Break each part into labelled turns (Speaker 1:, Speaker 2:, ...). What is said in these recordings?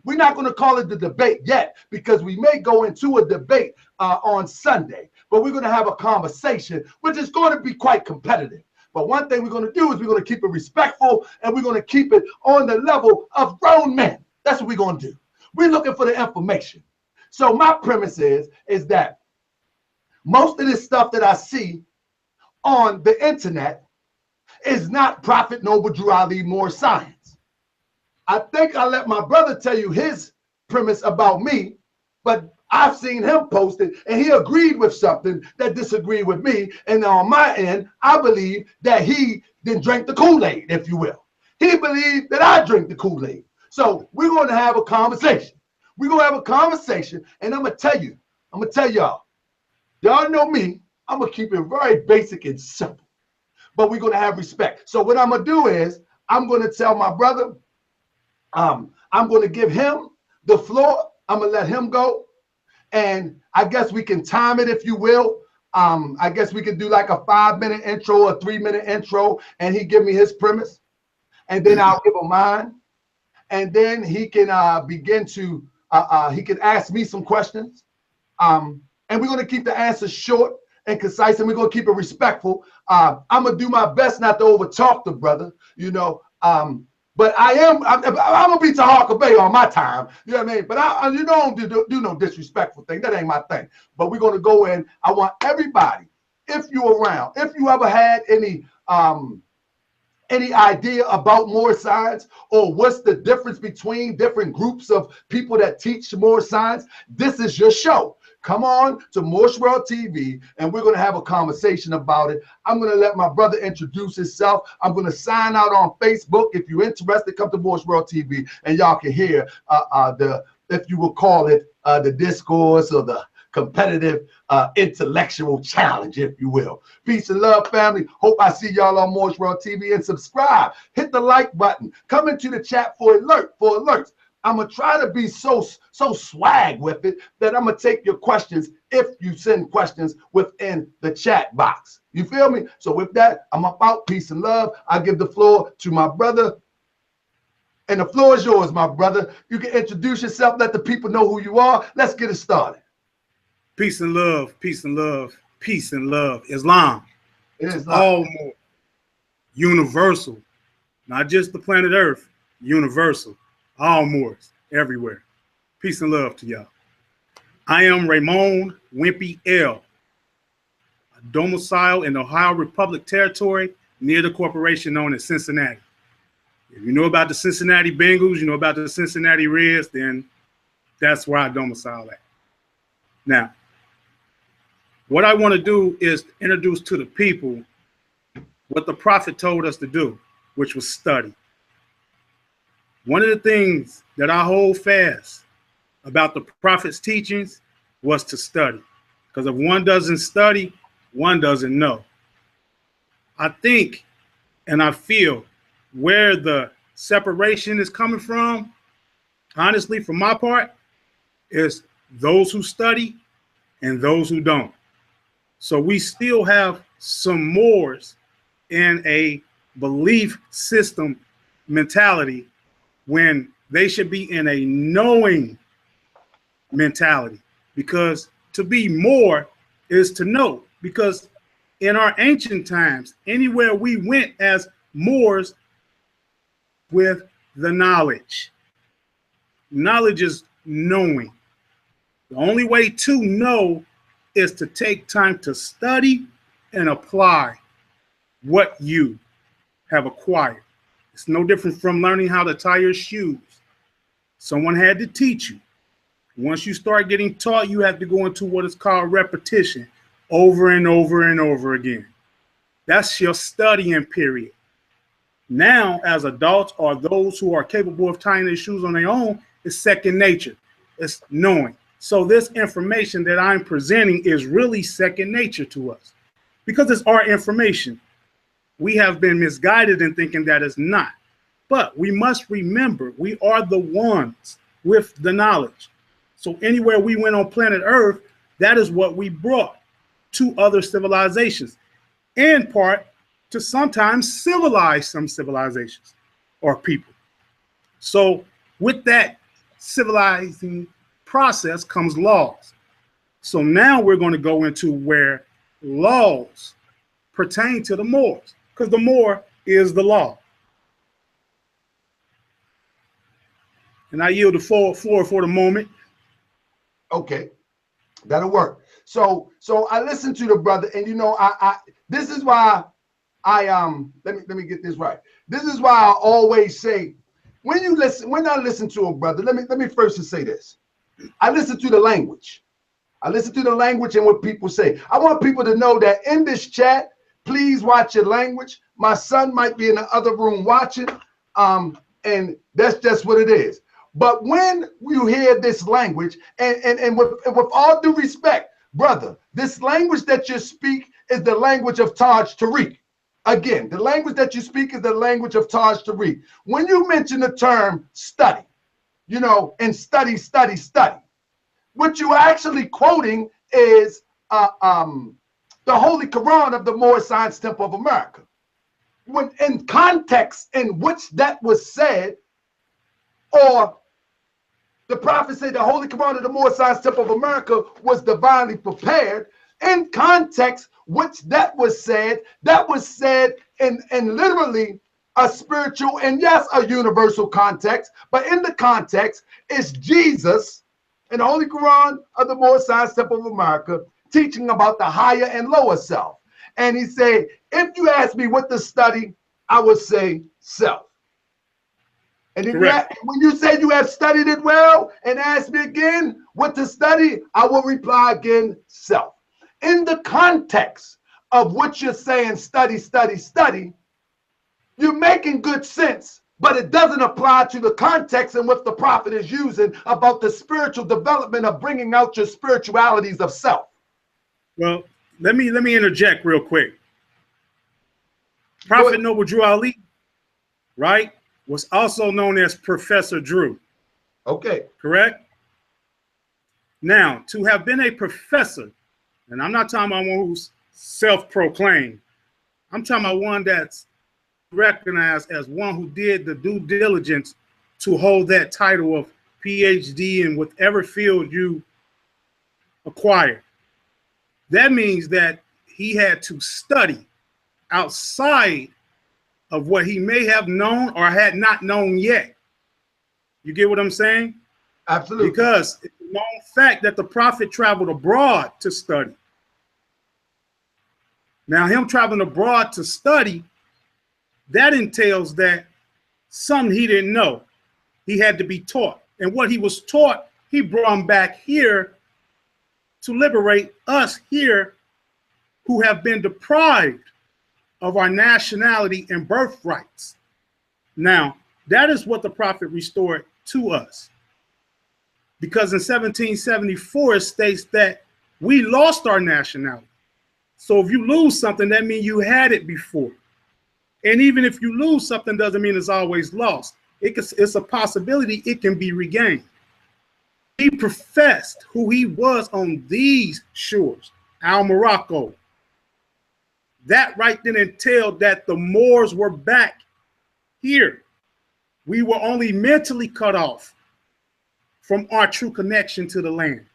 Speaker 1: we're not going to call it the debate yet, because we may go into a debate on Sunday, but we're going to have a conversation, which is going to be quite competitive. But one thing we're going to do is we're going to keep it respectful, and we're going to keep it on the level of grown men. That's what we're going to do. We're looking for the information. So my premise is that most of this stuff that I see on the internet is not Prophet Noble Drew Ali Moorish Science. I think I let my brother tell you his premise about me, but I've seen him post it, and he agreed with something that disagreed with me. And on my end, I believe that he didn't drink the Kool-Aid, if you will. He believed that I drink the Kool-Aid. So we're going to have a conversation. We're going to have a conversation, and I'm going to tell y'all, y'all know me, I'm going to keep it very basic and simple, but we're going to have respect. So what I'm going to do is I'm going to tell my brother, I'm going to give him the floor. I'm going to let him go. And I guess we can time it, if you will. I guess we could do like a 5-minute intro, a 3-minute intro, and he give me his premise. And then I'll give him mine. And then he can begin to, he can ask me some questions. And we're going to keep the answers short and concise, and we're going to keep it respectful. I'm going to do my best not to overtalk the brother, you know. But I'm going to be Taharka Bey on my time. You know what I mean? But I don't do no disrespectful thing. That ain't my thing. But we're going to go in. I want everybody, if you're around, if you ever had any idea about Moorish Science, or what's the difference between different groups of people that teach Moorish Science, this is your show. Come on to Moorish World TV, and we're going to have a conversation about it. I'm going to let my brother introduce himself. I'm going to sign out on Facebook. If you're interested, come to Moorish World TV, and y'all can hear if you will call it, the discourse or the competitive intellectual challenge, if you will. Peace and love, family. Hope I see y'all on Moorish World TV, and subscribe. Hit the like button. Come into the chat for alerts. I'm going to try to be so swag with it that I'm going to take your questions if you send questions within the chat box. You feel me? So with that, I'm about peace and love. I give the floor to my brother. And the floor is yours, my brother. You can introduce yourself. Let the people know who you are. Let's get it started.
Speaker 2: Peace and love, peace and love, peace and love. Islam. All more. Universal. Not just the planet Earth. Universal. All Moors, everywhere. Peace and love to y'all. I am Raymond Wimpy L., a domicile in the Ohio Republic Territory near the corporation known as Cincinnati. If you know about the Cincinnati Bengals, you know about the Cincinnati Reds, then that's where I domicile at. Now, what I want to do is introduce to the people what the Prophet told us to do, which was study. One of the things that I hold fast about the Prophet's teachings was to study. Because if one doesn't study, one doesn't know. I think and I feel where the separation is coming from, honestly, from my part, is those who study and those who don't. So we still have some Moors in a belief system mentality when they should be in a knowing mentality, because to be Moor is to know. Because in our ancient times, anywhere we went as Moors with the knowledge. Knowledge is knowing. The only way to know is to take time to study and apply what you have acquired. It's no different from learning how to tie your shoes. Someone had to teach you. Once you start getting taught, you have to go into what is called repetition over and over and over again. That's your studying period. Now, as adults or those who are capable of tying their shoes on their own, it's second nature. It's knowing. So this information that I'm presenting is really second nature to us because it's our information. We have been misguided in thinking that it's not. But we must remember, we are the ones with the knowledge. So anywhere we went on planet Earth, that is what we brought to other civilizations, in part to sometimes civilize some civilizations or people. So with that civilizing process comes laws. So now we're going to go into where laws pertain to the Moors, because the Moor is the law. And I yield the floor for the moment.
Speaker 1: Okay, that'll work. So I listened to the brother, and you know, I this is why I let me get this right. This is why I always say, when I listen to a brother, let me first just say this. I listen to the language. I listen to the language and what people say. I want people to know that in this chat, please watch your language. My son might be in the other room watching, and that's just what it is. But when you hear this language, and with all due respect, brother, this language that you speak is the language of Taj Tariq. Again, the language that you speak is the language of Taj Tariq. When you mention the term study, you know, and study, what you're actually quoting is the Holy Quran of the Moorish Science Temple of America. When in context in which that was said, or the prophet said the Holy Quran of the Moorish Science Temple of America was divinely prepared, in context which that was said in literally a spiritual and yes, a universal context, but in the context is Jesus in the Holy Quran of the Moorish Science Temple of America teaching about the higher and lower self. And he said, if you ask me what to study, I would say self. And then when you say you have studied it well and ask me again what to study, I will reply again, self. In the context of what you're saying, study, you're making good sense, but it doesn't apply to the context in which the prophet is using about the spiritual development of bringing out your spiritualities of self.
Speaker 2: Well, let me interject real quick. Prophet Noble Drew Ali, right, was also known as Professor Drew.
Speaker 1: Okay.
Speaker 2: Correct? Now, to have been a professor, and I'm not talking about one who's self-proclaimed, I'm talking about one that's recognized as one who did the due diligence to hold that title of PhD in whatever field you acquire. That means that he had to study outside of what he may have known or had not known yet. You get what I'm saying?
Speaker 1: Absolutely.
Speaker 2: Because it's a known fact that the prophet traveled abroad to study. Now, him traveling abroad to study, that entails that something he didn't know, he had to be taught. And what he was taught, he brought him back here to liberate us here who have been deprived of our nationality and birthrights. Now, that is what the prophet restored to us. Because in 1774, it states that we lost our nationality. So if you lose something, that means you had it before. And even if you lose something, doesn't mean it's always lost. It's a possibility it can be regained. He professed who he was on these shores, Morocco. That right then entailed that the Moors were back here. We were only mentally cut off from our true connection to the land.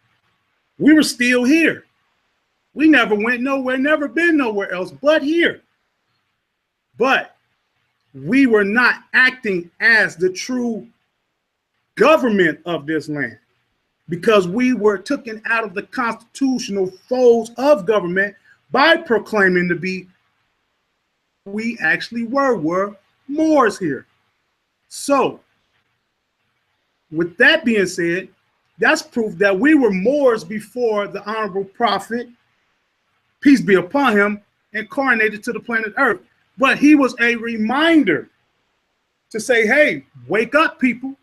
Speaker 2: We were still here. We never went nowhere, never been nowhere else but here. But we were not acting as the true government of this land because we were taken out of the constitutional folds of government by proclaiming to be we actually were Moors here. So with that being said, that's proof that we were Moors before the honorable prophet, peace be upon him, incarnated to the planet Earth. But he was a reminder to say, hey, wake up, people.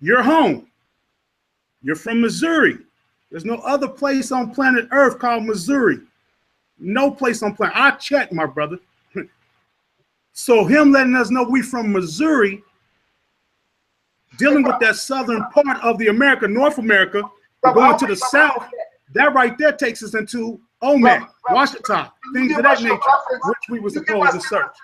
Speaker 2: You're home. You're from Missouri. There's no other place on planet Earth called Missouri. No place on planet. I checked, my brother. So him letting us know we from Missouri, dealing with that southern part of the America, North America, going to the south, that right there takes us into Olmec, Washington, things of that nature, which we were supposed to search.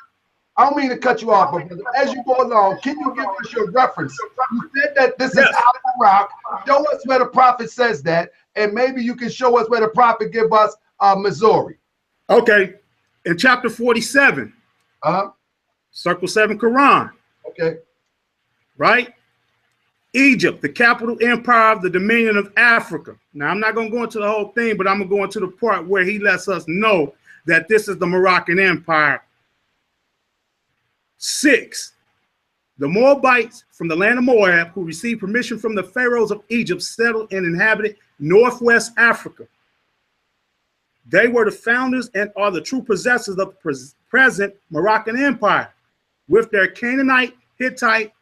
Speaker 1: I don't mean to cut you off, but as you go along, can you give us your reference? You said that this is Al-Iraq. Show us where the prophet says that, and maybe you can show us where the prophet give us Missouri.
Speaker 2: Okay, in chapter 47, circle 7 Quran.
Speaker 1: Okay.
Speaker 2: Right? Egypt, the capital empire of the Dominion of Africa. Now, I'm not going to go into the whole thing, but I'm going to go into the part where he lets us know that this is the Moroccan Empire. 6, the Moabites from the land of Moab, who received permission from the pharaohs of Egypt, settled and inhabited northwest Africa. They were the founders and are the true possessors of the present Moroccan Empire, with their Canaanite, Hittite,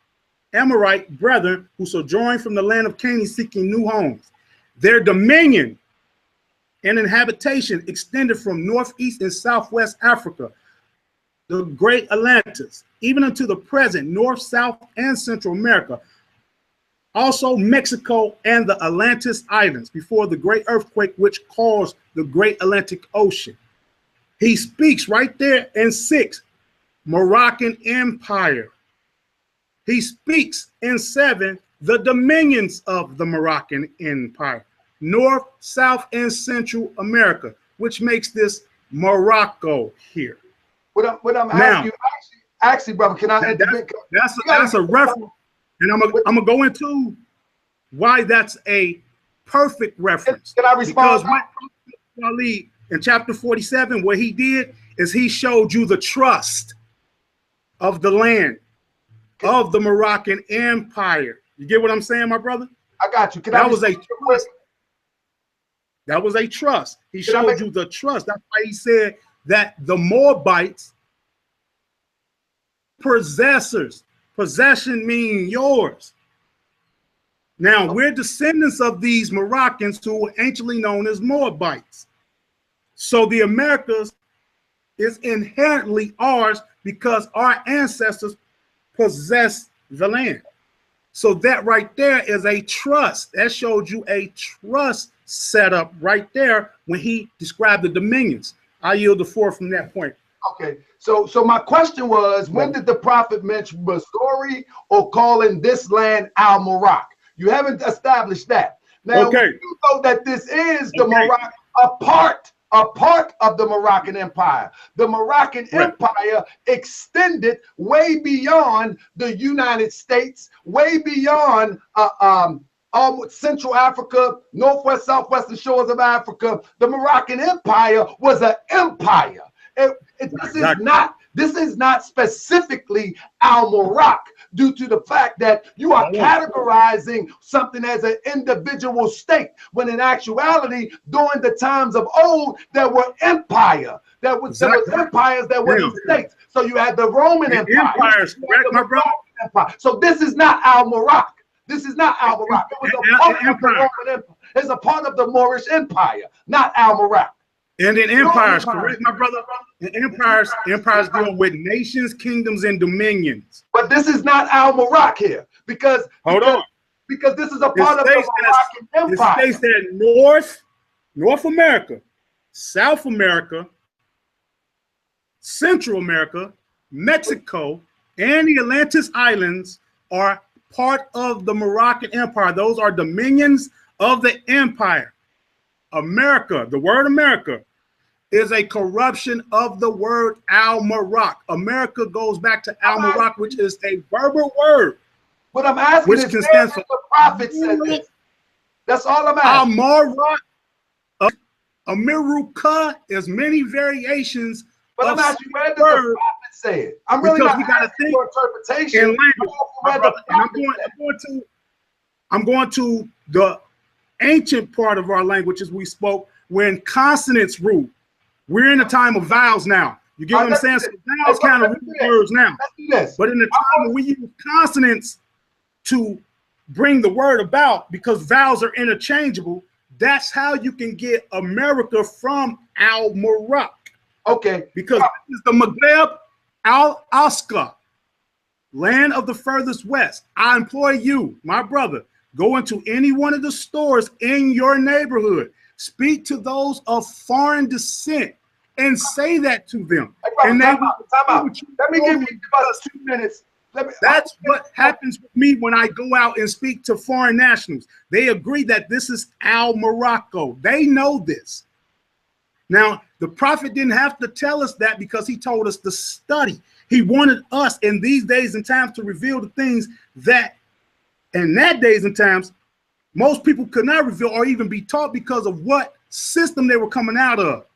Speaker 2: Amorite brethren who sojourned from the land of Canaan seeking new homes. Their dominion and inhabitation extended from northeast and southwest Africa, the great Atlantis, even unto the present North, South, and Central America, also Mexico and the Atlantis Islands before the great earthquake which caused the great Atlantic Ocean. He speaks right there in 6, Moroccan Empire. He speaks in 7, the dominions of the Moroccan Empire, North, South, and Central America, which makes this Morocco here.
Speaker 1: What I'm asking you, actually, brother, can I?
Speaker 2: That's a reference, and I'm gonna go into why that's a perfect reference.
Speaker 1: Can I respond?
Speaker 2: Because in chapter 47, what he did is he showed you the trust of the land of the Moroccan Empire. You get what I'm saying, my brother?
Speaker 1: I got you.
Speaker 2: That was a trust. He showed you the trust. That's why he said that the Moabites, possessors, possession mean yours. Now, we're descendants of these Moroccans who were anciently known as Moabites. So the Americas is inherently ours because our ancestors possess the land. So that right there is a trust. That showed you a trust setup right there when he described the dominions. I yield the floor from that point.
Speaker 1: Okay, so my question was, when did the prophet mention Missouri or calling this land Al-Morocc? You haven't established that. Now, you know that this is the Moroccan, a part of the Moroccan Empire. The Moroccan Empire extended way beyond the United States, way beyond Central Africa, northwest, southwestern shores of Africa. The Moroccan Empire was an empire. This is not specifically Al-Morocc, due to the fact that you are categorizing something as an individual state, when in actuality, during the times of old, there were empires. There was empires that were states. So you had the Roman Empire.
Speaker 2: Empires, correct, my brother?
Speaker 1: Empire. So this is not Al-Morocc. This is not Al-Morocc. It was a part of the Roman Empire. It's a part of the Moorish Empire, not Al-Morocc.
Speaker 2: And in empires, correct, my brother? And empires deal with nations, kingdoms, and dominions.
Speaker 1: But this is not Al-Morocc here, because this is a part of the Moroccan Empire.
Speaker 2: It states that North America, South America, Central America, Mexico, and the Atlantis Islands are part of the Moroccan Empire. Those are dominions of the empire. America, the word America, is a corruption of the word Al-Morocc. America goes back to Al-Morocc, which is a verbal word.
Speaker 1: What I'm asking is, where does the prophet said this? That's all I'm asking.
Speaker 2: Al-Morocc, Amiruka, is many variations.
Speaker 1: But I'm asking, where does the prophet say it? I'm really not asking for interpretation.
Speaker 2: In language. And I'm going to the ancient part of our language as we spoke when consonants rule. We're in a time of vowels now. You get what I'm saying? So vowels kind of rule words now. But in the time when we use consonants to bring the word about, because vowels are interchangeable, that's how you can get America from Al-Morocc.
Speaker 1: Okay.
Speaker 2: Because this is the Maghreb Al-Asqa, land of the furthest west. I implore you, my brother, go into any one of the stores in your neighborhood. Speak to those of foreign descent and say that to them.
Speaker 1: Hey, brother,
Speaker 2: And
Speaker 1: time out. Let me give you about 2 minutes.
Speaker 2: That's what happens with me when I go out and speak to foreign nationals. They agree that this is Morocco. They know this. Now, the prophet didn't have to tell us that because he told us to study. He wanted us in these days and times to reveal the things that in that days and times most people could not reveal or even be taught because of what system they were coming out of.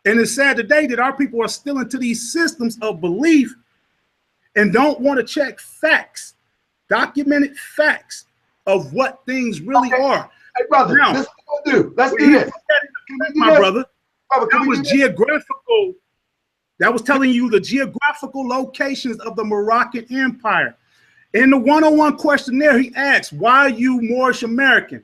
Speaker 2: And it's sad today that our people are still into these systems of belief and don't want to check facts, documented facts of what things really are.
Speaker 1: Hey, brother,
Speaker 2: now,
Speaker 1: this is what we'll do. Let's do this.
Speaker 2: My brother, that was geographical. That was telling you the geographical locations of the Moroccan Empire. In the one-on-one questionnaire, he asked, why are you Moorish American?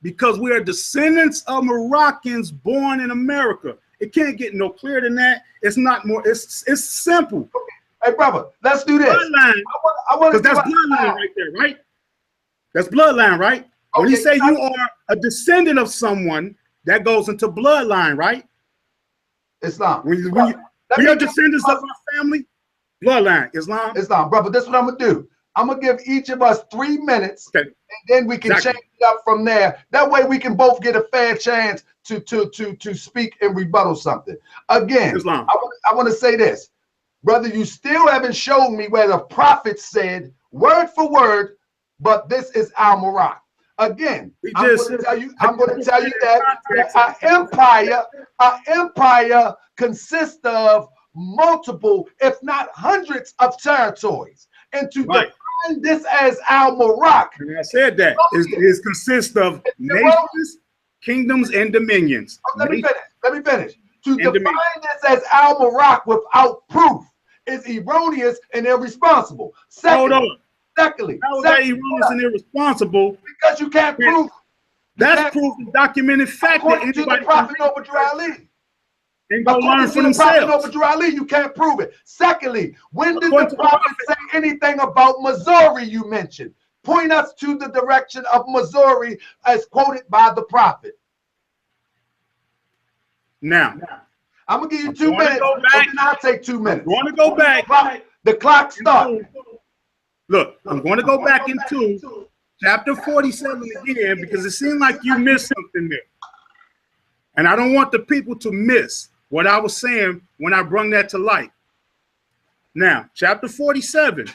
Speaker 2: Because we are descendants of Moroccans born in America. It can't get no clearer than that. It's not more, it's simple.
Speaker 1: Hey, brother, let's do this.
Speaker 2: Bloodline. Because that's bloodline right there, right? That's bloodline, right? Okay. When you say you are a descendant of someone, that goes into bloodline, right?
Speaker 1: Islam.
Speaker 2: When you're descendants of our family, bloodline. Islam,
Speaker 1: brother. This is what I'm gonna do. I'm gonna give each of us 3 minutes,
Speaker 2: okay,
Speaker 1: and then we can change it up from there. That way, we can both get a fair chance to speak and rebuttal something. Again,
Speaker 2: Islam.
Speaker 1: I want to say this, brother. You still haven't shown me where the prophet said word for word, but this is Morocco. Again, I'm going to tell you that our empire consists of multiple, if not hundreds, of territories. And to define this as Morocco,
Speaker 2: and I said that it consists of nations, kingdoms, and dominions.
Speaker 1: Let me finish. To define this as Morocco without proof is erroneous and irresponsible.
Speaker 2: Hold on.
Speaker 1: Secondly,
Speaker 2: how is that erroneous and irresponsible?
Speaker 1: Because you can't prove.
Speaker 2: That's proof of documented fact that anybody
Speaker 1: to the prophet over Ali.
Speaker 2: And go learn for themselves.
Speaker 1: Over Ali, you can't prove it. Secondly, when did the prophet say anything about Missouri you mentioned? Point us to the direction of Missouri as quoted by the prophet.
Speaker 2: Now,
Speaker 1: I'm gonna give you 2 minutes, and then I'll take 2 minutes.
Speaker 2: I'm going to go back.
Speaker 1: The clock starts.
Speaker 2: Look, I'm going to go back into chapter 47 again because it seemed like you missed something there. And I don't want the people to miss what I was saying when I brought that to light. Now, chapter 47,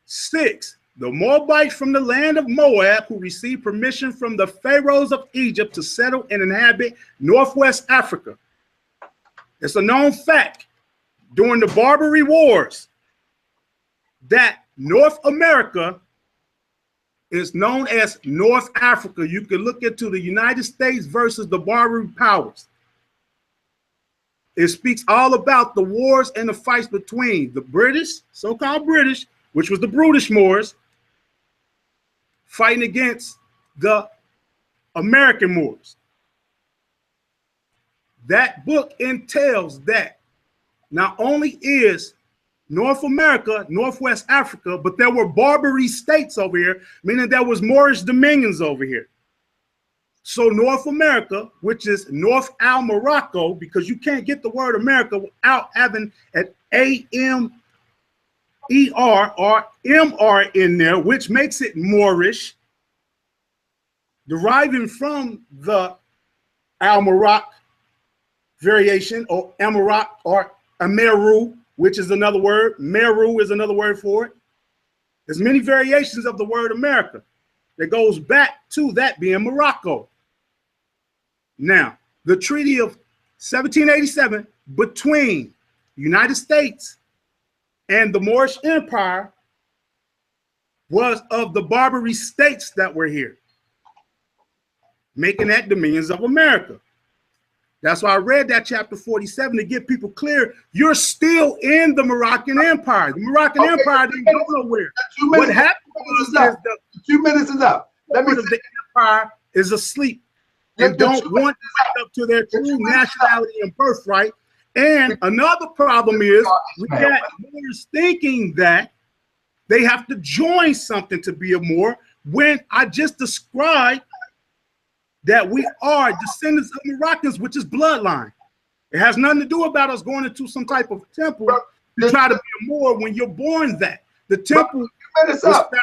Speaker 2: 6, the Moabites from the land of Moab who received permission from the pharaohs of Egypt to settle and inhabit Northwest Africa. It's a known fact during the Barbary Wars that North America is known as North Africa. You can look into the United States versus the Barbary powers. It speaks all about the wars and the fights between the British, so-called British, which was the brutish Moors, fighting against the American Moors. That book entails that not only is North America, Northwest Africa, but there were Barbary states over here, meaning there was Moorish dominions over here. So North America, which is North Morocco, because you can't get the word America without having an A-M-E-R or M-R in there, which makes it Moorish, deriving from the Al-Morocco variation, or Amarak or Ameru, which is another word. Meru is another word for it. There's many variations of the word America that goes back to that being Morocco. Now, the Treaty of 1787 between the United States and the Moorish Empire was of the Barbary states that were here, making that dominions of America. That's why I read that chapter 47 to get people clear. You're still in the Moroccan Empire. The Moroccan Empire didn't go nowhere. What happened is the
Speaker 1: 2 minutes is up.
Speaker 2: Let me. The empire is asleep and don't want to wake up to their true nationality and birthright. And another problem is we got Moors thinking that they have to join something to be a Moor, when I just described that we are descendants of Moroccans, which is bloodline. It has nothing to do about us going into some type of temple to try to be a Moor when you're born that. The temple was started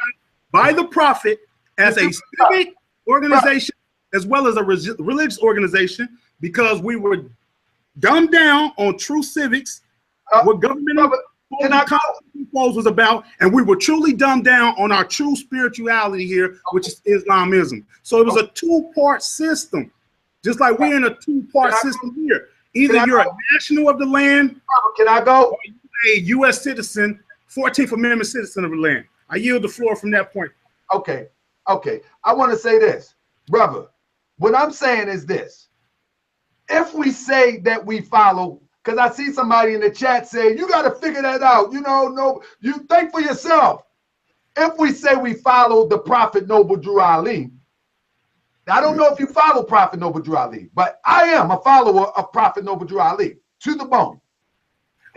Speaker 2: by the prophet as a civic organization as well as a religious organization, because we were dumbed down on true civics, what government was about, and we were truly dumbed down on our true spirituality here, which is Islamism. So it was a two-part system, just like we're in a two-part system here. Either you're a national of the land,
Speaker 1: can I go?
Speaker 2: Or you're a U.S. citizen, 14th Amendment citizen of the land. I yield the floor from that point.
Speaker 1: Okay. I want to say this, brother. What I'm saying is this. If we say that we follow, because I see somebody in the chat saying, you got to figure that out. You know, no, you think for yourself. If we say we follow the Prophet Noble Drew Ali, I don't know if you follow Prophet Noble Drew Ali, but I am a follower of Prophet Noble Drew Ali to the bone.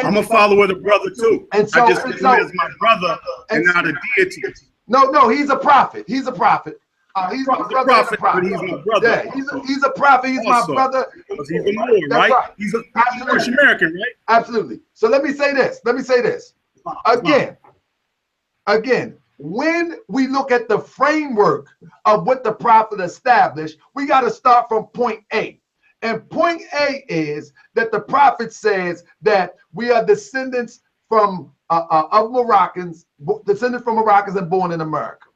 Speaker 2: I'm a follower of the brother too. And so, I just see him as my brother and not a deity.
Speaker 1: No, he's a prophet. He's a prophet. He's my brother.
Speaker 2: Prophet, but he's my brother.
Speaker 1: Yeah, he's a prophet. He's also my brother.
Speaker 2: Because he's a Moor, right? He's a Moorish American, right?
Speaker 1: Absolutely. So let me say this. Again, when we look at the framework of what the prophet established, we got to start from point A. And point A is that the prophet says that we are descendants from of Moroccans, descended from Moroccans and born in America.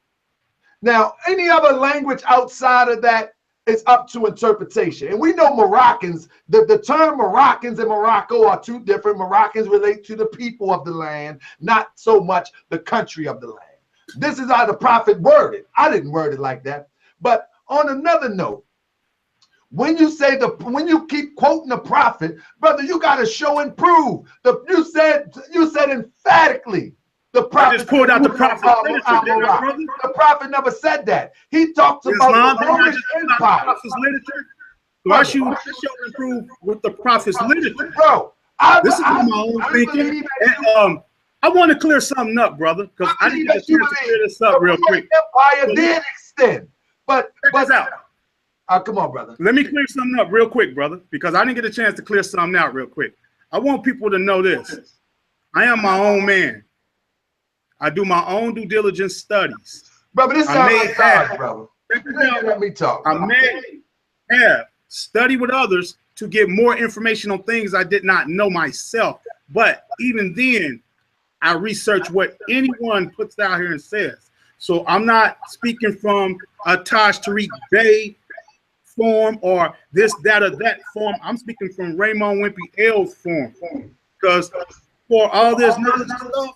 Speaker 1: Now, any other language outside of that is up to interpretation. And we know Moroccans, the term Moroccans and Morocco are two different. Moroccans relate to the people of the land, not so much the country of the land. This is how the prophet worded. I didn't word it like that. But on another note, when you say when you keep quoting the prophet, brother, you got to show and prove. You said emphatically the prophet. I just pulled out the prophet. The prophet never said that. He talks about the Moorish Empire.
Speaker 2: So I should show and prove with the prophet's literature,
Speaker 1: bro.
Speaker 2: This is my own thinking. And, I want to clear something up, brother, because I didn't get a chance to clear this up real quick.
Speaker 1: Empire did extend, but
Speaker 2: out.
Speaker 1: Come on, brother.
Speaker 2: Let me clear something up real quick, brother, because I didn't get a chance to clear something out real quick. I want people to know this. I am my own man. I do my own due diligence studies.
Speaker 1: Brother, this sounds like God, brother. Let me talk.
Speaker 2: I may have studied with others to get more information on things I did not know myself. But even then, I research what anyone puts out here and says. So I'm not speaking from a Taj Tariq Bey form or this, that, or that form. I'm speaking from Raymond Wimpy L's form. Because for all this knowledge and stuff,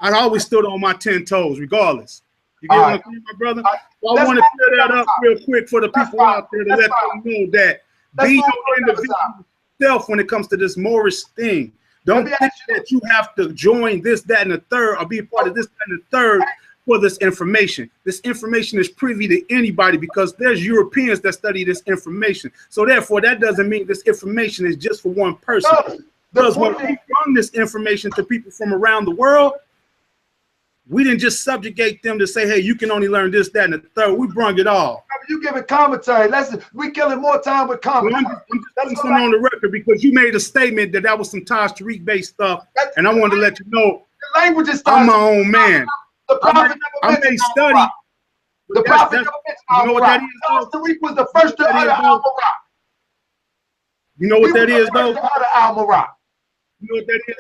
Speaker 2: I always stood on my 10 toes, regardless. You get what I'm saying, my brother? So I want to clear that up real quick for the people out there to let them know that be your individual self when it comes to this Moorish thing. Don't think that you have to join this, that, and the third, or be a part of this, that, and the third for this information. This information is privy to anybody because there's Europeans that study this information. So therefore, that doesn't mean this information is just for one person. Because when we bring this information to people from around the world, we didn't just subjugate them to say, hey, you can only learn this, that, and the third. We brung it all. You
Speaker 1: give it commentary. We killing more time with commentary.
Speaker 2: I'm just putting something on the record because you made a statement that was some Taj Tariq Bey stuff, and I wanted to let you know
Speaker 1: the language is
Speaker 2: I'm my own man. I may study.
Speaker 1: The prophet never mentioned
Speaker 2: you know what that is?
Speaker 1: Taj Tariq was the first to utter Al-Marak.
Speaker 2: You know what that is, though?
Speaker 1: Al-Marak.
Speaker 2: You know what that is?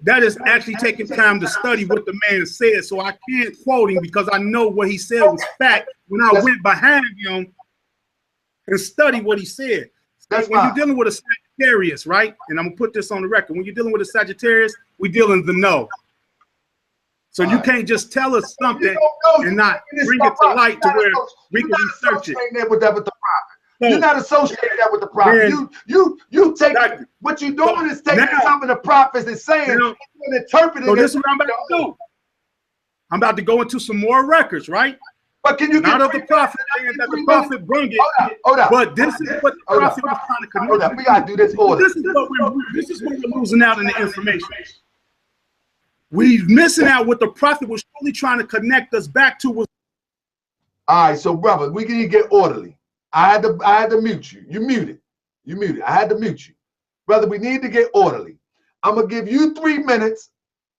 Speaker 2: That is actually taking time to study what the man said. So I can't quote him because I know what he said was fact when I went behind him and studied what he said. That's when you're dealing with a Sagittarius, right? And I'm gonna put this on the record. When you're dealing with a Sagittarius, we deal in the know. So you can't just tell us something and not bring it to light to where we can research it.
Speaker 1: You're not associating that with the prophet. You take what you're doing is taking some of the prophets and saying and interpreting.
Speaker 2: So this is what I'm about to do. I'm about to go into some more records, right?
Speaker 1: But can you
Speaker 2: not of the prophet saying that the prophet bring it? Hold up. But this is what the prophet was trying to connect.
Speaker 1: Hold up. We gotta do this order.
Speaker 2: This is what we're losing out in the information. We're missing out what the prophet was really trying to connect us back to.
Speaker 1: All right, so brother, we can get orderly. I had to mute you. You muted. You muted. I had to mute you. Brother, we need to get orderly. I'm going to give you 3 minutes,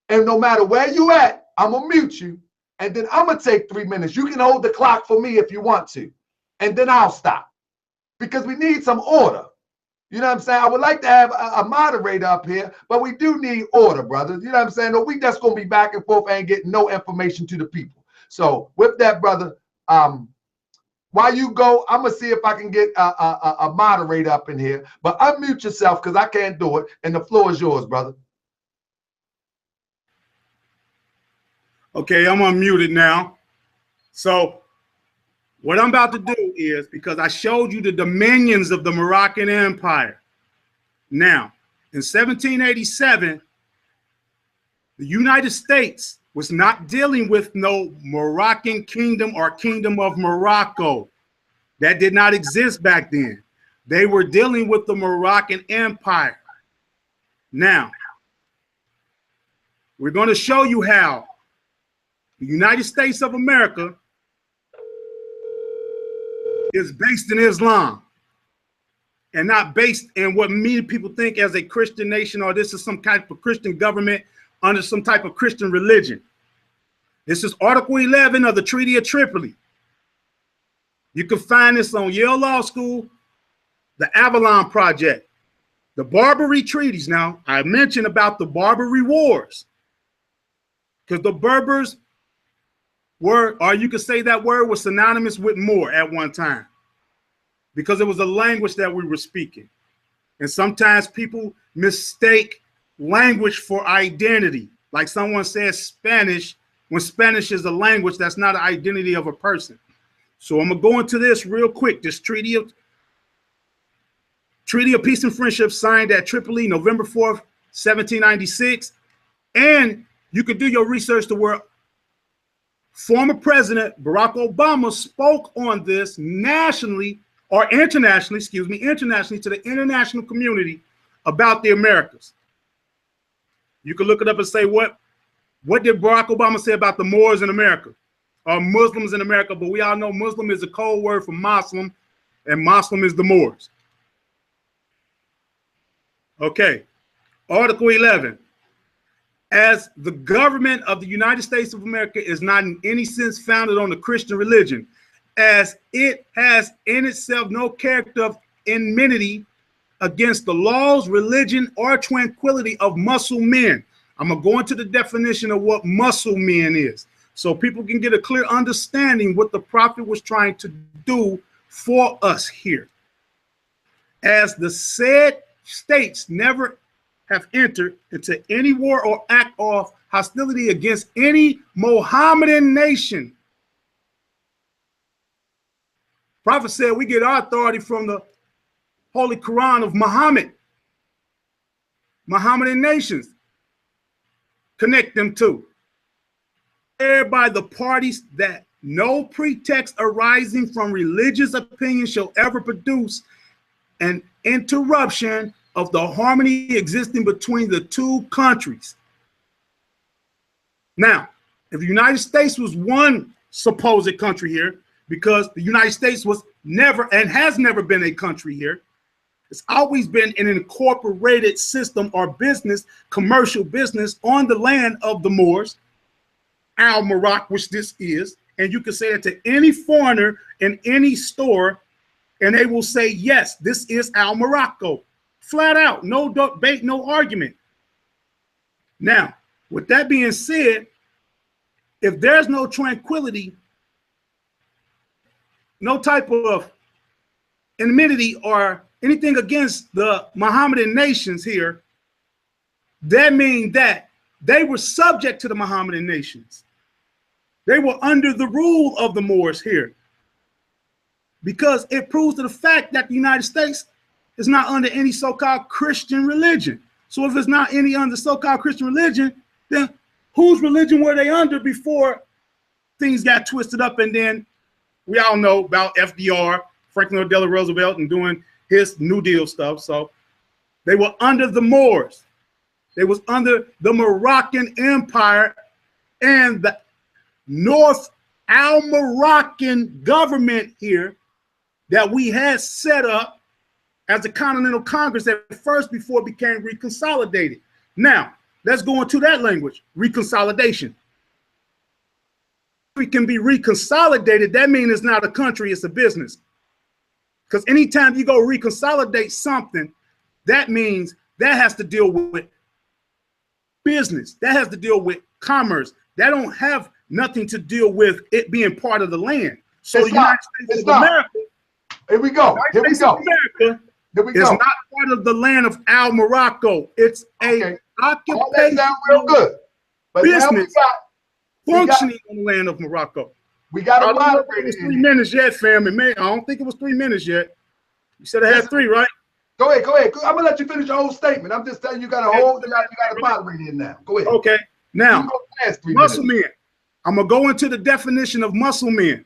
Speaker 1: and no matter where you at, I'm going to mute you, and then I'm going to take 3 minutes. You can hold the clock for me if you want to, and then I'll stop because we need some order. You know what I'm saying? I would like to have a moderator up here, but we do need order, brothers. You know what I'm saying? No, we just going to be back and forth and get no information to the people. So with that, brother, while you go, I'm going to see if I can get a moderator up in here. But unmute yourself because I can't do it. And the floor is yours, brother.
Speaker 2: Okay, I'm unmuted now. So what I'm about to do is, because I showed you the dominions of the Moroccan Empire. Now, in 1787, the United States was not dealing with no Moroccan kingdom or kingdom of Morocco. That did not exist back then. They were dealing with the Moroccan Empire. Now, we're going to show you how the United States of America is based in Islam and not based in what many people think as a Christian nation, or this is some type of Christian government under some type of Christian religion. This is Article 11 of the Treaty of Tripoli. You can find this on Yale Law School, the Avalon Project, the Barbary Treaties. Now, I mentioned about the Barbary Wars because the Berbers were, or you could say that word was synonymous with Moor at one time because it was a language that we were speaking. And sometimes people mistake language for identity. Like someone says Spanish, when Spanish is a language, that's not an identity of a person. So I'm gonna go into this real quick. This Treaty of Peace and Friendship signed at Tripoli, November 4th, 1796. And you can do your research to where former President Barack Obama spoke on this nationally or internationally, internationally to the international community about the Americas. You can look it up and say, what did Barack Obama say about the Moors in America or Muslims in America? But we all know Muslim is a code word for Muslim, and Muslim is the Moors. Okay, Article 11. As the government of the United States of America is not in any sense founded on the Christian religion, as it has in itself no character of enmity against the laws, religion, or tranquility of Muslim men. I'm going to go into the definition of what Muslim men is so people can get a clear understanding what the prophet was trying to do for us here. As the said states never have entered into any war or act of hostility against any Mohammedan nation. Prophet said we get our authority from the Holy Quran of Muhammad. Mohammedan nations connect them to. By the parties that no pretext arising from religious opinion shall ever produce an interruption of the harmony existing between the two countries. Now, if the United States was one supposed country here, because the United States was never and has never been a country here, it's always been an incorporated system or business, commercial business on the land of the Moors, Al Morocco, which this is, and you can say that to any foreigner in any store, and they will say, yes, this is Al Morocco. Flat out, no debate, no argument. Now, with that being said, if there's no tranquility, no type of enmity or anything against the Mohammedan nations here, that means that they were subject to the Mohammedan nations. They were under the rule of the Moors here, because it proves to the fact that the United States is not under any so-called Christian religion. So if it's not any under so-called Christian religion, then whose religion were they under before things got twisted up? And then we all know about FDR, Franklin Delano Roosevelt, and doing his New Deal stuff. So they were under the Moors. They was under the Moroccan Empire and the North Al Moroccan government here that we had set up as a Continental Congress at first before it became reconsolidated. Now, let's go into that language, reconsolidation. If we can be reconsolidated, that means it's not a country, it's a business. Because anytime you go reconsolidate something, that means that has to deal with business. That has to deal with commerce. That don't have nothing to deal with it being part of the land. So the United States of America,
Speaker 1: here we go. Here we go.
Speaker 2: America is not part of the land of Al Morocco. It's a occupation
Speaker 1: real good. But
Speaker 2: business functioning on the land of Morocco.
Speaker 1: We got a lot of
Speaker 2: 3 minutes yet, family. Man, I don't think it was 3 minutes yet. You said I had 3, right?
Speaker 1: Go ahead, go ahead. I'm gonna let you finish your whole statement. I'm just telling you, got a moderate in now. Go ahead.
Speaker 2: Okay. Now, muscle men. I'm gonna go into the definition of muscle men.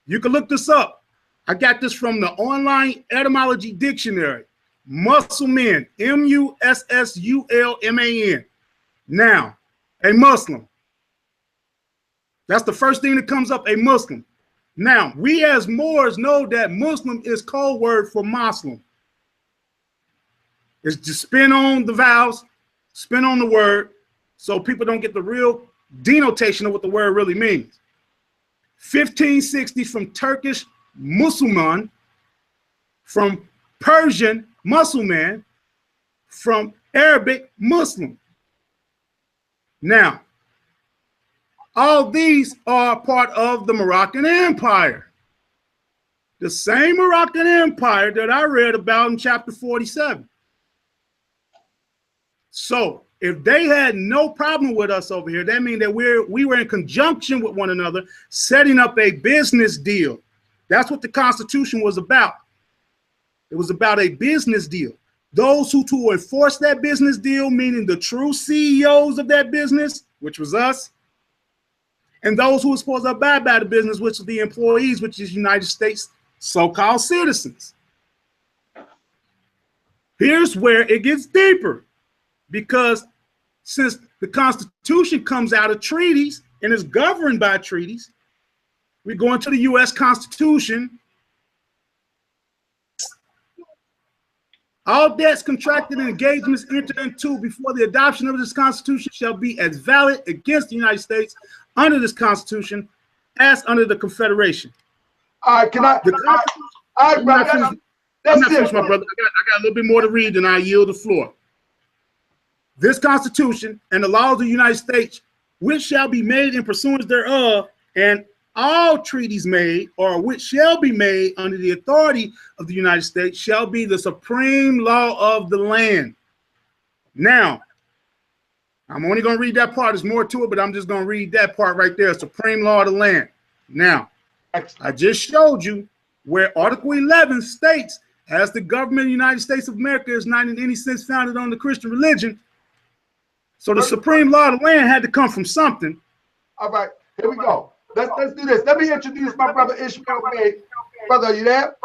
Speaker 2: You can look this up. I got this from the online etymology dictionary. Muscle men, M-U-S-S-U-L-M-A-N. Now, a Muslim. That's the first thing that comes up, a Muslim. Now, we as Moors know that Muslim is code word for Muslim. It's just spin on the vowels, spin on the word, so people don't get the real denotation of what the word really means. 1560 from Turkish Musulman, from Persian Musulman, from Arabic Muslim. Now, all these are part of the Moroccan Empire. The same Moroccan Empire that I read about in chapter 47. So if they had no problem with us over here, that means that we were in conjunction with one another, setting up a business deal. That's what the Constitution was about. It was about a business deal. Those who to enforce that business deal, meaning the true CEOs of that business, which was us, and those who were supposed to abide by the business, which are the employees, which is United States so-called citizens. Here's where it gets deeper, because since the Constitution comes out of treaties and is governed by treaties, we go into the U.S. Constitution. All debts contracted and engagements entered into before the adoption of this Constitution shall be as valid against the United States under this Constitution as under the Confederation.
Speaker 1: All right, can I? All right, brother.
Speaker 2: That's it, my brother. I got a little bit more to read, and I yield the floor. This Constitution and the laws of the United States, which shall be made in pursuance thereof, and all treaties made or which shall be made under the authority of the United States shall be the supreme law of the land. Now, I'm only going to read that part. There's more to it, but I'm just going to read that part right there. Supreme law of the land. Now, I just showed you where Article 11 states, as the government of the United States of America is not in any sense founded on the Christian religion. So the supreme law of the land had to come from something.
Speaker 1: All right, here we go. Let's do this. Let me introduce my brother Ishmael Bey. Brother, are you there?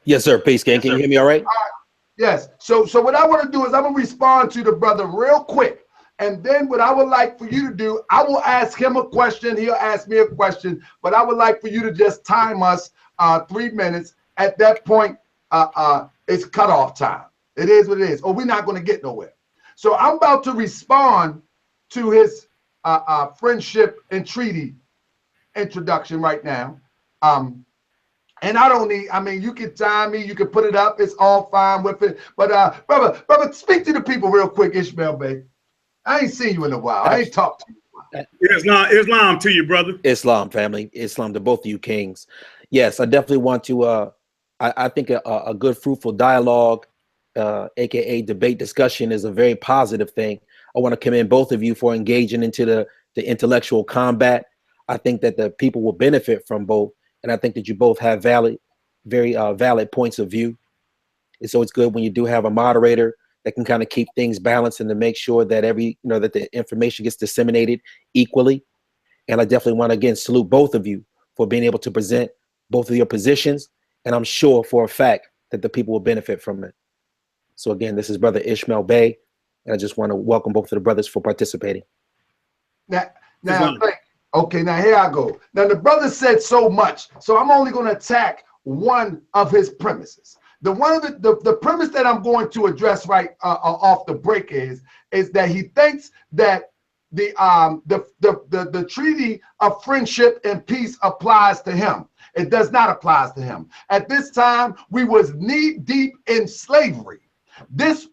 Speaker 3: Yes, sir. Peace, King. Can you hear me all right?
Speaker 1: Yes. So what I want to do is I'm going to respond to the brother real quick. And then what I would like for you to do, I will ask him a question. He'll ask me a question. But I would like for you to just time us 3 minutes. At that point, it's cutoff time. It is what it is. Or we're not going to get nowhere. So I'm about to respond to his friendship and treaty introduction right now. And I don't need, I mean, you can time me, you can put it up, it's all fine with it. But brother, speak to the people real quick, Ishmael Bey. I ain't seen you in a while. I ain't talked to you.
Speaker 2: Islam to you, brother.
Speaker 3: Islam, family. Islam to both of you kings. Yes, I definitely want to, I think a good fruitful dialogue, aka debate discussion, is a very positive thing. I want to commend both of you for engaging into the intellectual combat. I think that the people will benefit from both. And I think that you both have very valid points of view. And so it's good when you do have a moderator that can kind of keep things balanced and to make sure that that the information gets disseminated equally. And I definitely want to again salute both of you for being able to present both of your positions. And I'm sure for a fact that the people will benefit from it. So again, this is Brother Ishmael Bey. And I just want to welcome both of the brothers for participating.
Speaker 1: Now Okay, now here I go. Now the brother said so much, so I'm only going to attack one of his premises. The premise that I'm going to address right off the break is that he thinks that the Treaty of Friendship and Peace applies to him. It does not apply to him. At this time, we was knee deep in slavery. This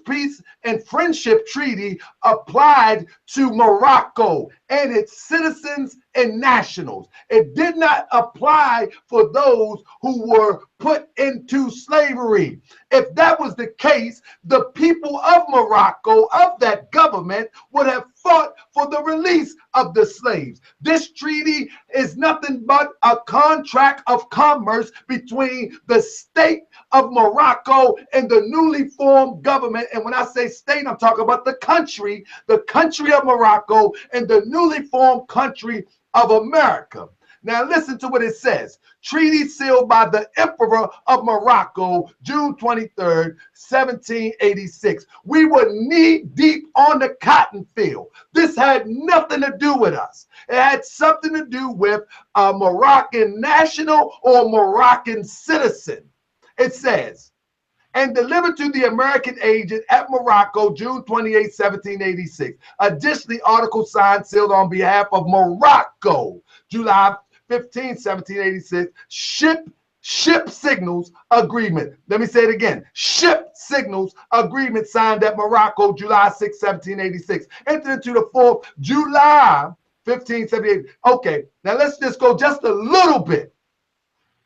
Speaker 1: peace and friendship treaty applied to Morocco and its citizens and nationals. It did not apply for those who were put into slavery. If that was the case, the people of Morocco, of that government, would have fought for the release of the slaves. This treaty is nothing but a contract of commerce between the state of Morocco and the newly formed government. And when I say state, I'm talking about the country of Morocco and the newly formed country of America. Now listen to what it says. Treaty sealed by the Emperor of Morocco, June 23rd, 1786. We were knee deep on the cotton field. This had nothing to do with us. It had something to do with a Moroccan national or Moroccan citizen. It says, and delivered to the American agent at Morocco, June 28, 1786. Additionally, article signed, sealed on behalf of Morocco, July 15, 1786. Ship signals agreement. Let me say it again. Ship signals agreement signed at Morocco, July 6, 1786. Entered into the 4th July 1578. Okay, now let's just go just a little bit.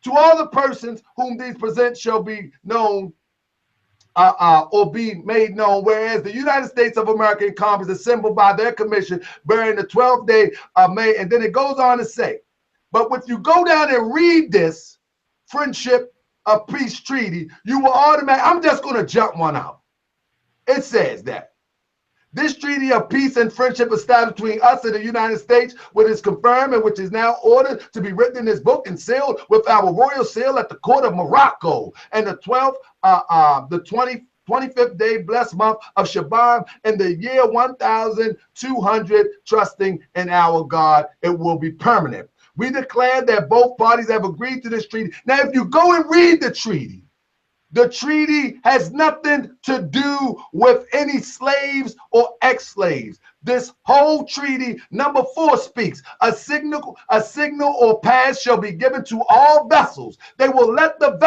Speaker 1: To all the persons whom these present shall be known or be made known, whereas the United States of America in Congress assembled by their commission bearing the 12th day of May, and then it goes on to say, but if you go down and read this friendship of peace treaty, you will automatically, I'm just going to jump one out. It says that this treaty of peace and friendship established between us and the United States, which is confirmed and which is now ordered to be written in this book and sealed with our royal seal at the court of Morocco, and the 25th day, blessed month of Shaban, in the year 1200, trusting in our God, it will be permanent. We declare that both parties have agreed to this treaty. Now, if you go and read the treaty has nothing to do with any slaves or ex-slaves. This whole treaty, number 4, speaks, a signal or pass shall be given to all vessels. They will let the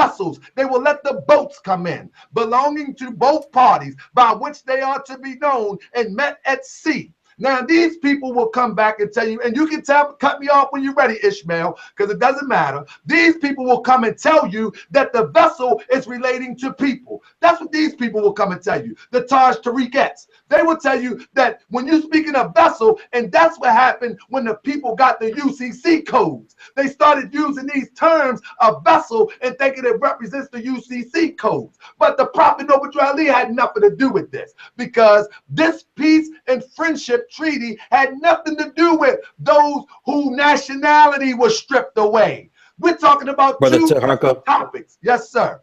Speaker 1: boats come in, belonging to both parties, by which they are to be known and met at sea. Now, these people will come back and tell you, and you can cut me off when you're ready, Ishmael, because it doesn't matter. These people will come and tell you that the vessel is relating to people. That's what these people will come and tell you. The Taj Tariqites. They will tell you that when you're speaking of vessel, and that's what happened when the people got the UCC codes. They started using these terms of vessel and thinking it represents the UCC codes. But the Prophet Noble Ali had nothing to do with this, because this peace and friendship treaty had nothing to do with those whose nationality was stripped away. We're talking about
Speaker 3: Brother
Speaker 1: two
Speaker 3: Taharka,
Speaker 1: topics. Yes, sir.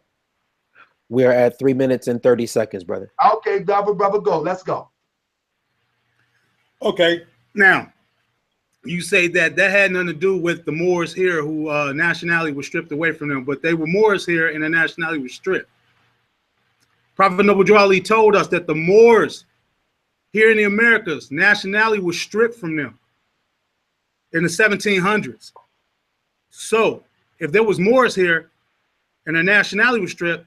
Speaker 3: We are at 3 minutes and 30 seconds, brother.
Speaker 1: Okay, brother, go. Let's go.
Speaker 2: Okay, now you say that had nothing to do with the Moors here who nationality was stripped away from them, but they were Moors here and the nationality was stripped. Prophet Noble Ali told us that the Moors here in the Americas, nationality was stripped from them in the 1700s. So if there was Moors here and their nationality was stripped,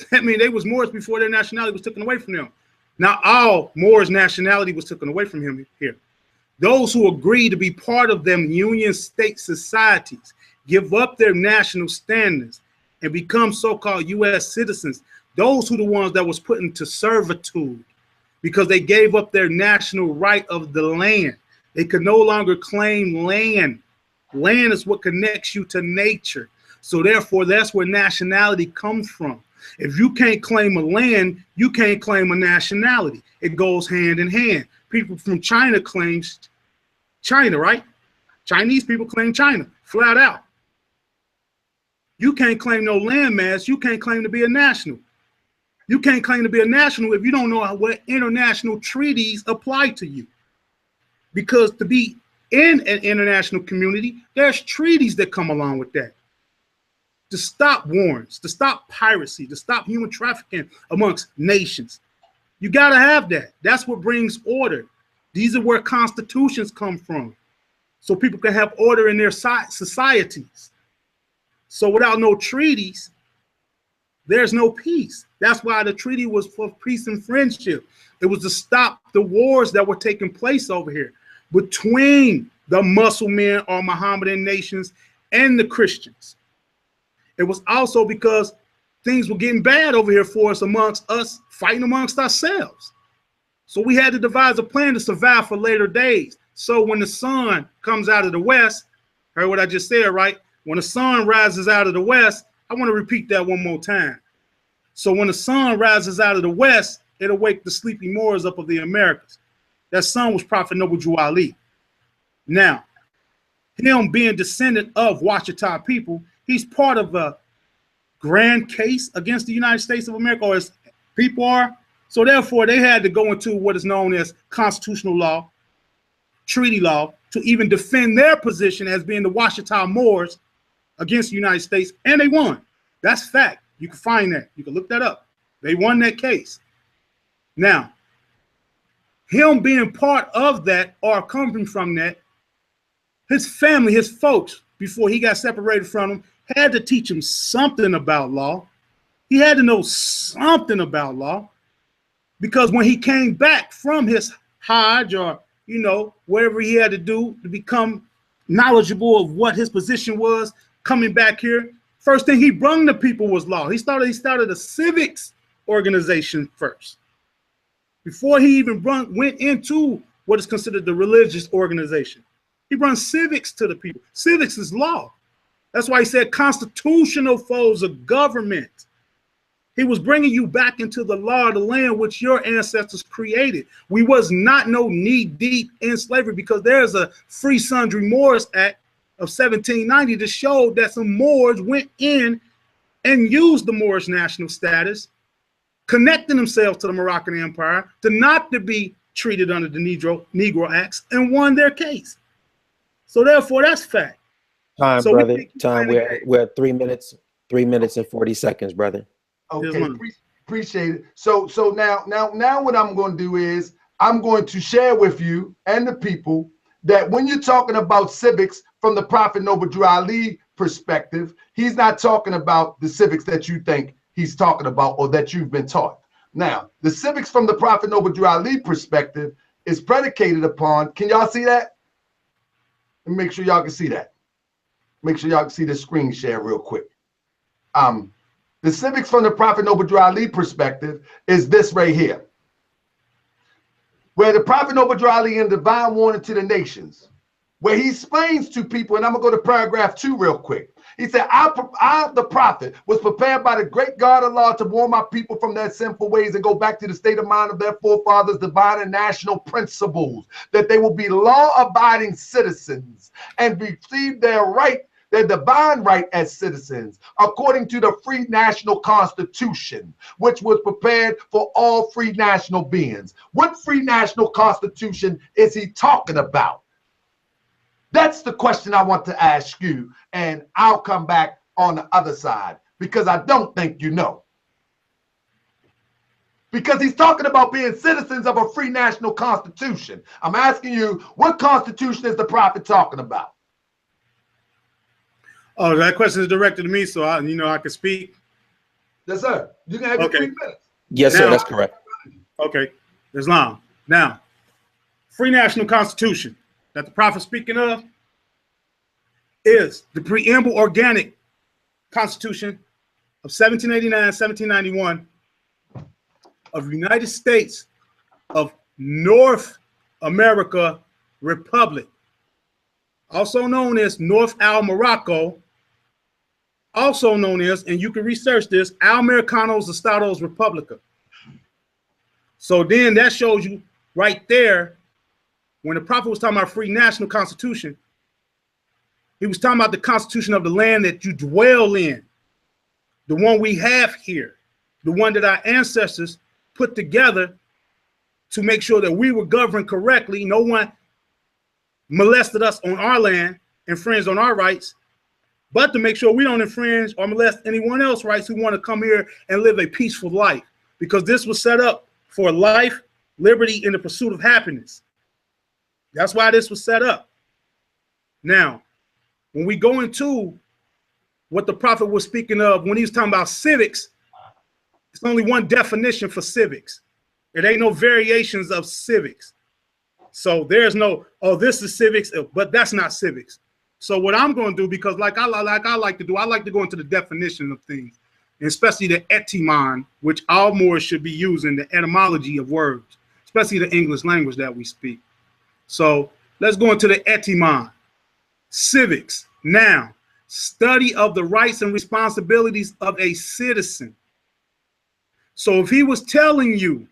Speaker 2: that means they was Moors before their nationality was taken away from them. Not all Moors' nationality was taken away from him here. Those who agree to be part of them Union State societies, give up their national standards and become so-called U.S. citizens, those who the ones that was put into servitude, because they gave up their national right of the land. They could no longer claim land. Land is what connects you to nature. So therefore, that's where nationality comes from. If you can't claim a land, you can't claim a nationality. It goes hand in hand. People from China claims China, right? Chinese people claim China, flat out. You can't claim no landmass. You can't claim to be a national. You can't claim to be a national if you don't know what international treaties apply to you. Because to be in an international community, there's treaties that come along with that to stop wars, to stop piracy, to stop human trafficking amongst nations. You got to have that. That's what brings order. These are where constitutions come from, so people can have order in their societies. So without no treaties, there's no peace. That's why the treaty was for peace and friendship. It was to stop the wars that were taking place over here between the Muslim or Mohammedan nations and the Christians. It was also because things were getting bad over here for us, amongst us, fighting amongst ourselves. So we had to devise a plan to survive for later days. So when the sun comes out of the west, heard what I just said, right? When the sun rises out of the west, I want to repeat that one more time. So when the sun rises out of the west, it'll wake the sleepy Moors up of the Americas. That sun was Prophet Noble Drew Ali. Now, him being descendant of Washita people, he's part of a grand case against the United States of America, or as people are. So therefore, they had to go into what is known as constitutional law, treaty law, to even defend their position as being the Washita Moors against the United States, and they won. That's fact. You can find that. You can look that up. They won that case. Now, him being part of that or coming from that, his family, his folks, before he got separated from them, had to teach him something about law. He had to know something about law, because when he came back from his Hajj, or, you know, whatever he had to do to become knowledgeable of what his position was, coming back here, first thing he brung the people was law. He started a civics organization first, before he even went into what is considered the religious organization. He brought civics to the people. Civics is law. That's why he said constitutional foes of government. He was bringing you back into the law of the land which your ancestors created. We was not no knee deep in slavery, because there's a Free Sundry Moors Act of 1790 that showed that some Moors went in and used the Moorish national status, connecting themselves to the Moroccan Empire to not to be treated under the Negro Acts, and won their case. So therefore, that's fact.
Speaker 3: Time, so brother. Time. We're at 3 minutes, 3 minutes and 40 seconds, brother.
Speaker 1: Okay, appreciate it. So now what I'm going to do is I'm going to share with you and the people that when you're talking about civics from the Prophet Noble Drew Ali perspective, he's not talking about the civics that you think he's talking about or that you've been taught. Now, the civics from the Prophet Noble Drew Ali perspective is predicated upon, can y'all see that? Let me make sure y'all can see that. Make sure y'all can see the screen share real quick. The civics from the Prophet Noble Drew Ali perspective is this right here, where the Prophet Noble Drew Ali in Divine Warning to the Nations, where he explains to people, and I'm gonna go to paragraph 2 real quick. He said, I, the prophet, was prepared by the great God Allah to warn my people from their sinful ways and go back to the state of mind of their forefathers' divine and national principles, that they will be law-abiding citizens and receive their divine right as citizens, according to the free national constitution, which was prepared for all free national beings. What free national constitution is he talking about? That's the question I want to ask you, and I'll come back on the other side, because I don't think you know. Because he's talking about being citizens of a free national constitution. I'm asking you, what constitution is the prophet talking about?
Speaker 2: Oh, that question is directed to me, so I can speak.
Speaker 1: Yes, sir. You can have your 3 minutes.
Speaker 3: Yes, sir. That's correct.
Speaker 2: Okay, Islam. Now, free national constitution that the prophet speaking of is the preamble organic constitution of 1789, 1791 of United States of North America Republic, also known as North Al Morocco, also known as, and you can research this, Al Americanos Estados Republica. So then that shows you right there, when the prophet was talking about free national constitution, he was talking about the constitution of the land that you dwell in, the one we have here, the one that our ancestors put together to make sure that we were governed correctly. No one molested us on our land, infringed on our rights, but to make sure we don't infringe or molest anyone else's rights who want to come here and live a peaceful life. Because this was set up for life, liberty, and the pursuit of happiness. That's why this was set up. Now, when we go into what the prophet was speaking of, when he was talking about civics, it's only one definition for civics. It ain't no variations of civics. So there's no, oh, this is civics, but that's not civics. So what I'm going to do, because like I like to go into the definition of things, and especially the etymon, which all Moors should be using, the etymology of words, especially the English language that we speak. So let's go into the etymon. Civics. Now, study of the rights and responsibilities of a citizen. So if he was telling you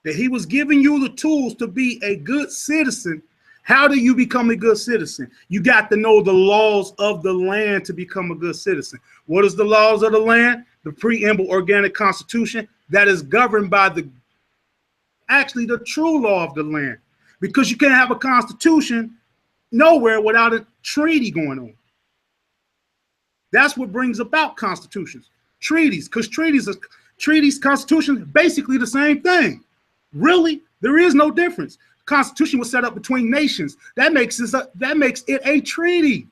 Speaker 2: that he was giving you the tools to be a good citizen, how do you become a good citizen? You got to know the laws of the land to become a good citizen. What is the laws of the land? The preamble organic constitution that is governed by the true law of the land. Because you can't have a constitution nowhere without a treaty going on. That's what brings about constitutions, treaties, because treaties, constitutions, basically the same thing. Really, there is no difference. Constitution was set up between nations. That makes it a treaty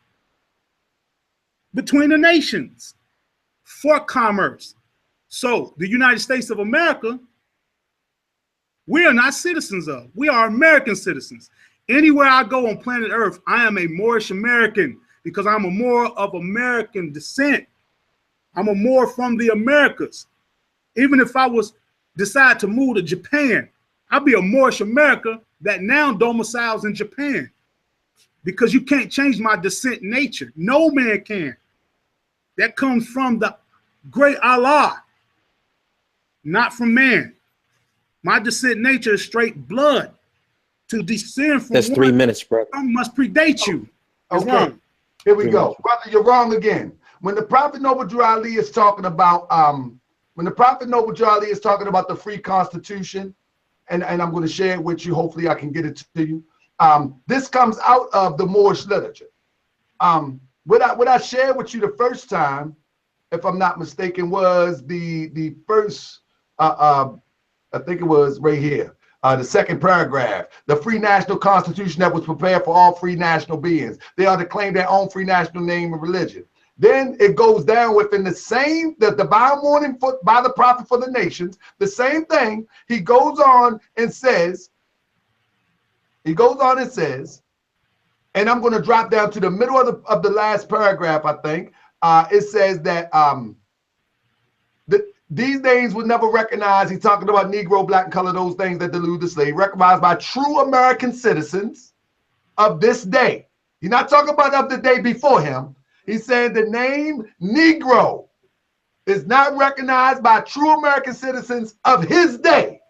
Speaker 2: between the nations for commerce. So the United States of America, we are not citizens of. We are American citizens. Anywhere I go on planet Earth, I am a Moorish American because I'm a Moor of American descent. I'm a Moor from the Americas. Even if I decide to move to Japan, I'll be a Moorish America that now domiciles in Japan, because you can't change my descent nature. No man can. That comes from the great Allah, not from man. My descent nature is straight blood. To descend from
Speaker 3: that's 3 minutes, bro.
Speaker 2: Must predate you.
Speaker 1: Okay, here we go. Brother, you're wrong again. When the Prophet Noble Drew Ali is talking about the free constitution, and I'm going to share it with you. Hopefully I can get it to you. This comes out of the Moorish literature. What I shared with you the first time, if I'm not mistaken, was the first, I think it was right here, the second paragraph. The free national constitution that was prepared for all free national beings. They are to claim their own free national name and religion. Then it goes down within the same, the divine warning by the prophet for the nations, the same thing. He goes on and says, and I'm going to drop down to the middle of the last paragraph, I think. It says that these names were never recognized. He's talking about Negro, black, and color, those things that delude the slave, recognized by true American citizens of this day. He's not talking about of the day before him. He said the name Negro is not recognized by true American citizens of his day.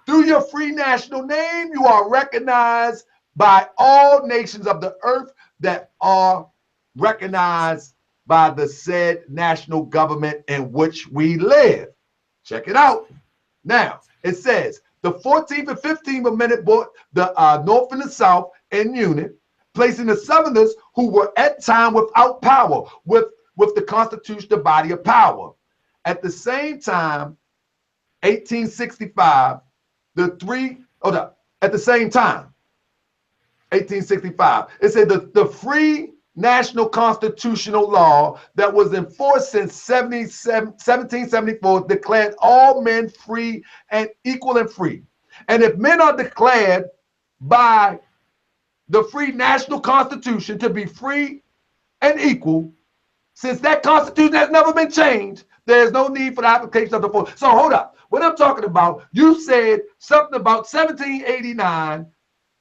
Speaker 1: Through your free national name, you are recognized by all nations of the earth that are recognized by the said national government in which we live. Check it out. Now, it says the 14th and 15th Amendment brought the North and the South in unit, placing the Southerners who were at time without power with the Constitution, the body of power. At the same time, 1865, at the same time, 1865, it said the free national constitutional law that was in force since 1774 declared all men free and equal and free. And if men are declared by the free national constitution to be free and equal, since that constitution has never been changed, there's no need for the application of the force. So hold up. What I'm talking about, you said something about 1789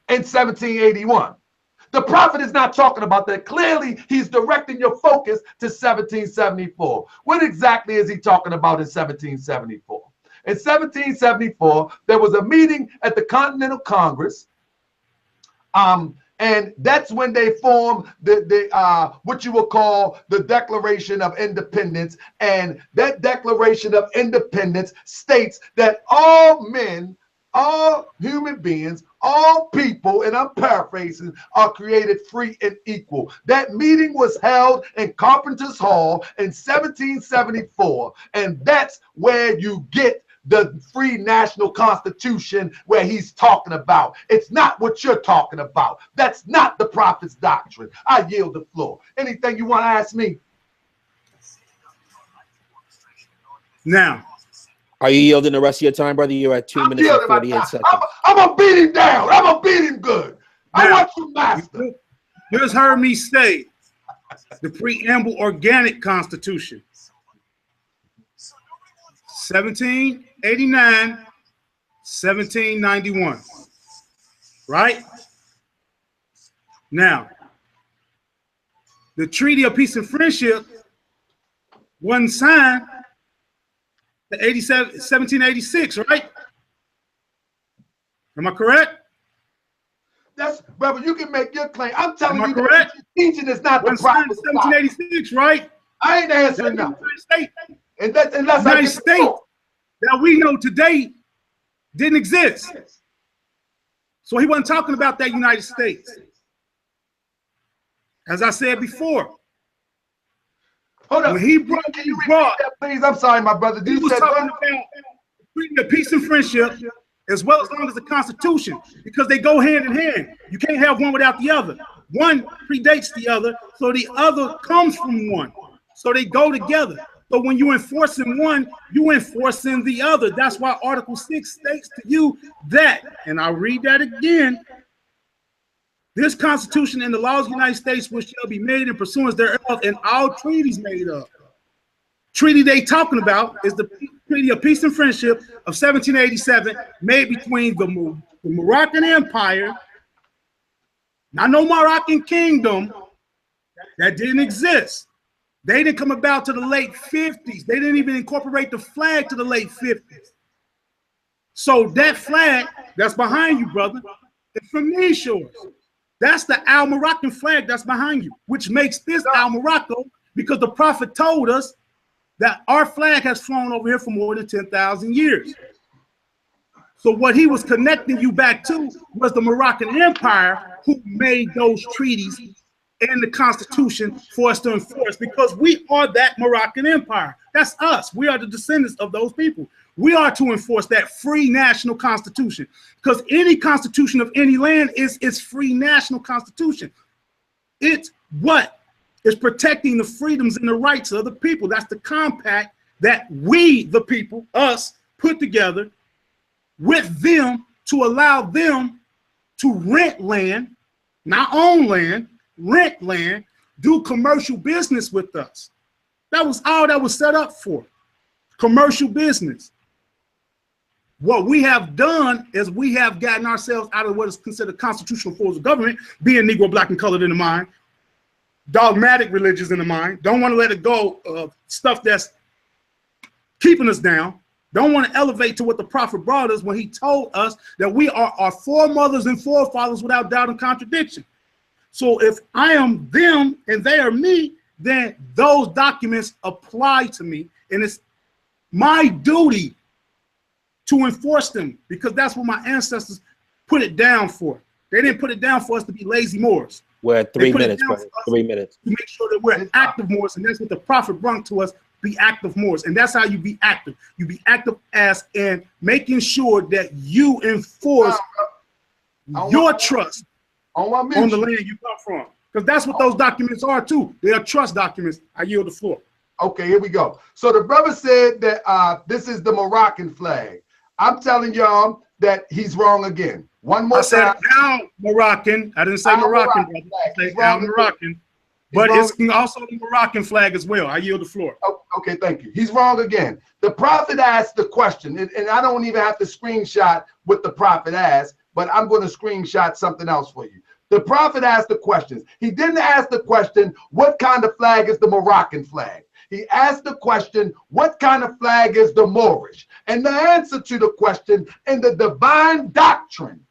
Speaker 1: and 1781. The prophet is not talking about that. Clearly, he's directing your focus to 1774. What exactly is he talking about in 1774? In 1774, there was a meeting at the Continental Congress, and that's when they formed what you will call the Declaration of Independence. And that Declaration of Independence states that all men all human beings, all people, and I'm paraphrasing, are created free and equal. That meeting was held in Carpenter's Hall in 1774, and that's where you get the free national constitution where he's talking about. It's not what you're talking about. That's not the prophet's doctrine. I yield the floor. Anything you want to ask me?
Speaker 2: Now,
Speaker 3: are you yielding the rest of your time, brother? You're at 2 minutes and 48 seconds.
Speaker 1: I'm gonna beat him down. I'm gonna beat him good. I want you, master.
Speaker 2: You just heard me say the preamble organic constitution. 1789, 1791. Right? Now, the Treaty of Peace and Friendship wasn't signed in 1786, right? Am I correct?
Speaker 1: That's, brother, you can make your claim. I'm telling you,
Speaker 2: correct?
Speaker 1: Teaching is not the proper
Speaker 2: 1786, right?
Speaker 1: I ain't answering nothing. And that's unless
Speaker 2: the United States that we know today didn't exist. So he wasn't talking about that United States. As I said before,
Speaker 1: hold on.
Speaker 2: When he brought,
Speaker 1: that, please. I'm sorry, my brother.
Speaker 2: He was talking about Treaty of Peace and Friendship, as well as long as the Constitution, because they go hand in hand. You can't have one without the other. One predates the other, so the other comes from one. So they go together. So when you enforcing one, you enforcing the other. That's why Article 6 states to you that, and I'll read that again. This Constitution and the laws of the United States which shall be made in pursuance thereof, and all treaties made of. Treaty they talking about is the Treaty of Peace and Friendship of 1787, made between the Moroccan Empire, not no Moroccan kingdom, that didn't exist. They didn't come about to the late 50s. They didn't even incorporate the flag to the late 50s. So that flag that's behind you, brother, is from these shores. That's the Al Moroccan flag that's behind you, which makes this Al Morocco, because the prophet told us that our flag has flown over here for more than 10,000 years. So what he was connecting you back to was the Moroccan Empire, who made those treaties and the Constitution for us to enforce, because we are that Moroccan Empire. That's us. We are the descendants of those people. We are to enforce that free national constitution, because any constitution of any land is its free national constitution. It's what is protecting the freedoms and the rights of the people. That's the compact that we, the people, us, put together with them to allow them to rent land, not own land, rent land, do commercial business with us. That was all that was set up for, commercial business. What we have done is we have gotten ourselves out of what is considered constitutional forms of government, being Negro, Black, and colored in the mind, dogmatic religions in the mind, don't want to let it go of stuff that's keeping us down, don't want to elevate to what the prophet brought us when he told us that we are our foremothers and forefathers without doubt and contradiction. So if I am them and they are me, then those documents apply to me, and it's my duty to enforce them, because that's what my ancestors put it down for. They didn't put it down for us to be lazy Moors.
Speaker 3: We're at 3 minutes, brother. 3 minutes.
Speaker 2: To make sure that we're active Moors, and that's what the prophet brought to us, be active Moors. And that's how you be active. You be active as in making sure that you enforce your trust on the land you come from. Because that's what those documents are too. They are trust documents. I yield the floor.
Speaker 1: Okay, here we go. So the brother said that this is the Moroccan flag. I'm telling y'all that he's wrong again. One more time.
Speaker 2: I said Al Moroccan. I didn't say Moroccan, brother. I said Al Moroccan. But it's also the Moroccan flag as well. I yield the floor.
Speaker 1: Oh, okay, thank you. He's wrong again. The prophet asked the question, and I don't even have to screenshot what the prophet asked, but I'm going to screenshot something else for you. The prophet asked the questions. He didn't ask the question, what kind of flag is the Moroccan flag? He asked the question, what kind of flag is the Moorish? And the answer to the question in the divine doctrine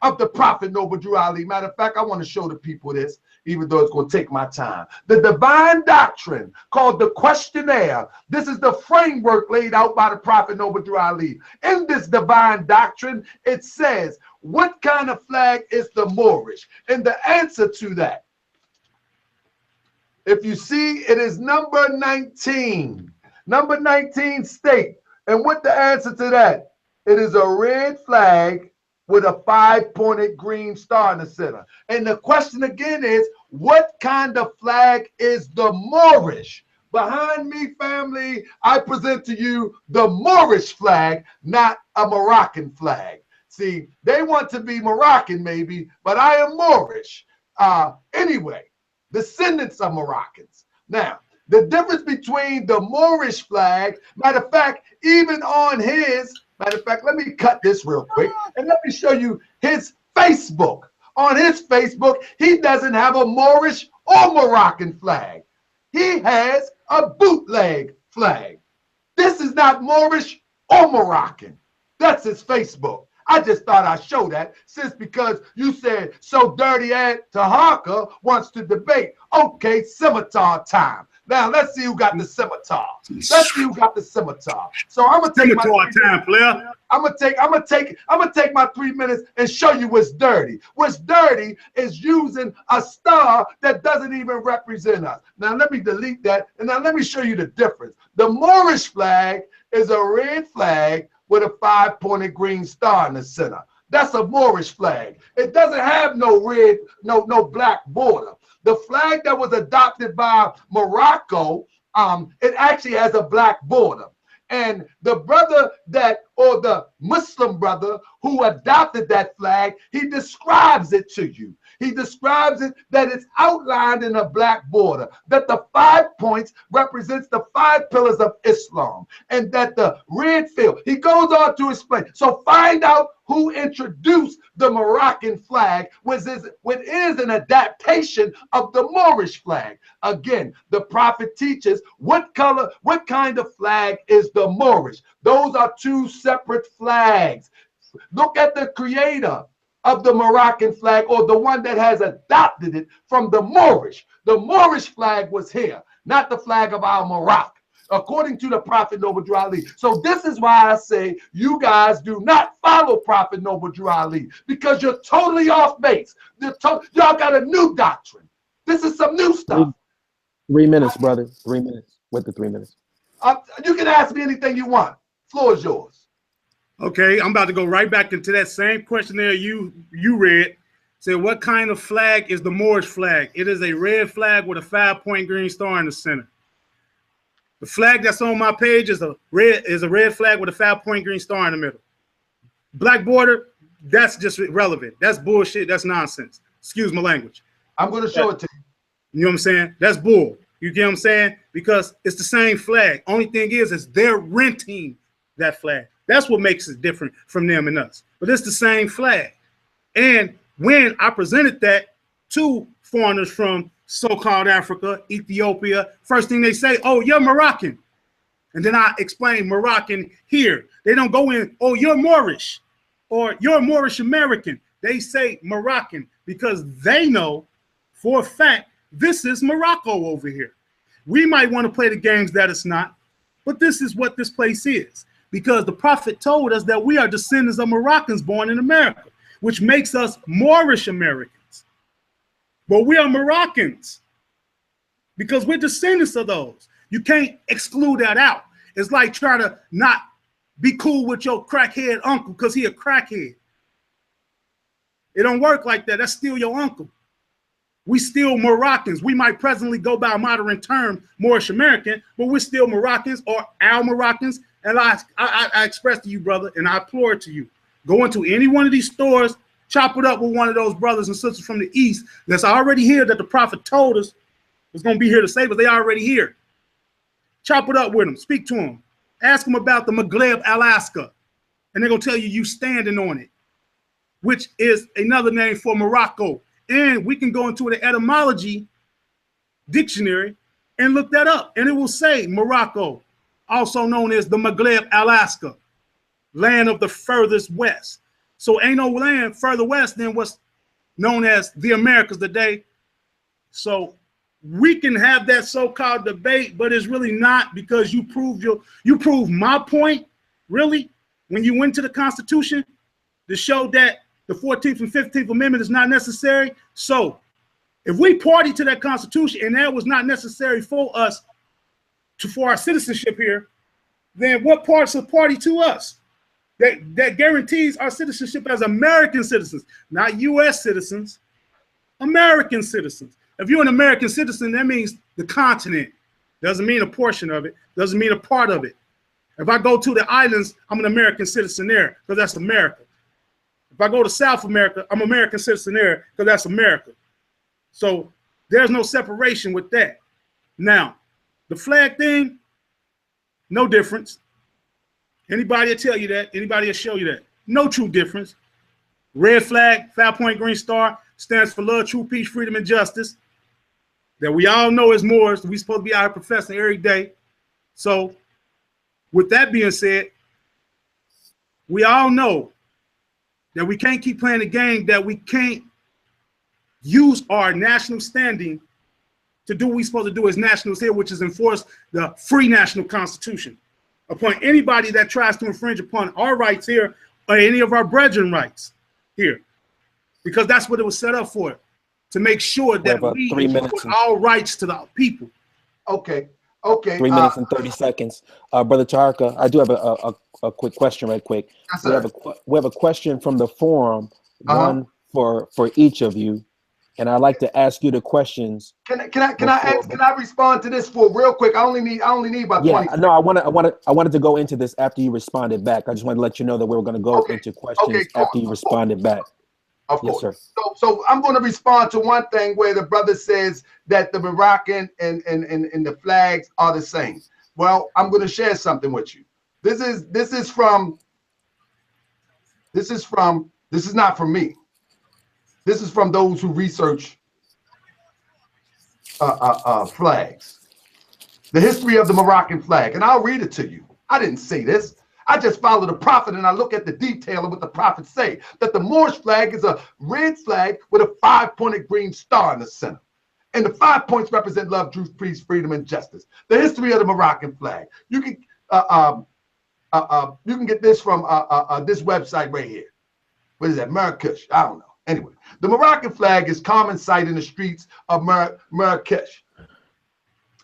Speaker 1: of the Prophet Noble Drew Ali. Matter of fact, I want to show the people this, even though it's going to take my time. The divine doctrine called the questionnaire. This is the framework laid out by the Prophet Noble Drew Ali. In this divine doctrine, it says, what kind of flag is the Moorish? And the answer to that, if you see, it is number 19. Number 19 state. And what the answer to that? It is a red flag with a 5-pointed green star in the center. And the question again is, what kind of flag is the Moorish? Behind me, family, I present to you the Moorish flag, not a Moroccan flag. See, they want to be Moroccan maybe, but I am Moorish. Anyway, descendants of Moroccans. Now, the difference between the Moorish flag, matter of fact, even on his, matter of fact, let me cut this real quick and let me show you his Facebook. On his Facebook, he doesn't have a Moorish or Moroccan flag. He has a bootleg flag. This is not Moorish or Moroccan. That's his Facebook. I just thought I'd show that, since because you said so dirty at Taharka wants to debate. Okay, scimitar time. Now let's see who got the scimitar. Let's see who got the scimitar. So I'm gonna take my 3 minutes and show you what's dirty. What's dirty is using a star that doesn't even represent us. Now let me delete that, and now let me show you the difference. The Moorish flag is a red flag with a 5-pointed green star in the center. That's a Moorish flag. It doesn't have no red, no black border. The flag that was adopted by Morocco, it actually has a black border. And the brother that, or the Muslim brother who adopted that flag, he describes it to you. He describes it that it's outlined in a black border, that the 5 points represents the 5 pillars of Islam, and that the red field, he goes on to explain. So find out who introduced the Moroccan flag, which is an adaptation of the Moorish flag. Again, the prophet teaches what kind of flag is the Moorish. Those are 2 separate flags. Look at the creator of the Moroccan flag, or the one that has adopted it from the Moorish. The Moorish flag was here, not the flag of our Morocco, according to the Prophet Noble Drew Ali. So this is why I say you guys do not follow Prophet Noble Drew Ali, because you're totally off base. Y'all got a new doctrine. This is some new stuff.
Speaker 3: 3 minutes, brother. 3 minutes. With the 3 minutes.
Speaker 1: You can ask me anything you want. Floor is yours.
Speaker 2: Okay, I'm about to go right back into that same questionnaire you read. Say, what kind of flag is the Moorish flag? It is a red flag with a 5-point green star in the center. The flag that's on my page is a red flag with a 5-point green star in the middle. Black border, that's just irrelevant. That's bullshit. That's nonsense. Excuse my language.
Speaker 1: I'm going to show it to you.
Speaker 2: You know what I'm saying? That's bull. You get what I'm saying? Because it's the same flag. Only thing is they're renting that flag. That's what makes it different from them and us. But it's the same flag. And when I presented that to foreigners from so-called Africa, Ethiopia, first thing they say, oh, you're Moroccan. And then I explain Moroccan here. They don't go in, oh, you're Moorish or you're Moorish American. They say Moroccan because they know for a fact this is Morocco over here. We might want to play the games that it's not, but this is what this place is. Because the prophet told us that we are descendants of Moroccans born in America, which makes us Moorish Americans. But we are Moroccans because we're descendants of those. You can't exclude that out. It's like trying to not be cool with your crackhead uncle because he a crackhead. It don't work like that. That's still your uncle. We still Moroccans. We might presently go by a modern term, Moorish American, but we're still Moroccans or our Moroccans. And I express to you, brother, and I implore to you, go into any one of these stores, chop it up with one of those brothers and sisters from the East that's already here that the prophet told us was going to be here to save us. They already here. Chop it up with them. Speak to them. Ask them about the Maghreb, Alaska, and they're going to tell you you standing on it, which is another name for Morocco. And we can go into the etymology dictionary and look that up, and it will say Morocco, also known as the Maghreb, Alaska, land of the furthest west. So ain't no land further west than what's known as the Americas today. So we can have that so-called debate, but it's really not, because you prove my point, really, when you went to the Constitution to show that the 14th and 15th Amendment is not necessary. So if we party to that Constitution and that was not necessary for us for our citizenship here, then what parts of party to us that guarantees our citizenship as American citizens, not U.S. citizens, American citizens. If you're an American citizen, that means the continent. Doesn't mean a portion of it. Doesn't mean a part of it. If I go to the islands, I'm an American citizen there because that's America. If I go to South America, I'm an American citizen there because that's America. So there's no separation with that. Now, the flag thing, no difference. Anybody will tell you that. Anybody will show you that. No true difference. Red flag, 5-point green star, stands for love, truth, peace, freedom, and justice. That we all know is Moors. We're supposed to be out here professing every day. So with that being said, we all know that we can't keep playing the game, that we can't use our national standing to do what we're supposed to do as nationals here, which is enforce the free national constitution upon anybody that tries to infringe upon our rights here or any of our brethren rights here, because that's what it was set up for, to make sure that we put all rights to the people.
Speaker 1: Okay.
Speaker 3: 3 minutes and 30 seconds. Brother Taharka, I do have a quick question right quick.
Speaker 1: Yes,
Speaker 3: we have a question from the forum, one for each of you. And I'd like to ask you the questions.
Speaker 1: Can I respond to this for real quick? I only need about 20.
Speaker 3: No, I wanted to go into this after you responded back. I just wanted to let you know that we were going to go into questions after you responded back.
Speaker 1: Of course.
Speaker 3: Yes, sir.
Speaker 1: So I'm going to respond to one thing where the brother says that the Moroccan and the flags are the same. Well, I'm going to share something with you. This is not from me. This is from those who research flags. The history of the Moroccan flag, and I'll read it to you. I didn't say this. I just follow the prophet and I look at the detail of what the prophets say. That the Moorish flag is a red flag with a 5-pointed green star in the center. And the 5 points represent love, truth, peace, freedom, and justice. The history of the Moroccan flag. You can get this from this website right here. What is that? Marrakesh. I don't know. Anyway, the Moroccan flag is common sight in the streets of Marrakesh.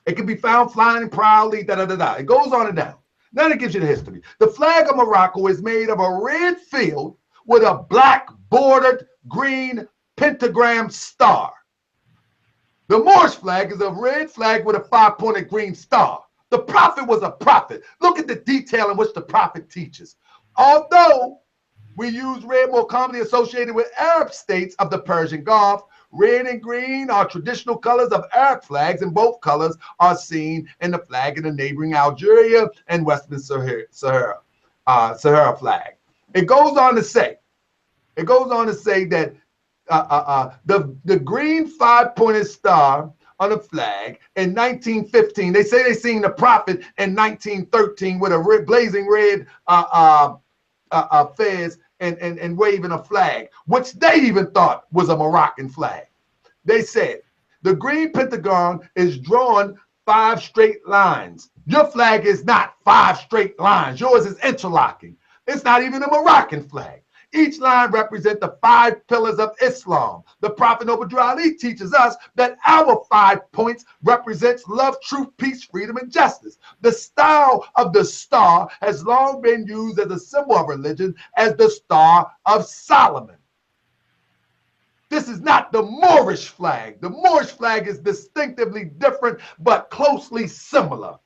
Speaker 1: It can be found flying proudly, It goes on and down. Then it gives you the history. The flag of Morocco is made of a red field with a black bordered green pentagram star. The Moorish flag is a red flag with a 5-pointed green star. The prophet was a prophet. Look at the detail in which the prophet teaches. Although we use red more commonly associated with Arab states of the Persian Gulf, red and green are traditional colors of Arab flags, and both colors are seen in the flag in the neighboring Algeria and Western Sahara flag. It goes on to say that the green 5-pointed star on the flag in 1915, they say they seen the prophet in 1913 with a blazing red fez and waving a flag, which they even thought was a Moroccan flag. They said the green pentagon is drawn 5 straight lines. Your flag is not 5 straight lines. Yours is interlocking. It's not even a Moroccan flag. Each line represents the 5 pillars of Islam. The Prophet Noble Ali teaches us that our 5 points represents love, truth, peace, freedom, and justice. The style of the star has long been used as a symbol of religion as the Star of Solomon. This is not the Moorish flag. The Moorish flag is distinctively different but closely similar.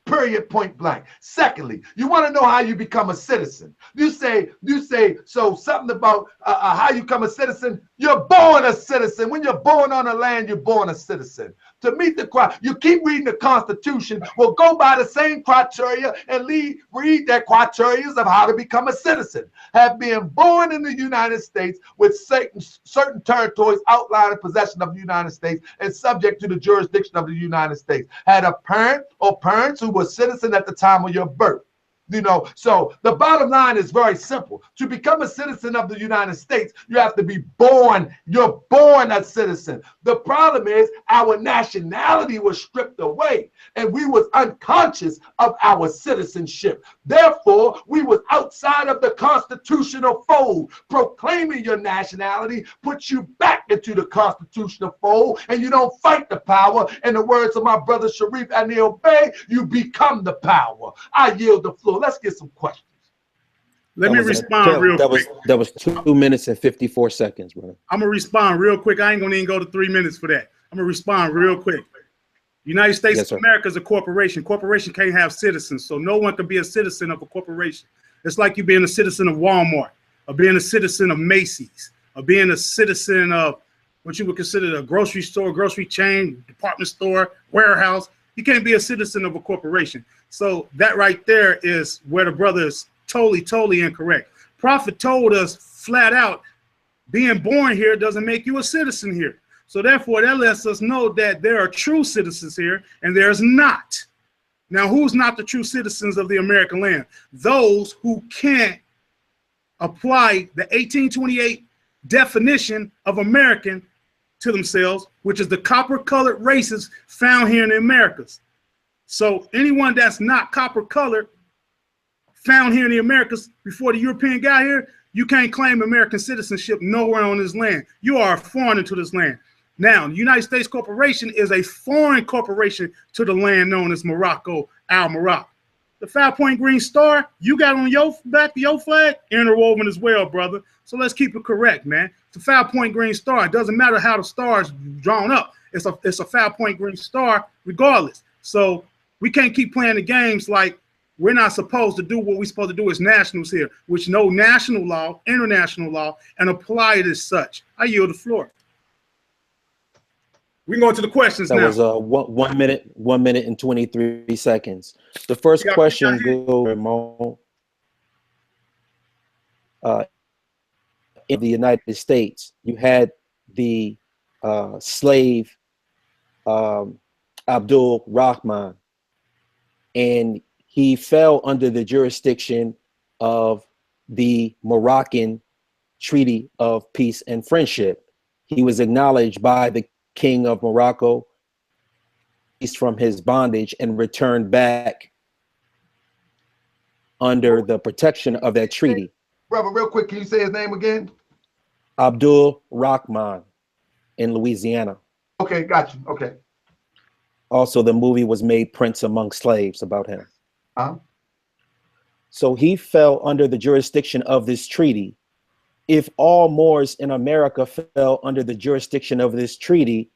Speaker 1: Period, point blank. Secondly, you want to know how you become a citizen. You say, so something about how you become a citizen. You're born a citizen. When you're born on a land, you're born a citizen. To meet the criteria, you keep reading the Constitution. We'll go by the same criteria and read that criteria of how to become a citizen. Have been born in the United States with certain territories outlined in possession of the United States and subject to the jurisdiction of the United States. Had a parent or parents who were citizen at the time of your birth. You know, so the bottom line is very simple. To become a citizen of the United States, you have to be born. You're born a citizen. The problem is our nationality was stripped away, and we was unconscious of our citizenship. Therefore, we was outside of the constitutional fold. Proclaiming your nationality puts you back into the constitutional fold, and you don't fight the power. In the words of my brother Sharif Anil Bey, you become the power. I yield the floor. Let's get some questions.
Speaker 2: Let me respond real quick.
Speaker 3: That was 2 minutes and 54 seconds, bro.
Speaker 2: I'm gonna respond real quick. I ain't gonna even go to 3 minutes for that. I'm gonna respond real quick. United States of America is a corporation. Corporation can't have citizens, so no one can be a citizen of a corporation. It's like you being a citizen of Walmart, or being a citizen of Macy's, or being a citizen of what you would consider a grocery store, grocery chain, department store, warehouse. You can't be a citizen of a corporation. So that right there is where the brother is totally incorrect. Prophet told us flat out, being born here doesn't make you a citizen here. So therefore, that lets us know that there are true citizens here and there's not. Now, who's not the true citizens of the American land? Those who can't apply the 1828 definition of American to themselves, which is the copper-colored races found here in the Americas. So anyone that's not copper-colored found here in the Americas before the European got here, you can't claim American citizenship nowhere on this land. You are a foreigner to this land. Now, the United States Corporation is a foreign corporation to the land known as Morocco, Al-Morocco. The 5-point green star you got on your back of your flag, interwoven as well, brother. So let's keep it correct, man. It's a 5-point green star. It doesn't matter how the star is drawn up. It's a 5-point green star regardless. So we can't keep playing the games like we're not supposed to do what we're supposed to do as nationals here, which know national law, international law, and apply it as such. I yield the floor. We can go into the questions now.
Speaker 3: That was 1 minute and 23 seconds. The first question goes, Ramon. In the United States, you had the slave Abdul Rahman, and he fell under the jurisdiction of the Moroccan Treaty of Peace and Friendship. He was acknowledged by the King of Morocco, released from his bondage, and returned back under the protection of that treaty.
Speaker 1: Brother, real quick, can you say his name again?
Speaker 3: Abdul Rahman in Louisiana.
Speaker 1: Okay, got you. Okay.
Speaker 3: Also, the movie was made, Prince Among Slaves, about him. So he fell under the jurisdiction of this treaty. If all Moors in America fell under the jurisdiction of this treaty,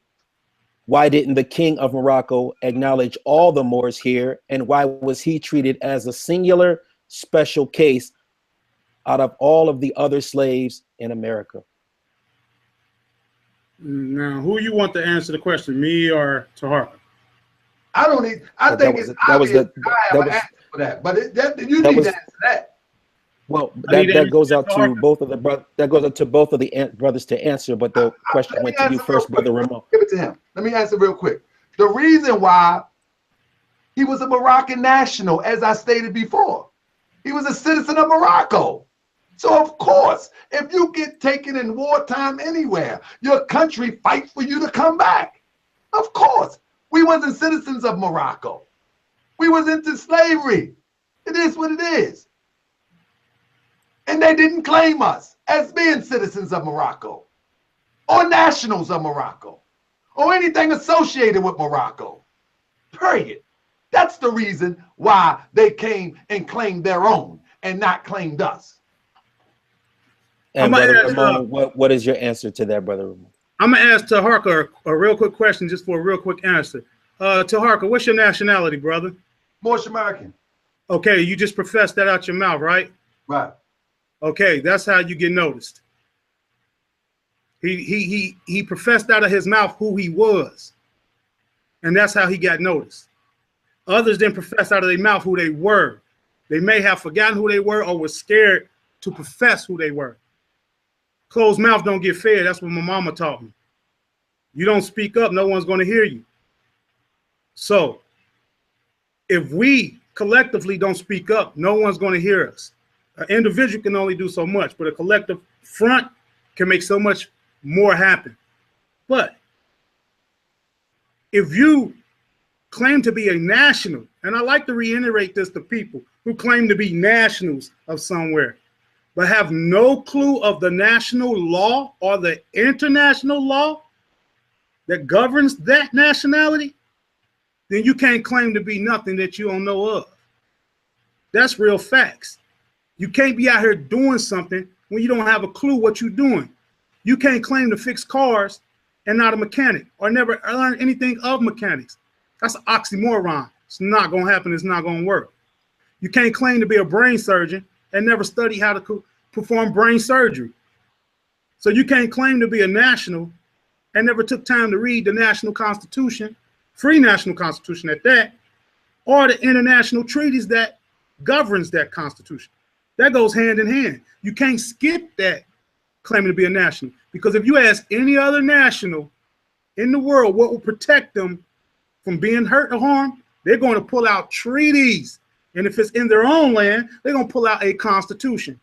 Speaker 3: why didn't the King of Morocco acknowledge all the Moors here? And why was he treated as a singular special case out of all of the other slaves in America?
Speaker 2: Now, who you want to answer the question, me or Taharka?
Speaker 1: I don't need. I think it's obvious. I have an answer for that, but you need to answer that.
Speaker 3: Well, that goes out to both of the brothers to answer. But the question went to you first, Brother Ramon.
Speaker 1: Give it to him. Let me answer real quick. The reason why he was a Moroccan national, as I stated before, he was a citizen of Morocco. So of course, if you get taken in wartime anywhere, your country fights for you to come back. Of course. We wasn't citizens of Morocco. We was into slavery. It is what it is. And they didn't claim us as being citizens of Morocco or nationals of Morocco or anything associated with Morocco. Period. That's the reason why they came and claimed their own and not claimed us.
Speaker 3: And Brother Ramon, what is your answer to that, Brother Ramon?
Speaker 2: I'm gonna ask Taharka a real quick question, just for a real quick answer. Taharka, what's your nationality, brother?
Speaker 1: Moorish American.
Speaker 2: Okay, you just professed that out your mouth, right?
Speaker 1: Right.
Speaker 2: Okay, that's how you get noticed. He professed out of his mouth who he was, and that's how he got noticed. Others didn't profess out of their mouth who they were. They may have forgotten who they were or were scared to profess who they were. Closed mouth don't get fed. That's what my mama taught me. You don't speak up, no one's going to hear you. So if we collectively don't speak up, no one's going to hear us. An individual can only do so much, but a collective front can make so much more happen. But if you claim to be a national, and I like to reiterate this to people who claim to be nationals of somewhere, but have no clue of the national law or the international law that governs that nationality, then you can't claim to be nothing that you don't know of. That's real facts. You can't be out here doing something when you don't have a clue what you're doing. You can't claim to fix cars and not a mechanic, or never learn anything of mechanics. That's an oxymoron. It's not going to happen. It's not going to work. You can't claim to be a brain surgeon and never study how to perform brain surgery. So you can't claim to be a national and never took time to read the national constitution, free national constitution at that, or the international treaties that governs that constitution. That goes hand in hand. You can't skip that claiming to be a national, because if you ask any other national in the world what will protect them from being hurt or harmed, they're going to pull out treaties. And if it's in their own land, they're going to pull out a constitution.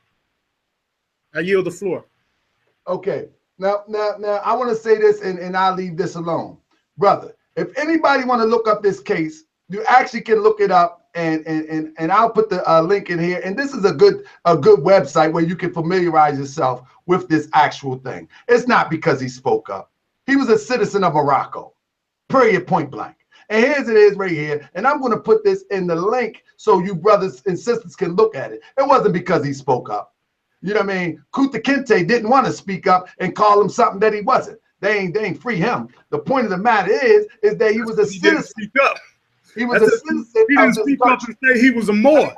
Speaker 2: I yield the floor.
Speaker 1: Okay. Now, I want to say this, and I'll leave this alone. Brother, if anybody want to look up this case, you actually can look it up, and I'll put the link in here. And this is a good website where you can familiarize yourself with this actual thing. It's not because he spoke up. He was a citizen of Morocco, period, point blank. And here's it is right here. And I'm going to put this in the link so you brothers and sisters can look at it. It wasn't because he spoke up. You know what I mean? Kunta Kinte didn't want to speak up and call him something that he wasn't. They ain't free him. The point of the matter is that he was a citizen.
Speaker 2: Speak up.
Speaker 1: He was a citizen.
Speaker 2: He didn't speak up and say he was a Moor.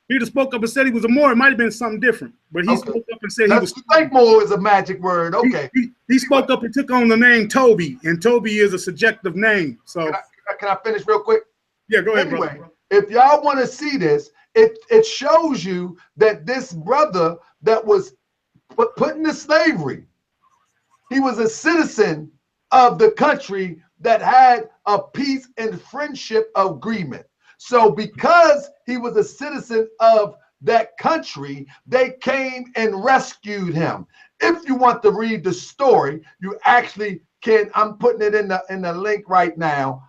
Speaker 2: He just spoke up and said he was a Moor. It might have been something different, but he spoke up and said he was.
Speaker 1: Like Moor is a magic word. Okay.
Speaker 2: He spoke up and took on the name Toby, and Toby is a subjective name. So
Speaker 1: can I finish real quick?
Speaker 2: Yeah, go ahead,
Speaker 1: anyway,
Speaker 2: brother.
Speaker 1: If y'all want to see this, it shows you that this brother that was put into slavery, he was a citizen of the country that had a peace and friendship agreement. So because he was a citizen of that country, they came and rescued him. If you want to read the story, you actually can. I'm putting it in the link right now.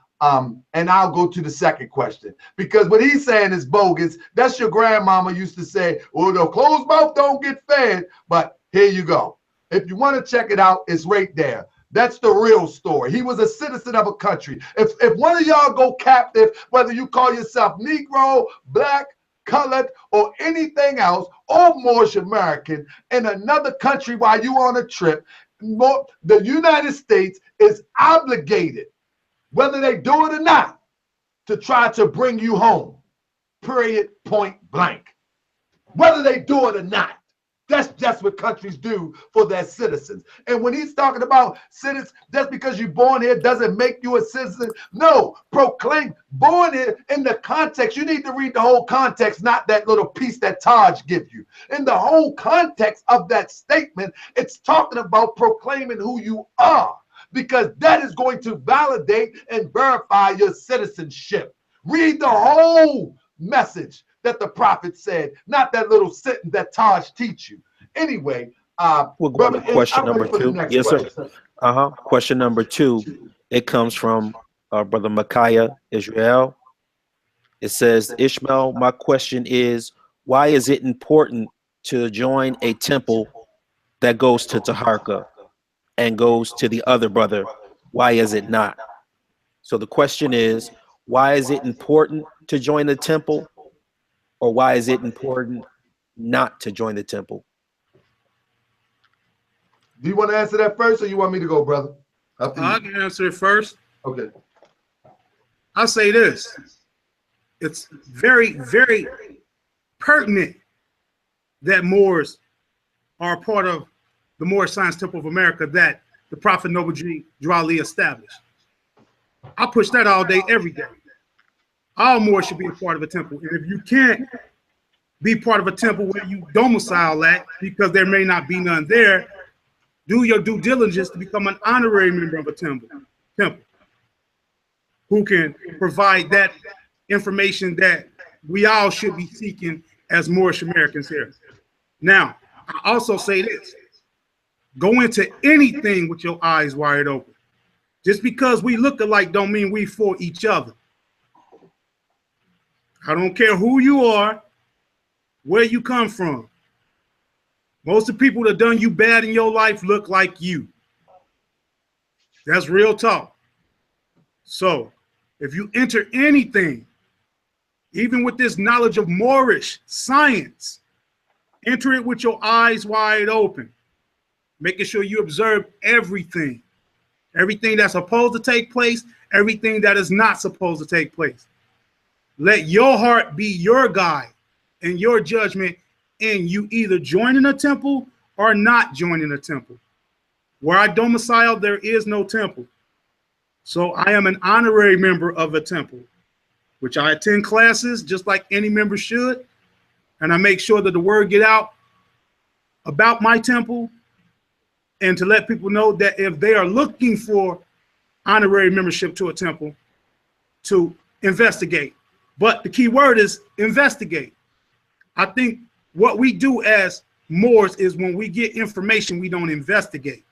Speaker 1: And I'll go to the second question, because what he's saying is bogus. That's your grandmama used to say, well, the closed mouth don't get fed. But here you go. If you want to check it out, it's right there. That's the real story. He was a citizen of a country. If one of y'all go captive, whether you call yourself Negro, black, colored, or anything else, or Moorish American, in another country while you on a trip, the United States is obligated, whether they do it or not, to try to bring you home. Period, point blank. Whether they do it or not. That's just what countries do for their citizens. And when he's talking about citizens, just because you're born here doesn't make you a citizen. No, proclaim born here in the context. You need to read the whole context, not that little piece that Taj gives you. In the whole context of that statement, it's talking about proclaiming who you are, because that is going to validate and verify your citizenship. Read the whole message that the prophet said, not that little sentence that Taj teach you. Anyway,
Speaker 3: we'll go to question number 2. Yes, sir. Question number 2. It comes from Brother Micaiah Israel. It says, Ishmael, my question is, why is it important to join a temple that goes to Taharka and goes to the other brother? Why is it not? So the question is, why is it important to join the temple, or why is it important not to join the temple?
Speaker 1: Do you want to answer that first, or you want me to go, brother?
Speaker 2: I can answer it first.
Speaker 1: Okay.
Speaker 2: I'll say this. It's very, very pertinent that Moors are a part of the Moorish Science Temple of America that the Prophet Noble Drew Ali established. I push that all day, every day. All Moors should be a part of a temple. And if you can't be part of a temple where you domicile at, because there may not be none there, do your due diligence to become an honorary member of a temple who can provide that information that we all should be seeking as Moorish Americans here. Now, I also say this: go into anything with your eyes wide open. Just because we look alike don't mean we for each other. I don't care who you are, where you come from. Most of the people that done you bad in your life look like you. That's real talk. So if you enter anything, even with this knowledge of Moorish science, enter it with your eyes wide open, making sure you observe everything. Everything that's supposed to take place, everything that is not supposed to take place. Let your heart be your guide and your judgment in you either joining a temple or not joining a temple. Where I domicile, there is no temple. So I am an honorary member of a temple, which I attend classes just like any member should. And I make sure that the word get out about my temple, and to let people know that if they are looking for honorary membership to a temple, to investigate. But the key word is investigate. I think what we do as Moors is when we get information, we don't investigate.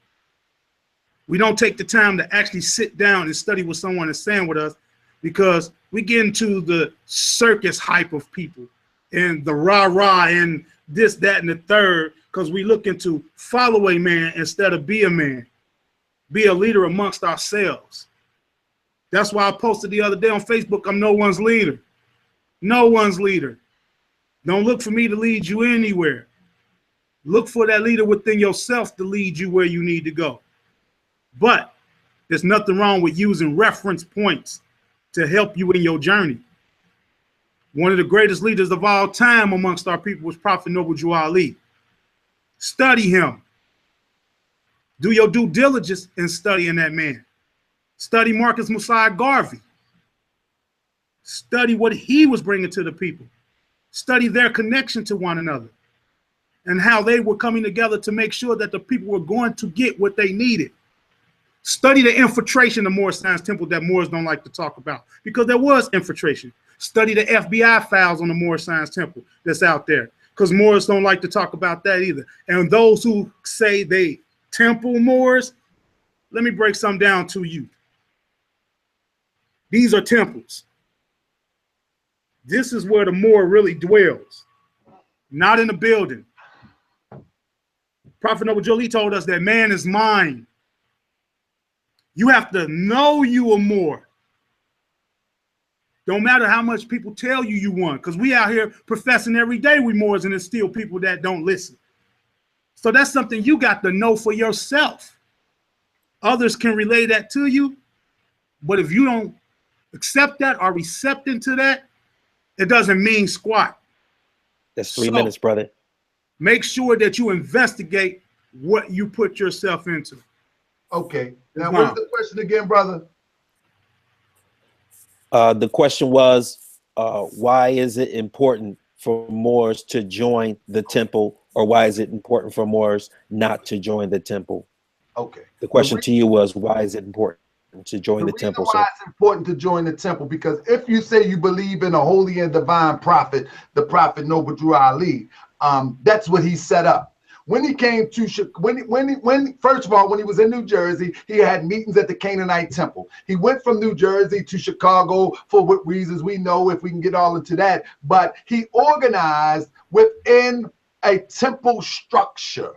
Speaker 2: We don't take the time to actually sit down and study what someone is saying with us, because we get into the circus hype of people and the rah-rah and this, that, and the third, because we looking to follow a man instead of be a man, be a leader amongst ourselves. That's why I posted the other day on Facebook, I'm no one's leader. No one's leader. Don't look for me to lead you anywhere. Look for that leader within yourself to lead you where you need to go. But there's nothing wrong with using reference points to help you in your journey. One of the greatest leaders of all time amongst our people was Prophet Noble Drew Ali. Study him. Do your due diligence in studying that man. Study Marcus Mosiah Garvey. Study what he was bringing to the people. Study their connection to one another and how they were coming together to make sure that the people were going to get what they needed. Study the infiltration of Moorish Science Temple that Moors don't like to talk about, because there was infiltration. Study the FBI files on the Moorish Science Temple that's out there, because Moors don't like to talk about that either. And those who say they temple Moors, let me break some down to you. These are temples. This is where the Moor really dwells, not in a building. Prophet Noble Drew Ali told us that man is mine. You have to know you are Moor. Don't matter how much people tell you you want, because we out here professing every day we Moors, and there's still people that don't listen. So that's something you got to know for yourself. Others can relay that to you, but if you don't accept that or receptive to that, it doesn't mean squat.
Speaker 3: That's 3 minutes, brother.
Speaker 2: Make sure that you investigate what you put yourself into.
Speaker 1: Okay. Now, what's the question again, brother?
Speaker 3: The question was, why is it important for Moors to join the temple, or why is it important for Moors not to join the temple?
Speaker 1: Okay.
Speaker 3: The question to you was, why is it important to join the temple?
Speaker 1: Why it's important to join the temple, because if you say you believe in a holy and divine prophet, the Prophet Noble Drew Ali, that's what he set up. When he came to, first of all, when he was in New Jersey, he had meetings at the Canaanite temple. He went from New Jersey to Chicago for what reasons we know, if we can get all into that. But he organized within a temple structure.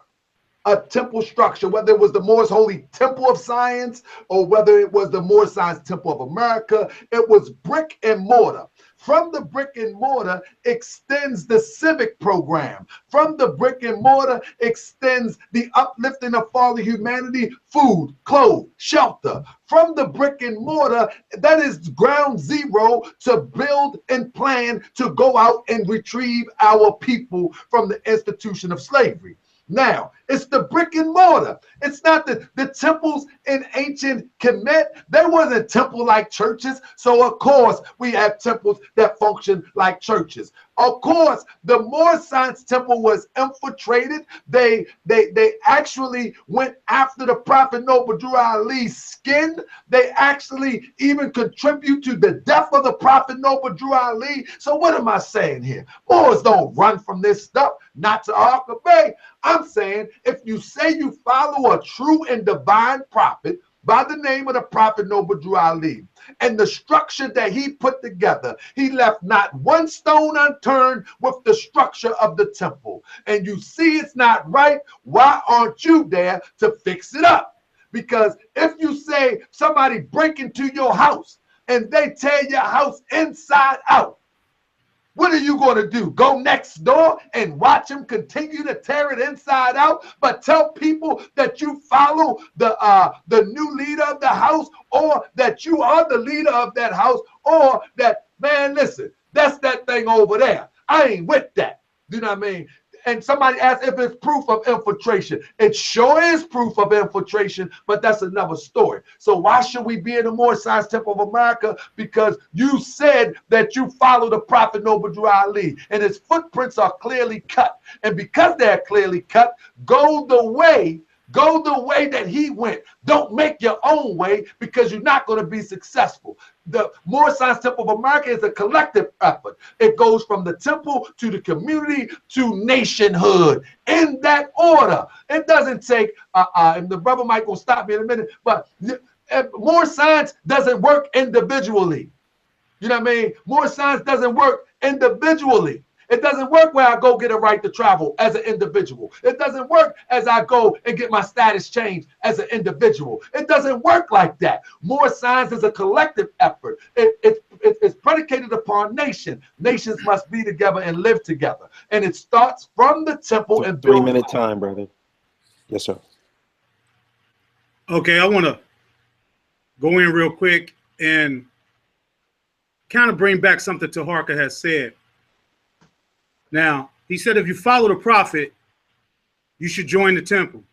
Speaker 1: A temple structure, whether it was the Moorish Holy Temple of Science or whether it was the Moorish Science Temple of America, it was brick and mortar. From the brick and mortar extends the civic program. From the brick and mortar extends the uplifting of fallen humanity, food, clothes, shelter. From the brick and mortar, that is ground zero to build and plan to go out and retrieve our people from the institution of slavery. Now, it's the brick and mortar. It's not the temples in ancient Kemet. There wasn't temple like churches. So, of course, we have temples that function like churches. Of course, the Moorish Science temple was infiltrated. They actually went after the Prophet Noble Drew Ali's skin. They actually even contribute to the death of the Prophet Noble Drew Ali. So what am I saying here? Moors don't run from this stuff, not to Taharka Bey. I'm saying if you say you follow a true and divine prophet by the name of the Prophet Noble Drew Ali, and the structure that he put together, he left not one stone unturned with the structure of the temple. And you see it's not right, why aren't you there to fix it up? Because if you say somebody break into your house and they tear your house inside out, what are you going to do? Go next door and watch him continue to tear it inside out, but tell people that you follow the new leader of the house, or that you are the leader of that house, or that, man, listen, that's that thing over there. I ain't with that. You know what I mean? And somebody asked if it's proof of infiltration. It sure is proof of infiltration, but that's another story. So why should we be in the Moorish Science Temple of America? Because you said that you follow the Prophet Noble Drew Ali, and his footprints are clearly cut. And because they're clearly cut, go the way that he went. Don't make your own way, because you're not going to be successful. The Moorish Science Temple of America is a collective effort. It goes from the temple to the community to nationhood, in that order. It doesn't take, and the brother might go stop me in a minute, but Moorish Science doesn't work individually. You know what I mean? Moorish Science doesn't work individually. It doesn't work where I go get a right to travel as an individual. It doesn't work as I go and get my status changed as an individual. It doesn't work like that. Moorish Science is a collective effort. It's predicated upon nation. Nations must be together and live together. And it starts from the temple and
Speaker 3: 3 minute time, brother. Yes, sir.
Speaker 2: Okay, I want to go in real quick and kind of bring back something Taharka has said. Now, he said if you follow the prophet, you should join the temple.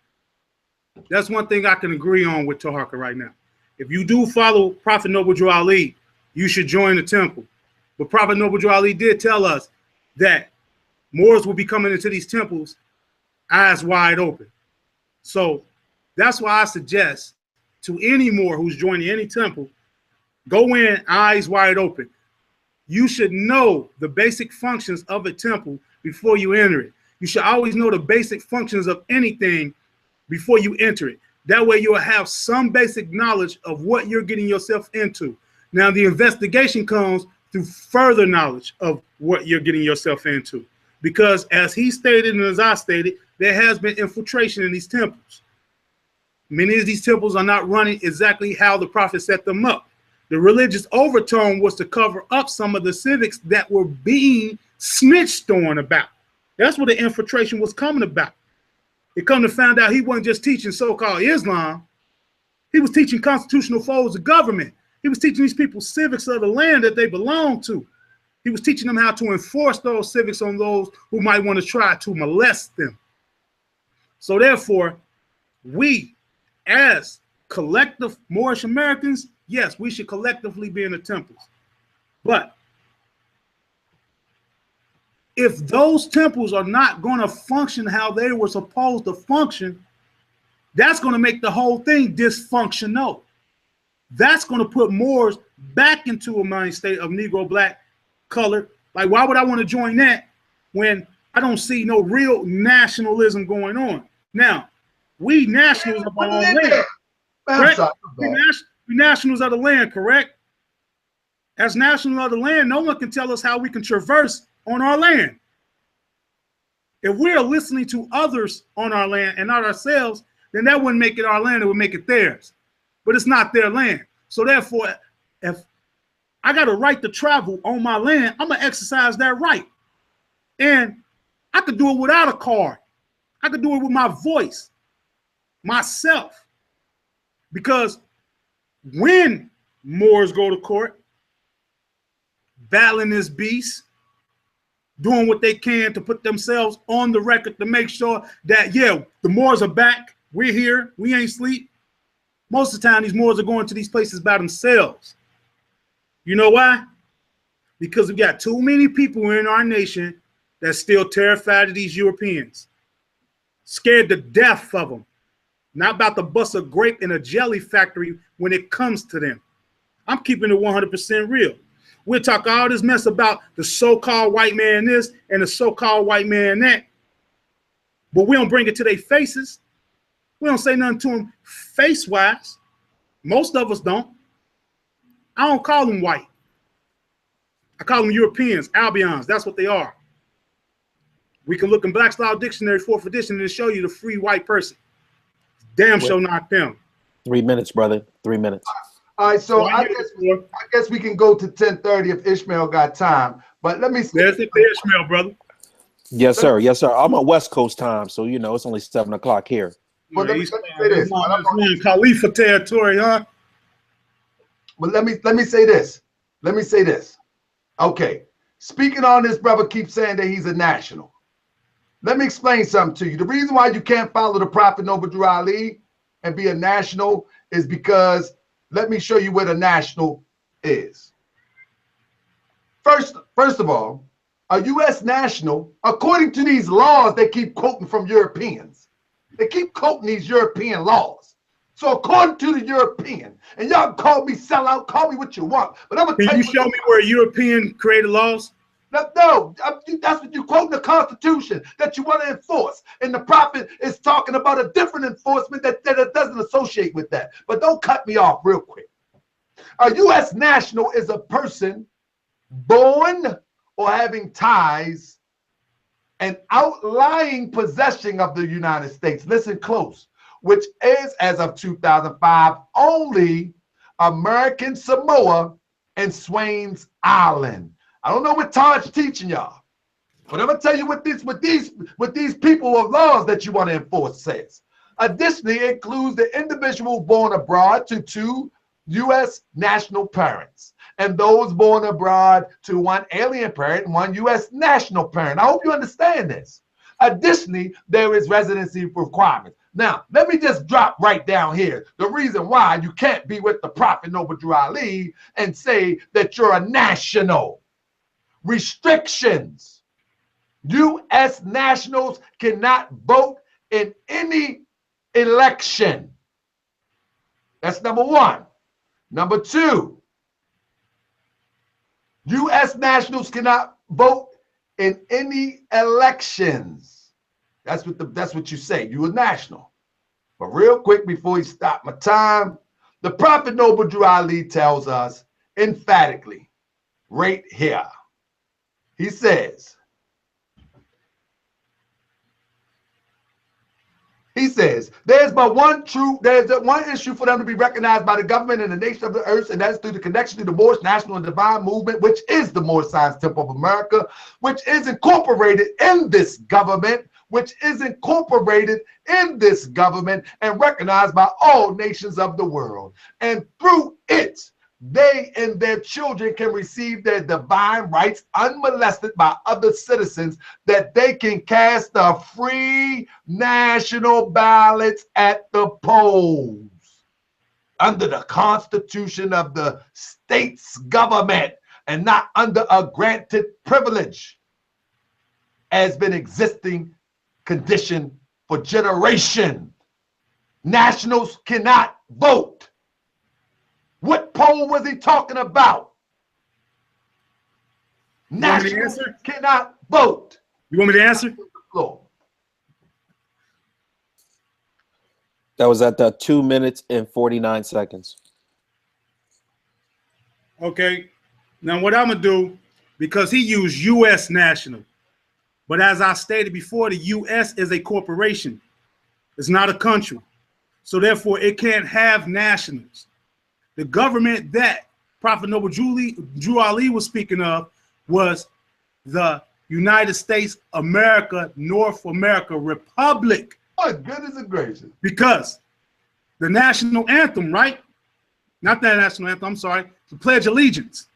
Speaker 2: That's one thing I can agree on with Taharka right now. If you do follow Prophet Noble Drew Ali, you should join the temple. But Prophet Noble Drew Ali did tell us that Moors will be coming into these temples eyes wide open. So that's why I suggest to any Moor who's joining any temple, go in eyes wide open. You should know the basic functions of a temple before you enter it. You should always know the basic functions of anything before you enter it. That way you'll have some basic knowledge of what you're getting yourself into. Now, the investigation comes through further knowledge of what you're getting yourself into. Because as he stated and as I stated, there has been infiltration in these temples. Many of these temples are not running exactly how the prophet set them up. The religious overtone was to cover up some of the civics that were being snitched on about. That's what the infiltration was coming about. It come to find out he wasn't just teaching so-called Islam. He was teaching constitutional foes of government. He was teaching these people civics of the land that they belong to. He was teaching them how to enforce those civics on those who might want to try to molest them. So therefore, we as collective Moorish Americans, yes, we should collectively be in the temples. But if those temples are not going to function how they were supposed to function, that's going to make the whole thing dysfunctional. That's going to put Moors back into a mind state of Negro, black, color. Like, why would I want to join that when I don't see no real nationalism going on? Now, we nationals of our own land. Correct? We nationals of the land, correct? As nationals of the land, no one can tell us how we can traverse on our land. If we're listening to others on our land and not ourselves, then that wouldn't make it our land, it would make it theirs. But it's not their land. So therefore, if I got a right to travel on my land, I'm gonna exercise that right. And I could do it without a card. I could do it with my voice, myself. Because when Moors go to court, battling this beast, doing what they can to put themselves on the record to make sure that, yeah, the Moors are back, we're here, we ain't sleep. Most of the time, these Moors are going to these places by themselves. You know why? because we got too many people in our nation that's still terrified of these Europeans, scared to death of them, not about to bust a grape in a jelly factory when it comes to them. I'm keeping it 100% real. We'll talk all this mess about the so-called white man this and the so-called white man that, but we don't bring it to their faces. We don't say nothing to them face-wise. Most of us don't. I don't call them white. I call them Europeans, Albions. That's what they are. We can look in Black's Law Dictionary, 4th edition, and show you the free white person. Damn sure not them.
Speaker 3: 3 minutes, brother. 3 minutes.
Speaker 1: All right, so I guess we can go to 10:30 if Ishmael got time. But let me see.
Speaker 2: There's it there, Ishmael, brother.
Speaker 3: Yes, sir. Yes, sir. I'm on West Coast time, so you know it's only 7 o'clock here.
Speaker 1: Well, let me say this.
Speaker 2: Khalifa territory, huh?
Speaker 1: Well, let me say this. Let me say this. Okay. Speaking on this, brother keeps saying that he's a national. Let me explain something to you. The reason why you can't follow the Prophet Noble Drew Ali and be a national is because, let me show you what a national is. First of all, a U.S. national, according to these laws, they keep quoting from Europeans. They keep quoting these European laws. So according to the European, and y'all call me sellout, call me what you want, but I'm gonna tell you.
Speaker 2: Can you show me where European created laws?
Speaker 1: No, that's what you quote in the Constitution that you want to enforce. And the Prophet is talking about a different enforcement that doesn't associate with that. But don't cut me off real quick. A U.S. national is a person born or having ties and outlying possession of the United States. Listen close. Which is, as of 2005, only American Samoa and Swains Island. I don't know what Taj teaching y'all, but I'm gonna tell you what these people of laws that you want to enforce says. Additionally, it includes the individual born abroad to 2 U.S. national parents, and those born abroad to 1 alien parent and 1 U.S. national parent. I hope you understand this. Additionally, there is residency requirements. Now, let me just drop right down here the reason why you can't be with the Prophet Noble Drew Ali and say that you're a national. Restrictions. U.S. nationals cannot vote in any election. That's number 1. Number 2, U.S. nationals cannot vote in any elections. That's what you say. You a national. But real quick before he stopped my time, the Prophet Noble Drew Ali tells us emphatically right here. He says, there's one issue for them to be recognized by the government and the nation of the earth, and that's through the connection to the Moorish national and divine movement, which is the Moorish Science Temple of America, which is incorporated in this government, and recognized by all nations of the world. And through it, they and their children can receive their divine rights unmolested by other citizens, that they can cast the free national ballots at the polls under the Constitution of the state's government and not under a granted privilege has been existing condition for generation. Nationals cannot vote. What poll was he talking about? Nationals cannot vote.
Speaker 2: You want me to answer?
Speaker 3: That was at the 2 minutes and 49 seconds.
Speaker 2: Okay. Now what I'm gonna do, because he used U.S. national, but as I stated before, the U.S. is a corporation. It's not a country. So therefore, it can't have nationals. The government that Prophet Noble Drew Ali was speaking of was the United States America, North America Republic.
Speaker 1: Oh, goodness gracious.
Speaker 2: Because the national anthem, right? Not that national anthem, I'm sorry. The Pledge of Allegiance.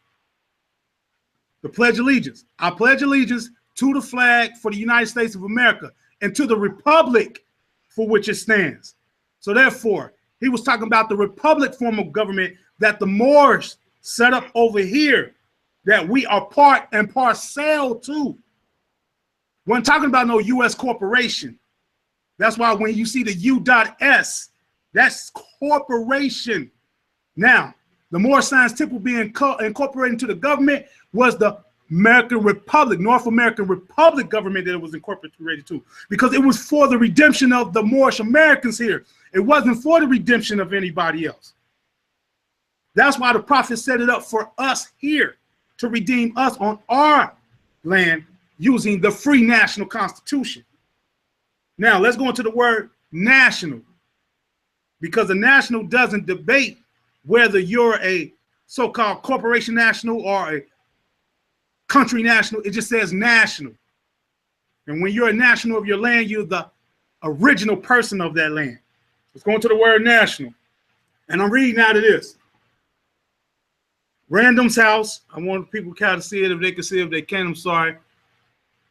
Speaker 2: The Pledge of Allegiance. I pledge allegiance to the flag for the United States of America and to the republic for which it stands. So therefore, he was talking about the republic form of government that the Moors set up over here that we are part and parcel to. When talking about no U.S. corporation, that's why when you see the U.S, that's corporation. Now, the Moorish Science Temple being incorporated into the government was the American Republic, North American Republic government that it was incorporated to, because it was for the redemption of the Moorish Americans here. It wasn't for the redemption of anybody else. That's why the prophet set it up for us here to redeem us on our land using the free national constitution. Now, let's go into the word national, because the national doesn't debate whether you're a so-called corporation national or a country national. It just says national. And when you're a national of your land, you're the original person of that land. Let's go into the word national. And I'm reading out of this. Random's House. I want people to kind of see it if they can see it. If they can, I'm sorry.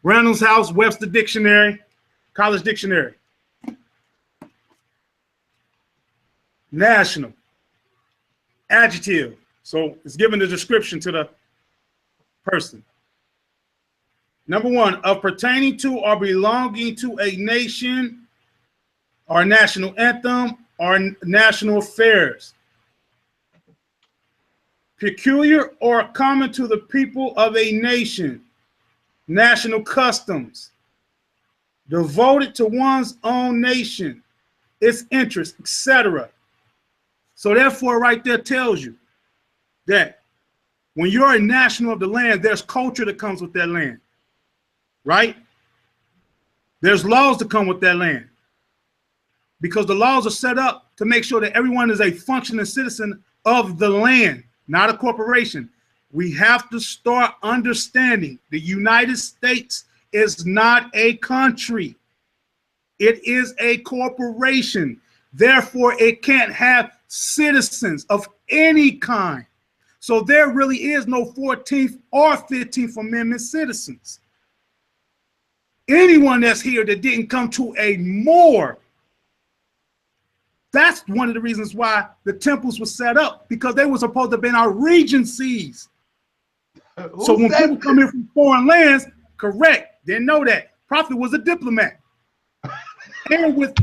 Speaker 2: Random's House, Webster Dictionary, College Dictionary. National. Adjective. So it's giving the description to the person. Number one, of pertaining to or belonging to a nation or national anthem or national affairs. Peculiar or common to the people of a nation. National customs. Devoted to one's own nation, its interests, etc. So therefore, right there tells you that when you're a national of the land, there's culture that comes with that land, right? There's laws that come with that land, because the laws are set up to make sure that everyone is a functioning citizen of the land, not a corporation. We have to start understanding the United States is not a country. It is a corporation. Therefore, it can't have citizens of any kind. So there really is no 14th or 15th Amendment citizens. Anyone that's here that didn't come to a Moor, that's one of the reasons why the temples were set up, because they were supposed to have been our regencies. So when people come in from foreign lands, correct, didn't know that. Prophet was a diplomat. And with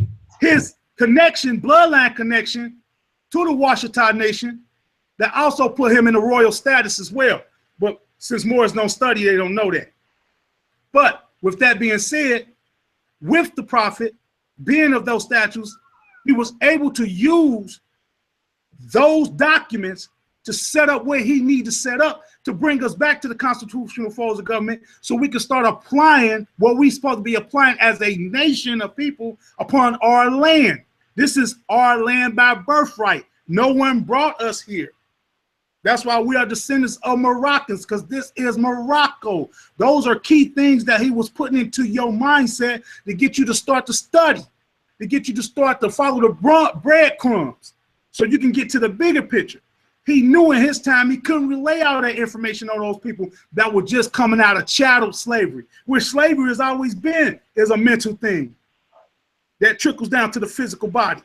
Speaker 2: his connection, bloodline connection to the Washita Nation, that also put him in the royal status as well. But since Moors don't study, they don't know that. But with that being said, with the prophet being of those statues, he was able to use those documents to set up where he needed to set up to bring us back to the constitutional forms of government, so we can start applying what we're supposed to be applying as a nation of people upon our land. This is our land by birthright. No one brought us here. That's why we are descendants of Moroccans, because this is Morocco. Those are key things that he was putting into your mindset to get you to start to study, to get you to start to follow the breadcrumbs so you can get to the bigger picture. He knew in his time he couldn't relay all that information on those people that were just coming out of chattel slavery, which slavery has always been, is a mental thing that trickles down to the physical body.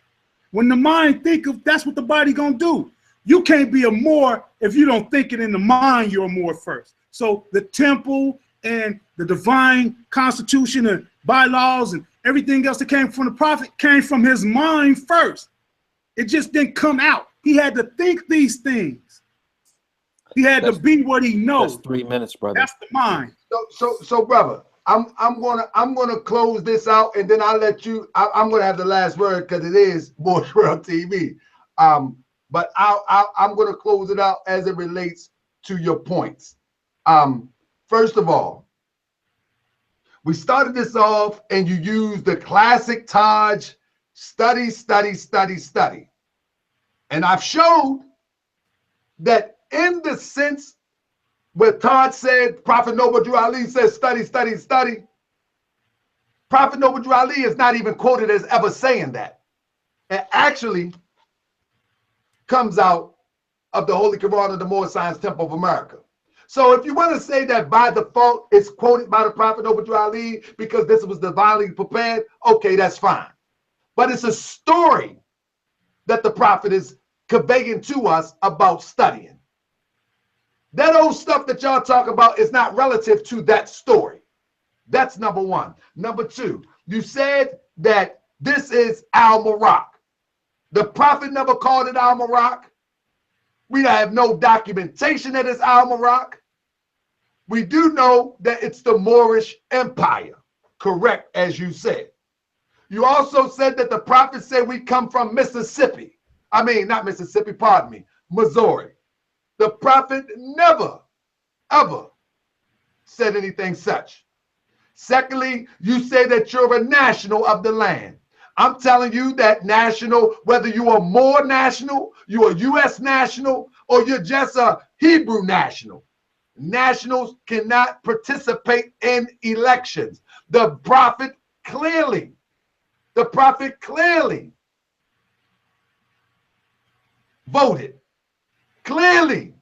Speaker 2: When the mind think of, that's what the body gonna do. You can't be a Moor if you don't think it in the mind you're a Moor first. So the temple and the divine constitution and bylaws and everything else that came from the prophet came from his mind first. It just didn't come out. He had to think these things. He had to be what he knows.
Speaker 3: That's 3 minutes, brother.
Speaker 2: That's the mind.
Speaker 1: So brother, I'm gonna close this out, and then I'll let you. I'm gonna have the last word because it is Moorish World TV. But I'm gonna close it out as it relates to your points. First of all, we started this off, and you used the classic Taj study. And I've showed that in the sense where Taj said, Prophet Noble Drew Ali says, study. Prophet Noble Drew Ali is not even quoted as ever saying that. It actually comes out of the Holy Quran of the Moorish Science Temple of America. So if you want to say that by default it's quoted by the Prophet Noble Drew Ali because this was divinely prepared, okay, that's fine. But it's a story that the prophet is conveying to us about studying. That old stuff that y'all talk about is not relative to that story. That's number one. Number two, you said that this is Al-Marak. The prophet never called it Al-Marak. We have no documentation that it's Al-Marak. We do know that it's the Moorish Empire, correct, as you said. You also said that the prophet said we come from Mississippi. I mean, not Mississippi, pardon me, Missouri. The prophet never, ever said anything such. Secondly, you say that you're a national of the land. I'm telling you that national, whether you are Moor national, you're a U.S. national, or you're just a Hebrew national. Nationals cannot participate in elections. The prophet clearly voted, clearly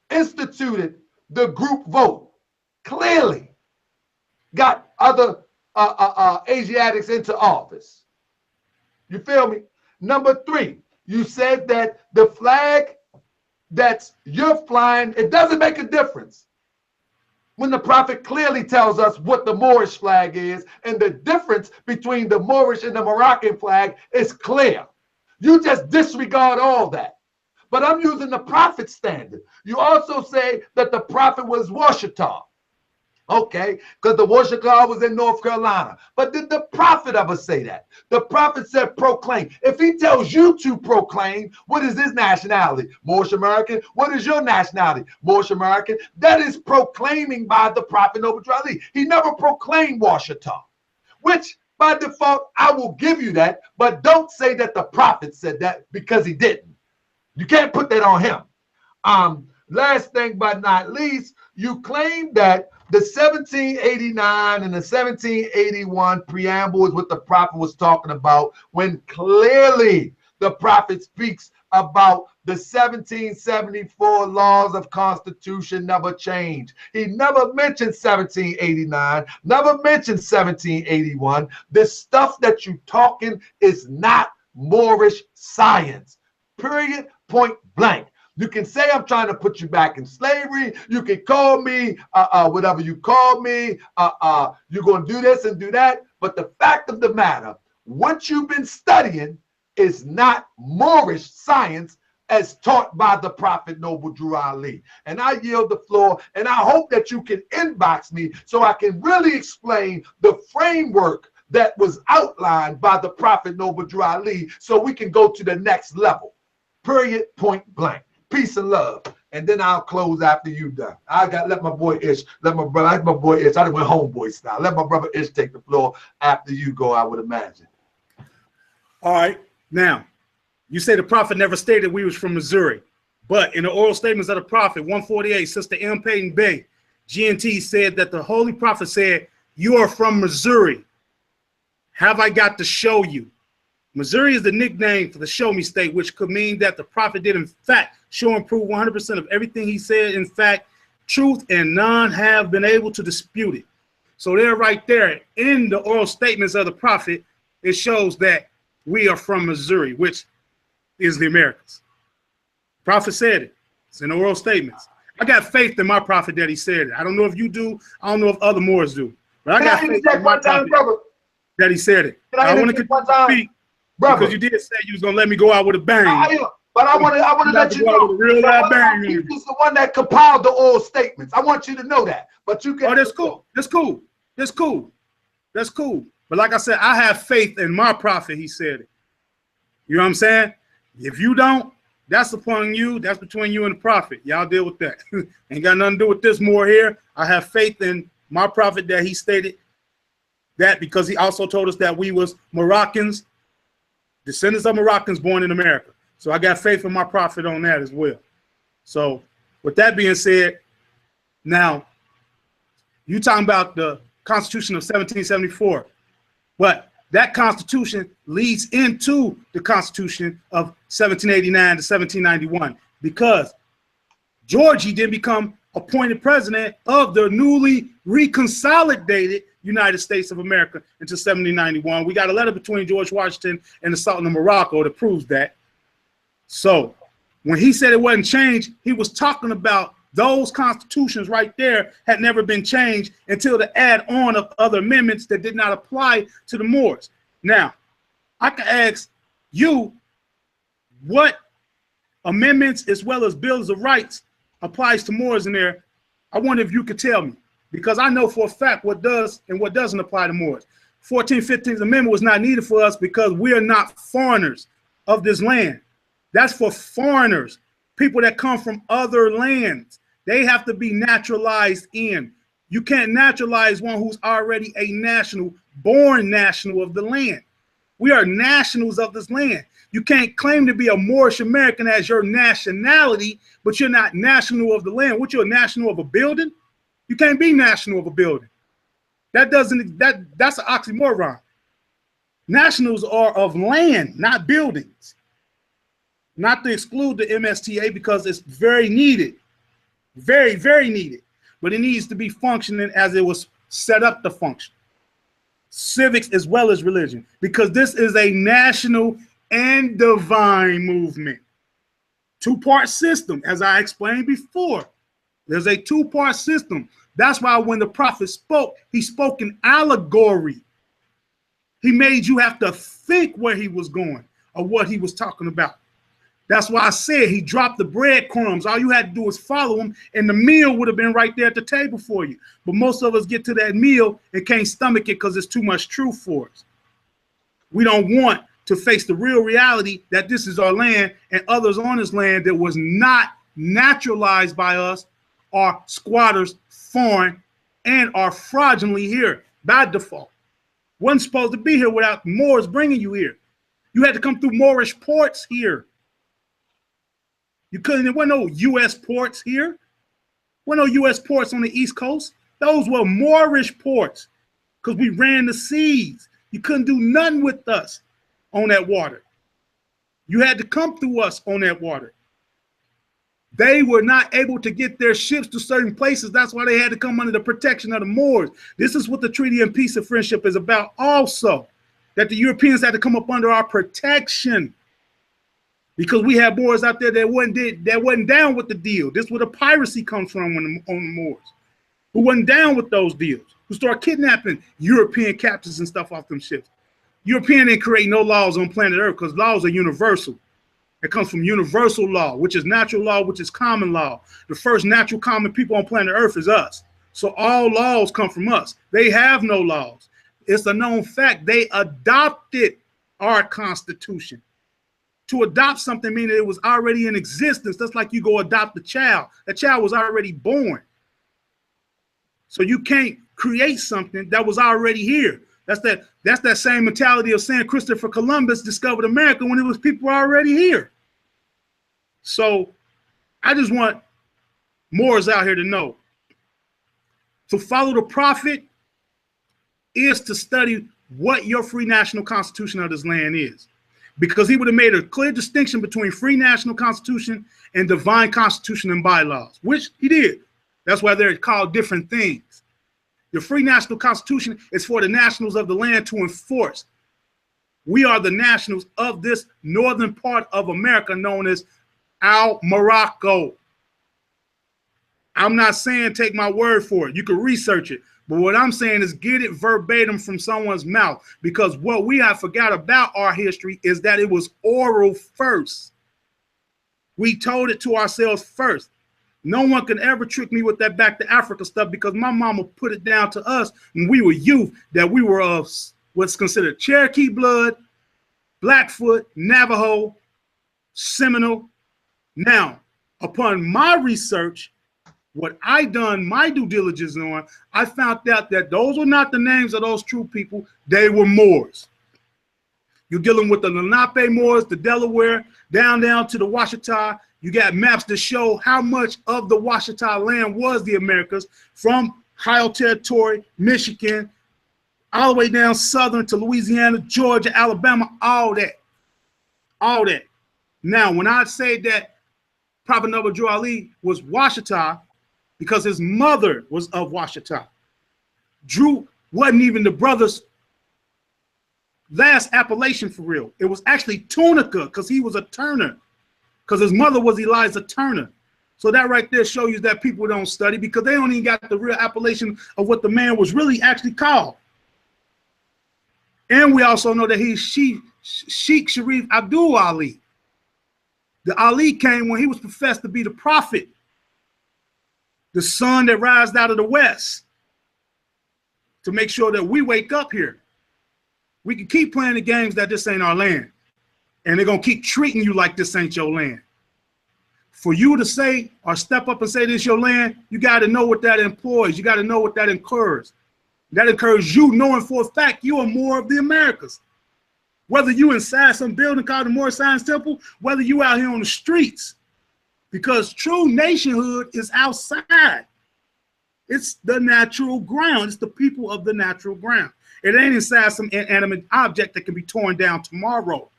Speaker 1: instituted the group vote, clearly got other Asiatics into office. You feel me? Number three, you said that the flag that you're flying, it doesn't make a difference when the prophet clearly tells us what the Moorish flag is, and the difference between the Moorish and the Moroccan flag is clear. You just disregard all that. But I'm using the prophet standard. You also say that the prophet was Washita. Okay, because the Washita was in North Carolina. But did the prophet ever say that? The prophet said proclaim. If he tells you to proclaim, what is his nationality? Moorish American. What is your nationality? Moorish American. That is proclaiming by the prophet Noble Drew Ali. He never proclaimed Washita, which by default, I will give you that. But don't say that the prophet said that, because he didn't. You can't put that on him. Last thing but not least, you claim that the 1789 and the 1781 preamble is what the prophet was talking about, when clearly the prophet speaks about the 1774 laws of constitution never changed. He never mentioned 1789, never mentioned 1781. This stuff that you talking is not Moorish science. Period, point blank. You can say I'm trying to put you back in slavery. You can call me whatever you call me. You're going to do this and do that. But the fact of the matter, what you've been studying is not Moorish science as taught by the prophet Noble Drew Ali. And I yield the floor, and I hope that you can inbox me so I can really explain the framework that was outlined by the prophet Noble Drew Ali, so we can go to the next level. Period, point blank. Peace and love. And then I'll close after you done. Let my boy Ish, I done went homeboy style. Let my brother Ish take the floor after you go, I would imagine.
Speaker 2: All right. Now, you say the prophet never stated we was from Missouri, but in the oral statements of the prophet, 148, Sister M. Peyton Bay, GNT, said that the Holy Prophet said, "You are from Missouri. Have I got to show you?" Missouri is the nickname for the show me state, which could mean that the prophet did in fact show and prove 100% of everything he said, in fact, truth, and none have been able to dispute it. So there, right there, in the oral statements of the prophet, it shows that we are from Missouri, which is the Americas. Prophet said it. It's in the oral statements. I got faith in my prophet that he said it. I don't know if you do. I don't know if other Moors do. But I got faith in my prophet that he said it. I want to continue to speak. Brother, because you did say you was gonna let me go out with a bang.
Speaker 1: But I want to let you know.
Speaker 2: Real loud bang.
Speaker 1: He's the one that compiled the oral statements. I want you to know that. But you can.
Speaker 2: Oh, that's cool. That's cool. That's cool. That's cool. But like I said, I have faith in my prophet. He said it. You know what I'm saying? If you don't, that's upon you. That's between you and the prophet. Y'all deal with that. Ain't got nothing to do with this more here. I have faith in my prophet that he stated that, because he also told us that we was Moroccans, descendants of Moroccans born in America. So I got faith in my prophet on that as well. So with that being said, now you talking about the Constitution of 1774, but that Constitution leads into the Constitution of 1789 to 1791, because Georgie didn't become appointed president of the newly reconsolidated United States of America until 1791. We got a letter between George Washington and the Sultan of Morocco that proves that. So when he said it wasn't changed, he was talking about those constitutions right there had never been changed until the add-on of other amendments that did not apply to the Moors. Now, I can ask you what amendments as well as bills of rights applies to Moors in there. I wonder if you could tell me, because I know for a fact what does and what doesn't apply to Moors. 14th, 15th Amendment was not needed for us because we are not foreigners of this land. That's for foreigners, people that come from other lands. They have to be naturalized in. You can't naturalize one who's already a national, born national of the land. We are nationals of this land. You can't claim to be a Moorish American as your nationality, but you're not national of the land. What, you're a national of a building? You can't be national of a building. That's an oxymoron. Nationals are of land, not buildings. Not to exclude the MSTA because it's very needed. Very, very needed. But it needs to be functioning as it was set up to function. Civics as well as religion, because this is a national and divine movement. Two-part system, as I explained before. There's a two-part system. That's why when the prophet spoke, he spoke in allegory. He made you have to think where he was going or what he was talking about. That's why I said he dropped the breadcrumbs. All you had to do was follow him, and the meal would have been right there at the table for you. But most of us get to that meal and can't stomach it because it's too much truth for us. We don't want to face the real reality that this is our land, and others on this land that was not naturalized by us are squatters, foreign, and are fraudulently here by default. Wasn't supposed to be here without Moors bringing you here. You had to come through Moorish ports here. You couldn't, there weren't no U.S. ports here. There weren't no U.S. ports on the East Coast. Those were Moorish ports because we ran the seas. You couldn't do nothing with us on that water. You had to come through us on that water. They were not able to get their ships to certain places. That's why they had to come under the protection of the Moors. This is what the Treaty of Peace and Friendship is about also, that the Europeans had to come up under our protection because we had Moors out there that wasn't down with the deal. This is where the piracy comes from on the Moors, who wasn't down with those deals, who started kidnapping European captives and stuff off them ships. European didn't create no laws on planet Earth because laws are universal. It comes from universal law, which is natural law, which is common law. The first natural common people on planet Earth is us. So all laws come from us. They have no laws. It's a known fact. They adopted our Constitution. To adopt something meaning it was already in existence. That's like you go adopt a child. That child was already born. So you can't create something that was already here. That's that same mentality of saying Christopher Columbus discovered America when it was people already here. So I just want Moors out here to know. To follow the prophet is to study what your free national constitution of this land is. Because he would have made a clear distinction between free national constitution and divine constitution and bylaws, which he did. That's why they're called different things. The free national constitution is for the nationals of the land to enforce. We are the nationals of this northern part of America known as Morocco. I'm not saying take my word for it. You can research it. But what I'm saying is get it verbatim from someone's mouth, because what we have forgot about our history is that it was oral first. We told it to ourselves first. No one can ever trick me with that back to Africa stuff because my mama put it down to us when we were youth that we were of what's considered Cherokee blood, Blackfoot, Navajo, Seminole. Now, upon my research, what I done my due diligence on, I found out that those were not the names of those true people. They were Moors. You're dealing with the Lenape Moors, the Delaware, down to the Washita. You got maps that show how much of the Washita land was the Americas, from Ohio Territory, Michigan, all the way down southern to Louisiana, Georgia, Alabama, all that. All that. Now, when I say that Prophet Noble Drew Ali was Washita, because his mother was of Washita. Drew wasn't even the brother's last appellation for real. It was actually Tunica because he was a Turner, because his mother was Eliza Turner. So that right there shows you that people don't study because they don't even got the real appellation of what the man was really actually called. And we also know that he's Sheikh Sharif Abdul Ali. The Ali came when he was professed to be the prophet, the sun that rised out of the west, to make sure that we wake up here. We can keep playing the games that this ain't our land, and they're gonna keep treating you like this ain't your land. For you to say or step up and say this your land, you got to know what that employs. You got to know what that incurs. That incurs you knowing for a fact you are more of the Americas. Whether you inside some building called the Moorish Science Temple, whether you out here on the streets, because true nationhood is outside. It's the natural ground. It's the people of the natural ground. It ain't inside some inanimate object that can be torn down tomorrow.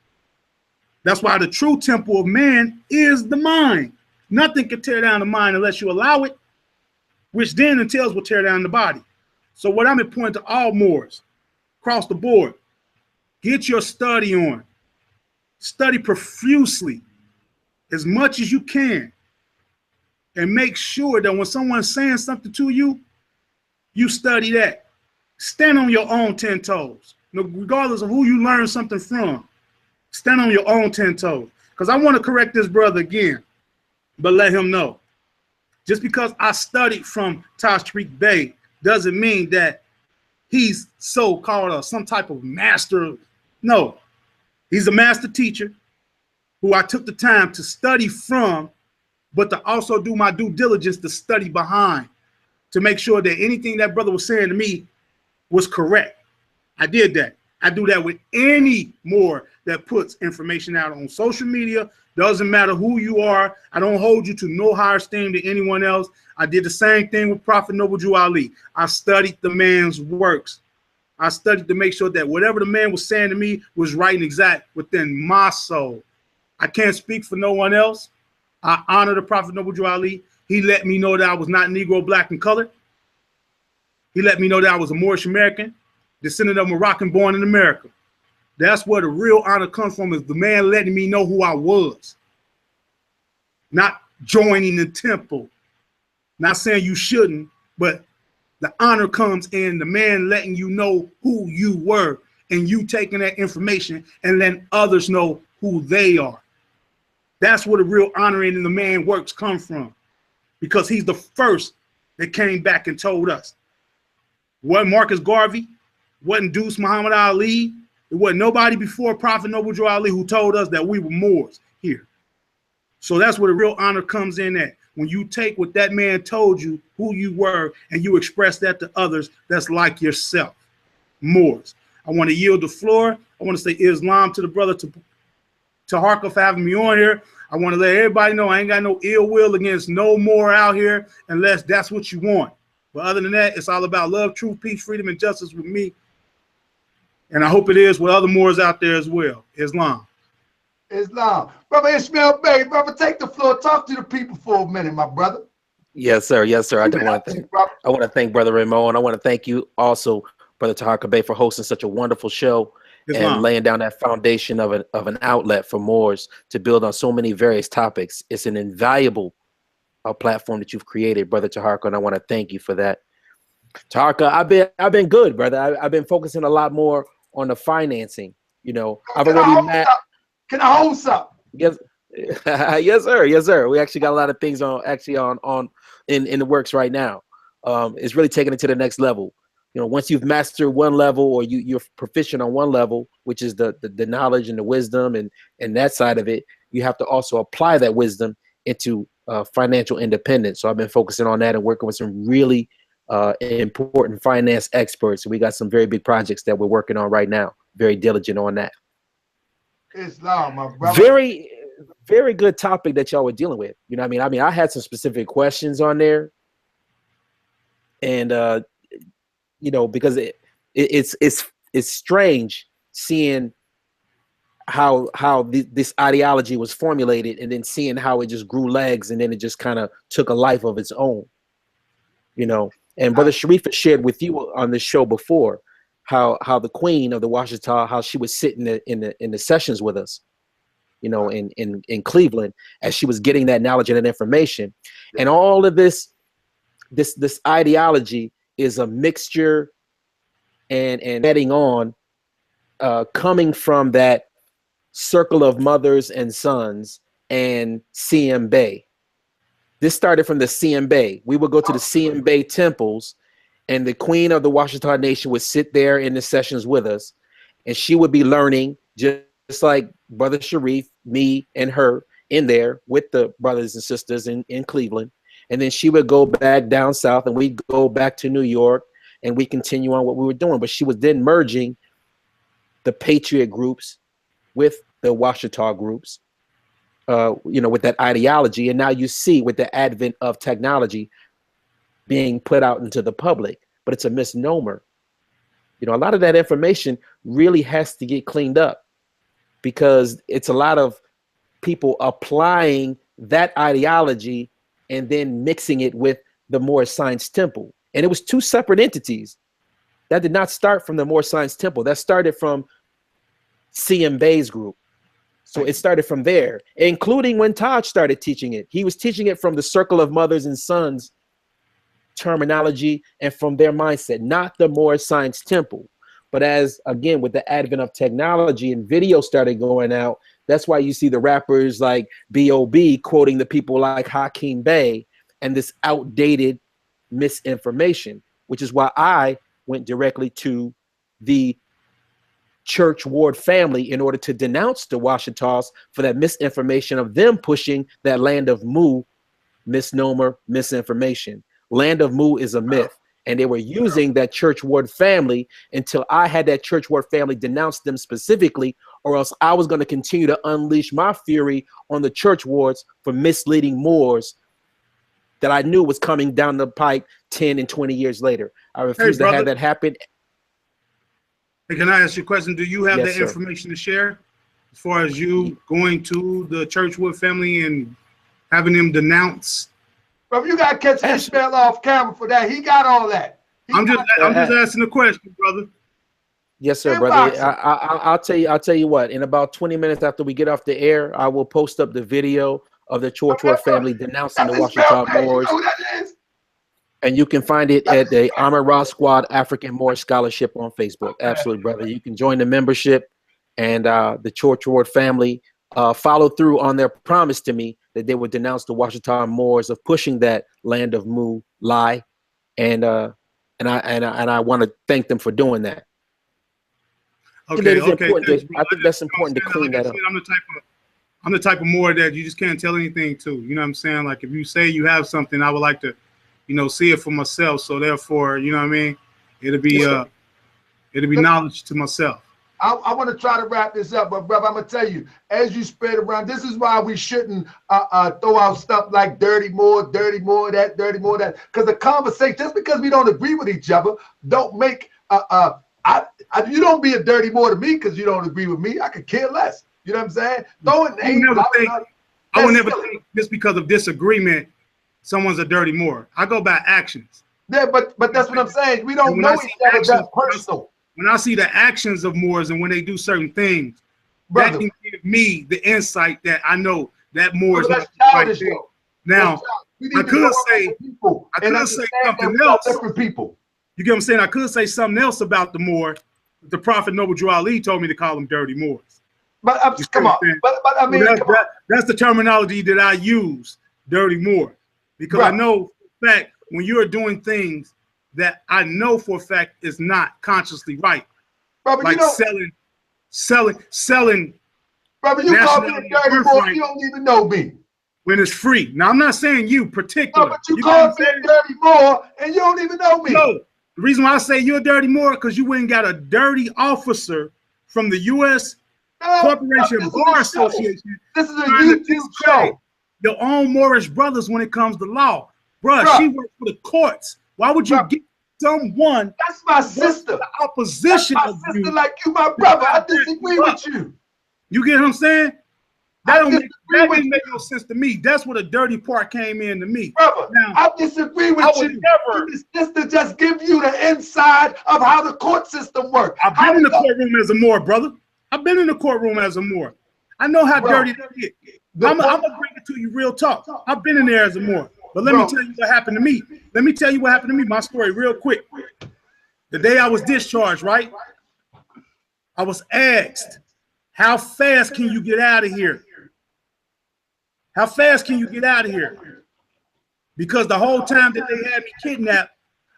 Speaker 2: That's why the true temple of man is the mind. Nothing can tear down the mind unless you allow it, which then entails will tear down the body. So what I'm pointing to all Moors across the board, get your study on. Study profusely as much as you can. And make sure that when someone's saying something to you, you study that. Stand on your own 10 toes, regardless of who you learn something from. Stand on your own 10 toes. Because I want to correct this brother again, but let him know. Just because I studied from Taj Tariq Bey doesn't mean that he's so-called some type of master. No, he's a master teacher who I took the time to study from, but to also do my due diligence to study behind, to make sure that anything that brother was saying to me was correct. I did that. I do that with any Moor that puts information out on social media. Doesn't matter who you are. I don't hold you to no higher esteem than anyone else. I did the same thing with Prophet Noble Jew Ali. I studied the man's works. I studied to make sure that whatever the man was saying to me was right and exact within my soul. I can't speak for no one else. I honor the Prophet Noble Jew Ali. He let me know that I was not Negro, black, and colored. He let me know that I was a Moorish American, descendant of Moroccan born in America. That's where the real honor comes from, is the man letting me know who I was. Not joining the temple. Not saying you shouldn't, but the honor comes in the man letting you know who you were and you taking that information and letting others know who they are. That's where the real honoring in the man works come from, because he's the first that came back and told us. It wasn't Marcus Garvey, wasn't Deuce Muhammad Ali, it wasn't nobody before Prophet Noble Jew Ali who told us that we were Moors here. So that's where the real honor comes in at. When you take what that man told you, who you were, and you express that to others that's like yourself, Moors. I want to yield the floor. I want to say Islam to the brother Taharka for having me on here. I want to let everybody know I ain't got no ill will against no more out here unless that's what you want. But other than that, it's all about love, truth, peace, freedom, and justice with me. And I hope it is with other Moors out there as well. Islam.
Speaker 1: Islam. Brother Ishmael Bey, brother, take the floor. Talk to the people for a minute, my brother.
Speaker 3: Yes, sir. Yes, sir. I want to thank Brother Ramon. I want to thank you also, Brother Taharka Bey, for hosting such a wonderful show and laying down that foundation of an outlet for Moors to build on so many various topics. It's an invaluable platform that you've created, Brother Taharka, and I want to thank you for that. Taharka, I've been good, brother. I've been focusing a lot more on the financing. You know, I've already met.
Speaker 1: Can I hold something?
Speaker 3: Yes, yes, sir. Yes, sir. We actually got a lot of things in the works right now. It's really taking it to the next level. You know, once you've mastered one level, or you're proficient on one level, which is the knowledge and the wisdom and that side of it, you have to also apply that wisdom into financial independence. So I've been focusing on that and working with some really important finance experts. We got some very big projects that we're working on right now. Very diligent on that.
Speaker 1: Islam, my brother.
Speaker 3: Very, very good topic that y'all were dealing with. You know what I mean? I had some specific questions on there. And, you know, because it's strange seeing how this ideology was formulated, and then seeing how it just grew legs, and then it just kind of took a life of its own, you know. And Brother Sharif has shared with you on this show before how the Queen of the Washita, how she was sitting in the sessions with us, you know, in Cleveland, as she was getting that knowledge and that information. And all of this ideology is a mixture and adding on, coming from that circle of mothers and sons and CM Bay. This started from the CM Bay. We would go to the CM Bay temples, and the queen of the Washita Nation would sit there in the sessions with us, and she would be learning just like Brother Sharif, me, and her in there with the brothers and sisters in Cleveland. And then she would go back down south, and we'd go back to New York, and we continue on what we were doing. But she was then merging the Patriot groups with the Washita groups, you know, with that ideology. And now you see, with the advent of technology being put out into the public, but it's a misnomer. You know, a lot of that information really has to get cleaned up, because it's a lot of people applying that ideology and then mixing it with the Moorish Science Temple. And it was two separate entities. That did not start from the Moorish Science Temple. That started from CM Bay's group. So it started from there, including when Taj started teaching it. He was teaching it from the circle of mothers and sons terminology and from their mindset, not the Moorish Science Temple. But as, again, with the advent of technology and video started going out, that's why you see the rappers like B.O.B. quoting the people like Hakeem Bey and this outdated misinformation, which is why I went directly to the Church Ward family in order to denounce the Washitas for that misinformation of them pushing that land of Mu misnomer, misinformation. Land of Mu is a myth. And they were using that Church Ward family until I had that Church Ward family denounce them specifically, or else I was going to continue to unleash my fury on the Church Wards for misleading Moors that I knew was coming down the pipe 10 and 20 years later. I refused to have that happen.
Speaker 2: Hey, can I ask you a question? Do you have
Speaker 3: Yes,
Speaker 2: that
Speaker 3: sir.
Speaker 2: information to share as far as you going to the Churchwood family and having them denounce?
Speaker 1: Bro, you got to catch Ishmael off camera for that. He got all that.
Speaker 2: I'm just asking a question, brother.
Speaker 3: Yes, sir, brother. I'll tell you what. In about 20 minutes after we get off the air, I will post up the video of the Chorchward family denouncing the Washita Moors. And you can find it at the Amir Ra Squad African Moorish Scholarship on Facebook. Absolutely, brother. You can join the membership, and the Chorchward family followed through on their promise to me that they would denounce the Washita Moors of pushing that land of Mu lie, and I want to thank them for doing that.
Speaker 2: Okay,
Speaker 3: I think that's important to clean that up.
Speaker 2: I'm the type of Moor that you just can't tell anything to. You know what I'm saying? Like, if you say you have something, I would like to, you know, see it for myself. So therefore, you know what I mean? It'll be knowledge to myself.
Speaker 1: I want to try to wrap this up, but brother, I'm gonna tell you, as you spread around, this is why we shouldn't throw out stuff like dirty more, that, because the conversation, just because we don't agree with each other, don't make you don't be a dirty more to me because you don't agree with me. I could care less. You know what I'm saying?
Speaker 2: I would never think just because of disagreement, someone's a dirty Moor. I go by actions.
Speaker 1: Yeah, but that's what I'm saying. We don't know each other that personal.
Speaker 2: When I see the actions of Moors and when they do certain things, brother, that can give me the insight that I know that Moor is not right there. Now, I could say something else.
Speaker 1: Different people.
Speaker 2: You get what I'm saying? I could say something else about the Moor. The Prophet Noble Drew Ali told me to call them dirty Moors.
Speaker 1: But come on. But I mean,
Speaker 2: that's the terminology that I use, dirty Moor, because I know for a fact when you're doing things that I know for a fact is not consciously right, like selling.
Speaker 1: Brother, you call me a dirty Moor, you don't even know me.
Speaker 2: When it's free. Now, I'm not saying you particular.
Speaker 1: No, but you call me a dirty Moor and you don't even know me.
Speaker 2: No, the reason why I say you're a dirty Moor because you went and got a dirty officer from the U.S. Corporation Bar Association.
Speaker 1: This is a YouTube show.
Speaker 2: Your own Moorish brothers when it comes to law. Bruh, she works for the courts. Why would you get someone?
Speaker 1: That's my sister.
Speaker 2: The opposition
Speaker 1: that's my sister, like you, my brother. I disagree with you.
Speaker 2: You get what I'm saying? That didn't make no sense to me. That's where the dirty part came in to me.
Speaker 1: Brother, now, I disagree with you. This sister just give you the inside of how the court system works.
Speaker 2: I've been in the courtroom as a Moor, brother. I've been in the courtroom as a Moor. I know how dirty that is. I'm gonna bring it to you real talk. I've been in there as a Moor, but let me tell you what happened to me. Let me tell you what happened to me. My story, real quick. The day I was discharged, right? I was asked, "How fast can you get out of here? How fast can you get out of here?" Because the whole time that they had me kidnapped,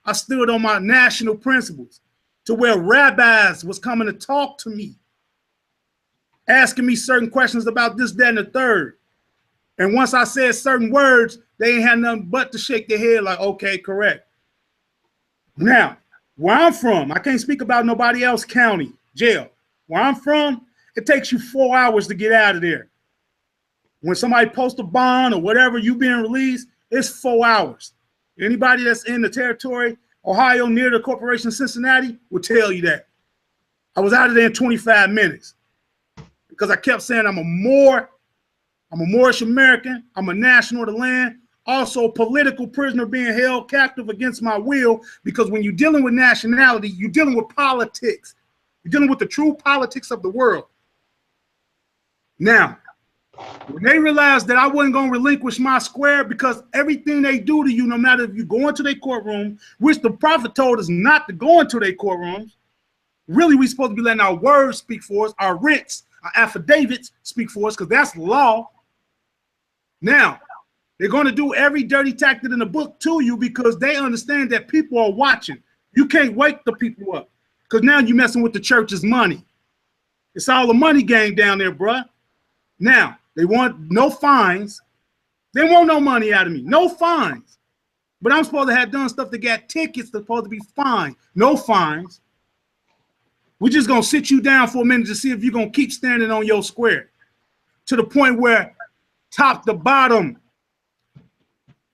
Speaker 2: I stood on my national principles, to where rabbis was coming to talk to me, asking me certain questions about this, that, and the third. And once I said certain words, they ain't had nothing but to shake their head like, okay, correct. Now, where I'm from, I can't speak about nobody else county, jail. Where I'm from, it takes you 4 hours to get out of there. When somebody posts a bond or whatever, you being released, it's 4 hours. Anybody that's in the territory, Ohio, near the corporation of Cincinnati, will tell you that. I was out of there in 25 minutes because I kept saying I'm a Moor, I'm a Moorish American, I'm a national of the land, also a political prisoner being held captive against my will, because when you're dealing with nationality, you're dealing with politics. You're dealing with the true politics of the world. Now, when they realized that I wasn't going to relinquish my square, because everything they do to you, no matter if you go into their courtroom, which the prophet told us not to go into their courtrooms, really we're supposed to be letting our words speak for us, our writs, our affidavits speak for us, because that's law. Now, they're going to do every dirty tactic in the book to you because they understand that people are watching. You can't wake the people up because now you're messing with the church's money. It's all a money game down there, bruh. Now, they want no fines. They want no money out of me. No fines. But I'm supposed to have done stuff that got tickets that's supposed to be fined. No fines. We're just going to sit you down for a minute to see if you're going to keep standing on your square. To the point where top to bottom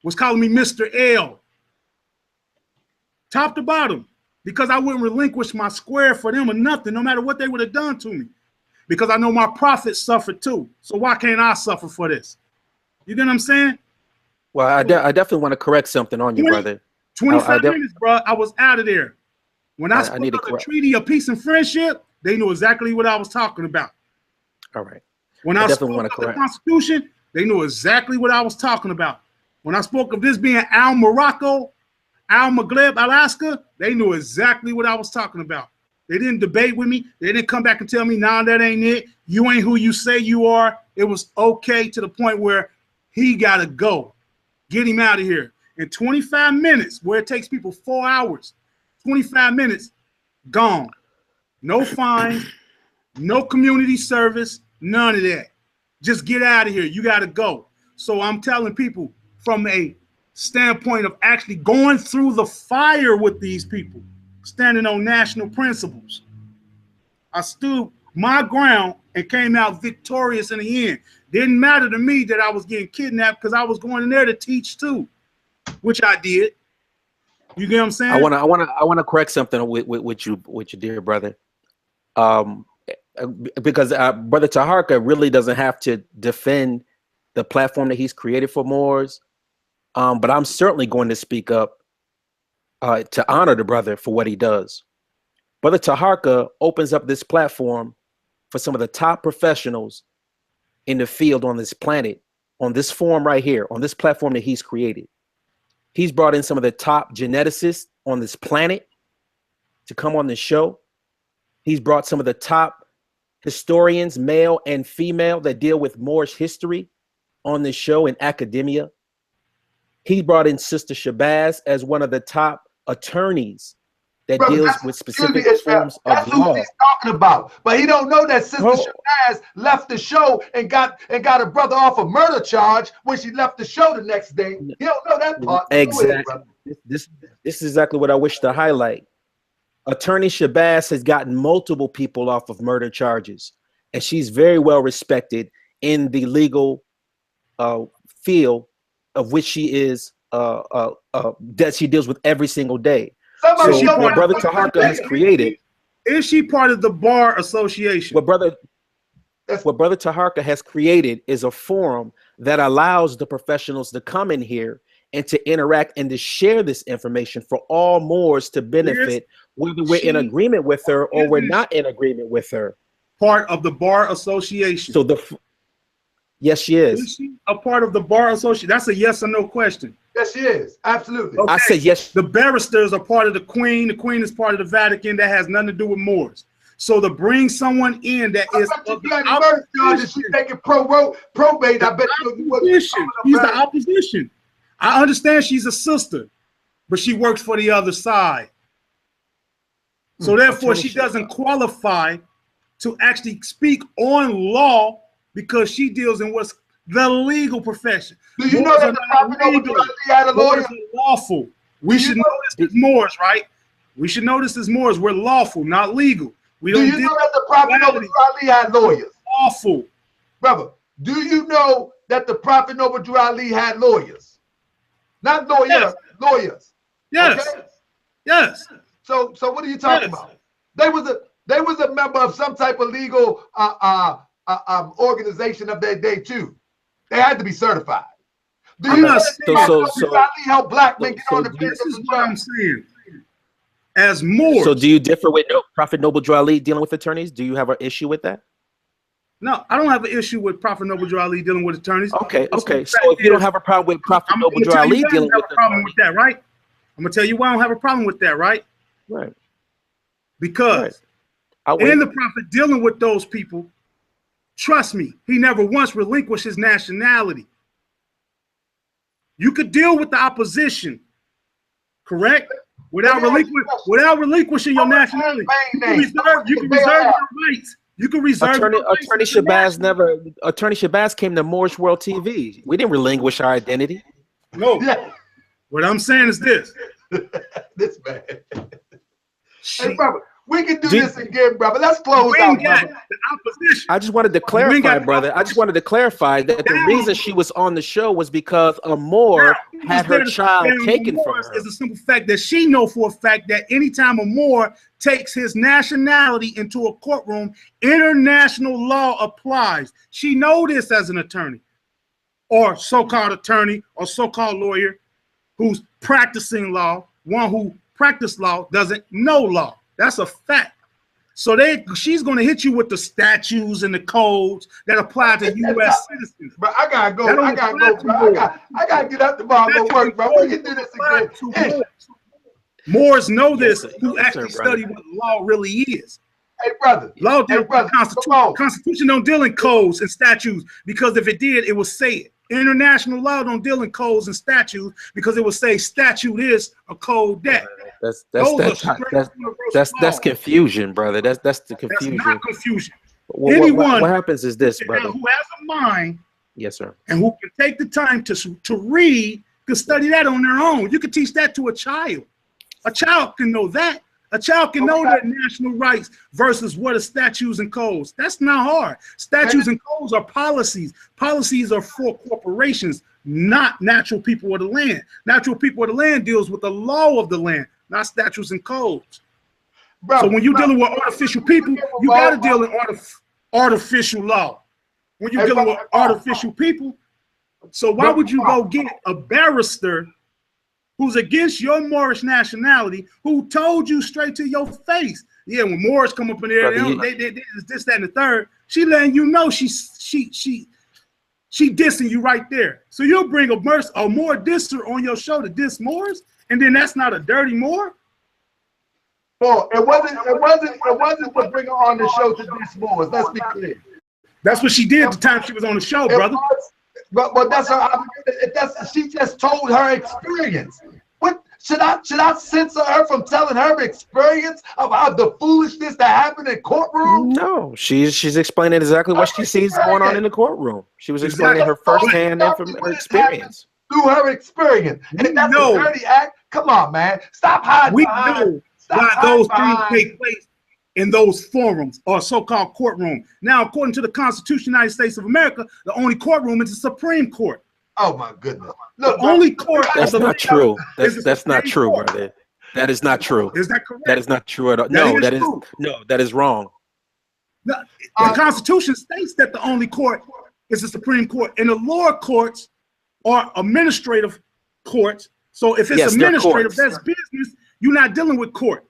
Speaker 2: was calling me Mr. L. Top to bottom. Because I wouldn't relinquish my square for them or nothing, no matter what they would have done to me. Because I know my prophets suffered too. So why can't I suffer for this? You get what I'm saying?
Speaker 3: Well, I definitely want to correct something on you, brother.
Speaker 2: 25 minutes, bro. I was out of there. When I spoke of the Treaty of Peace and Friendship, they knew exactly what I was talking about.
Speaker 3: All right.
Speaker 2: When I spoke of the Constitution, they knew exactly what I was talking about. When I spoke of this being Al Morocco, Al Maghreb, Alaska, they knew exactly what I was talking about. They didn't debate with me. They didn't come back and tell me, nah, that ain't it. You ain't who you say you are. It was okay to the point where he got to go. Get him out of here. In 25 minutes, where it takes people 4 hours, 25 minutes, gone. No fines, no community service, none of that. Just get out of here. You got to go. So I'm telling people from a standpoint of actually going through the fire with these people, standing on national principles, I stood my ground and came out victorious in the end. Didn't matter to me that I was getting kidnapped because I was going in there to teach too, which I did. You get what I'm saying?
Speaker 3: I want to correct something with you, dear brother. Because Brother Taharka really doesn't have to defend the platform that he's created for Moors. But I'm certainly going to speak up to honor the brother for what he does. Brother Taharka opens up this platform for some of the top professionals in the field on this planet, on this forum right here, on this platform that he's created. He's brought in some of the top geneticists on this planet to come on the show. He's brought some of the top historians, male and female, that deal with Moorish history on this show in academia. He brought in Sister Shabazz as one of the top attorneys that deals with specific forms of law.
Speaker 1: What he's talking about. But he don't know that Sister Shabazz left the show and got a brother off a murder charge when she left the show the next day. He don't know that part.
Speaker 3: Exactly. This is exactly what I wish to highlight. Attorney Shabazz has gotten multiple people off of murder charges, and she's very well respected in the legal field of which she is that she deals with every single day. So what Brother Taharka has created,
Speaker 2: is she part of the Bar Association?
Speaker 3: What Brother Taharka has created is a forum that allows the professionals to come in here and to interact and to share this information for all Moors to benefit, whether we're in agreement with her or we're not in agreement with her.
Speaker 2: part of the Bar Association?
Speaker 3: So yes, she is.
Speaker 2: Is she a part of the Bar Association? That's a yes or no question.
Speaker 1: Yes, she is. Absolutely.
Speaker 2: Okay.
Speaker 3: I said yes.
Speaker 2: The barristers are part of the Queen. The Queen is part of the Vatican. That has nothing to do with Moors. So to bring someone in that is of the opposition,
Speaker 1: she's taking probate. I bet
Speaker 2: she's the opposition. I understand she's a sister, but she works for the other side. So therefore, she doesn't qualify to actually speak on law because she deals in what's the legal profession.
Speaker 1: Do you know that the Prophet Noble had a lawyer?
Speaker 2: Lawful. We should know this as Moors, right? We should know this as Moors. We're lawful, not legal. We don't.
Speaker 1: Do you know that the Prophet Noble had lawyers?
Speaker 2: Lawful,
Speaker 1: brother. Do you know that the Prophet Noble had lawyers? Not lawyers, yes. Lawyers.
Speaker 2: Yes. Okay? Yes.
Speaker 1: So what are you talking about? They was a member of some type of legal organization of their day too. They had to be certified. Do you know that help black men get on the
Speaker 2: this is what I'm saying. As Moors.
Speaker 3: So do you differ with Prophet Noble Drew Ali dealing with attorneys? Do you have an issue with that?
Speaker 2: No, I don't have an issue with Prophet Noble Drew Ali dealing with attorneys.
Speaker 3: Okay. So if you don't have a problem with Prophet Noble Drew Ali dealing with
Speaker 2: problem with that, right? I'm gonna tell you why I don't have a problem with that, right?
Speaker 3: Right.
Speaker 2: Because and the Prophet dealing with those people, trust me, he never once relinquished his nationality. You could deal with the opposition, correct? Without relinquishing your nationality. You can reserve your rights. You can reserve
Speaker 3: Attorney Shabazz came to Moorish World TV. We didn't relinquish our identity.
Speaker 2: No. Yeah. What I'm saying is this.
Speaker 1: This man. Hey, brother, we can do this again, brother. Let's close out, brother.
Speaker 3: I just wanted to clarify, brother. I just wanted to clarify that the reason she was on the show was because a Moor had her child taken from her.
Speaker 2: It's a simple fact that she knows for a fact that anytime a Moor takes his nationality into a courtroom, international law applies. She knows this as an attorney or so-called lawyer who's practicing law. One who practices law doesn't know law. That's a fact. So she's going to hit you with the statutes and the codes that apply to U.S. citizens.
Speaker 1: But I gotta go. I gotta go, bro. I gotta get up tomorrow and go work, bro. We can do this again.
Speaker 2: Moors know this, who actually study what law really is.
Speaker 1: Hey, brother.
Speaker 2: Law deals with the Constitution. Constitution don't deal in codes and statutes because if it did, it would say it. International law don't deal in codes and statutes because it would say statute is a code that.
Speaker 3: That's confusion, brother. That's the confusion.
Speaker 2: That's not confusion.
Speaker 3: What happens is this, brother.
Speaker 2: Who has a mind,
Speaker 3: yes, sir,
Speaker 2: and who can take the time to read, can study that on their own. You can teach that to a child. A child can know that. A child can know their national rights versus what are statutes and codes. That's not hard. Statutes and codes are policies. Policies are for corporations, not natural people of the land. Natural people of the land deals with the law of the land, not statutes and codes. So when you're dealing with artificial people, you got to deal in artificial law. When you're dealing with artificial people, so why would you go get a barrister who's against your Moorish nationality, who told you straight to your face, yeah, when Moors come up in there, they this, that, and the third, she letting you know she dissing you right there. So you'll bring a Moor disser on your show to diss Moors, and then that's not a dirty Moor?
Speaker 1: Well, it wasn't to bring her on the show to diss Moors. Let's be clear.
Speaker 2: That's what she did the time she was on the show, brother.
Speaker 1: But that's her. She just told her experience. What should I censor her from telling her experience about the foolishness that happened in courtroom?
Speaker 3: No, she's explaining exactly what she sees going on in the courtroom. She was explaining her firsthand experience.
Speaker 1: Through her experience, and if that's a dirty act, come on, man, stop hiding.
Speaker 2: We know why those things take place in those forums or so-called courtroom. Now, according to the Constitution of the United States of America, the only courtroom is the Supreme Court.
Speaker 1: Oh my goodness!
Speaker 2: Look, the only court.
Speaker 3: That's not true. That's not true, brother. That is not true.
Speaker 2: Is that correct?
Speaker 3: That is not true at all. No, that is wrong.
Speaker 2: The Constitution states that the only court is the Supreme Court, and the lower courts are administrative courts. So if it's administrative, that's business. You're not dealing with court.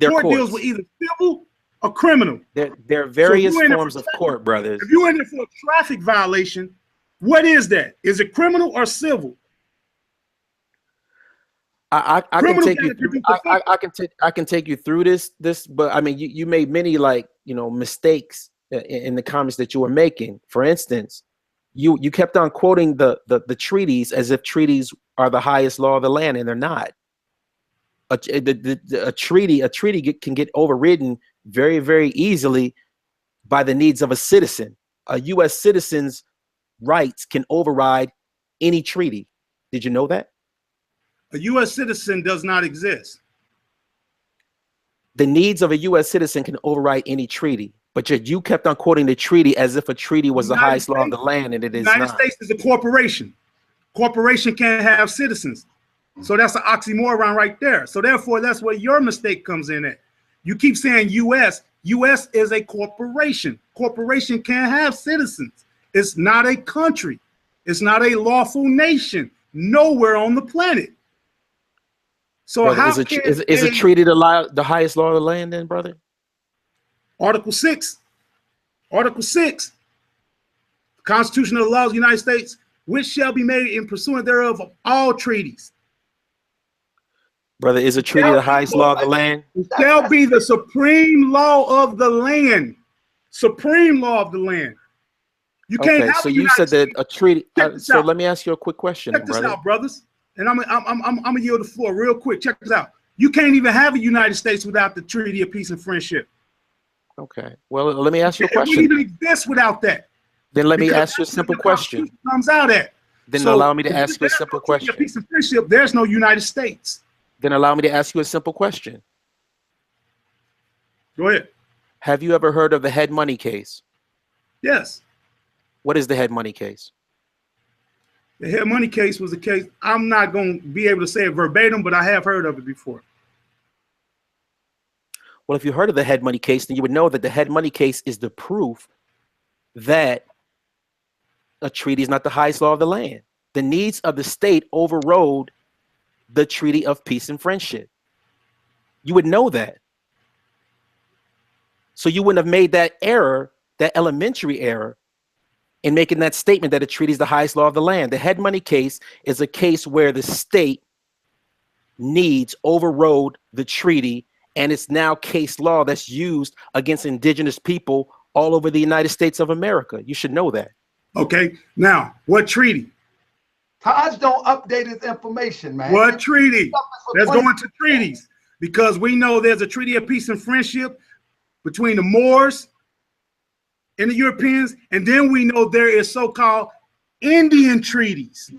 Speaker 2: Court deals with either civil a criminal.
Speaker 3: There are various forms of court, brothers.
Speaker 2: If you're in there for a traffic violation, what is that? Is it criminal or civil?
Speaker 3: I can take you through. I can take you through this, but I mean, you made many mistakes in the comments that you were making. For instance, you kept on quoting the treaties as if treaties are the highest law of the land, and they're not. A treaty can get overridden very, very easily by the needs of a citizen. A U.S. citizen's rights can override any treaty. Did you know that?
Speaker 2: A U.S. citizen does not exist.
Speaker 3: The needs of a U.S. citizen can override any treaty, but you kept on quoting the treaty as if a treaty was the highest law of the land, and it is not.
Speaker 2: The United States is a corporation. Corporation can't have citizens. So that's an oxymoron right there. So therefore, that's where your mistake comes in at. You keep saying U.S. U.S. is a corporation. Corporation can't have citizens. It's not a country. It's not a lawful nation nowhere on the planet. So
Speaker 3: brother,
Speaker 2: how
Speaker 3: is a treaty the highest law of the land then, brother?
Speaker 2: Article 6. Article 6. The Constitution of the laws of the United States, which shall be made in pursuant thereof of all treaties.
Speaker 3: Brother, is a treaty the highest law of the land?
Speaker 2: It shall be the supreme law of the land. Supreme law of the land. You can't have
Speaker 3: so you said that a treaty. So let me ask you a quick question.
Speaker 2: Check this out, brothers. And I'm gonna yield the floor real quick. Check this out. You can't even have a United States without the Treaty of Peace and Friendship.
Speaker 3: Okay. Well, let me ask you a question.
Speaker 2: It wouldn't even exist without that.
Speaker 3: Then let me ask you a simple question.
Speaker 2: Comes out at.
Speaker 3: Then allow me to ask you a simple question.
Speaker 2: Peace and friendship. There's no United States.
Speaker 3: Then allow me to ask you a simple question.
Speaker 2: Go ahead.
Speaker 3: Have you ever heard of the head money case?
Speaker 2: Yes.
Speaker 3: What is the head money case?
Speaker 2: The head money case was a case. I'm not going to be able to say it verbatim, but I have heard of it before.
Speaker 3: Well, if you heard of the head money case, then you would know that the head money case is the proof that a treaty is not the highest law of the land. The needs of the state overrode the Treaty of Peace and Friendship. You would know that. So you wouldn't have made that error, that elementary error, in making that statement that a treaty is the highest law of the land. The head money case is a case where the state needs overrode the treaty, and it's now case law that's used against indigenous people all over the United States of America. You should know that.
Speaker 2: Okay, now, what treaty?
Speaker 1: Taj don't update his information, man.
Speaker 2: What treaty? Let's go into treaties, because we know there's a Treaty of Peace and Friendship between the Moors and the Europeans, and then we know there is so-called Indian treaties.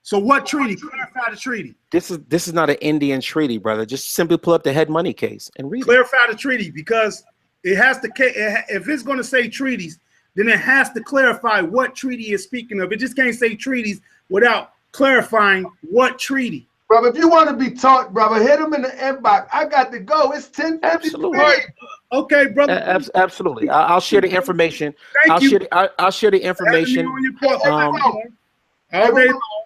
Speaker 2: So what treaty? Clarify the treaty.
Speaker 3: This is not an Indian treaty, brother. Just simply pull up the head money case and read
Speaker 2: Clarify the treaty, because it has to, if it's going to say treaties, then it has to clarify what treaty is speaking of. It just can't say treaties without clarifying what treaty.
Speaker 1: Brother, if you want to be taught, brother, hit him in the inbox. I got to go. It's 10:53.
Speaker 3: Absolutely.
Speaker 2: Okay, brother.
Speaker 3: Absolutely. I'll share the information. I'll share the information.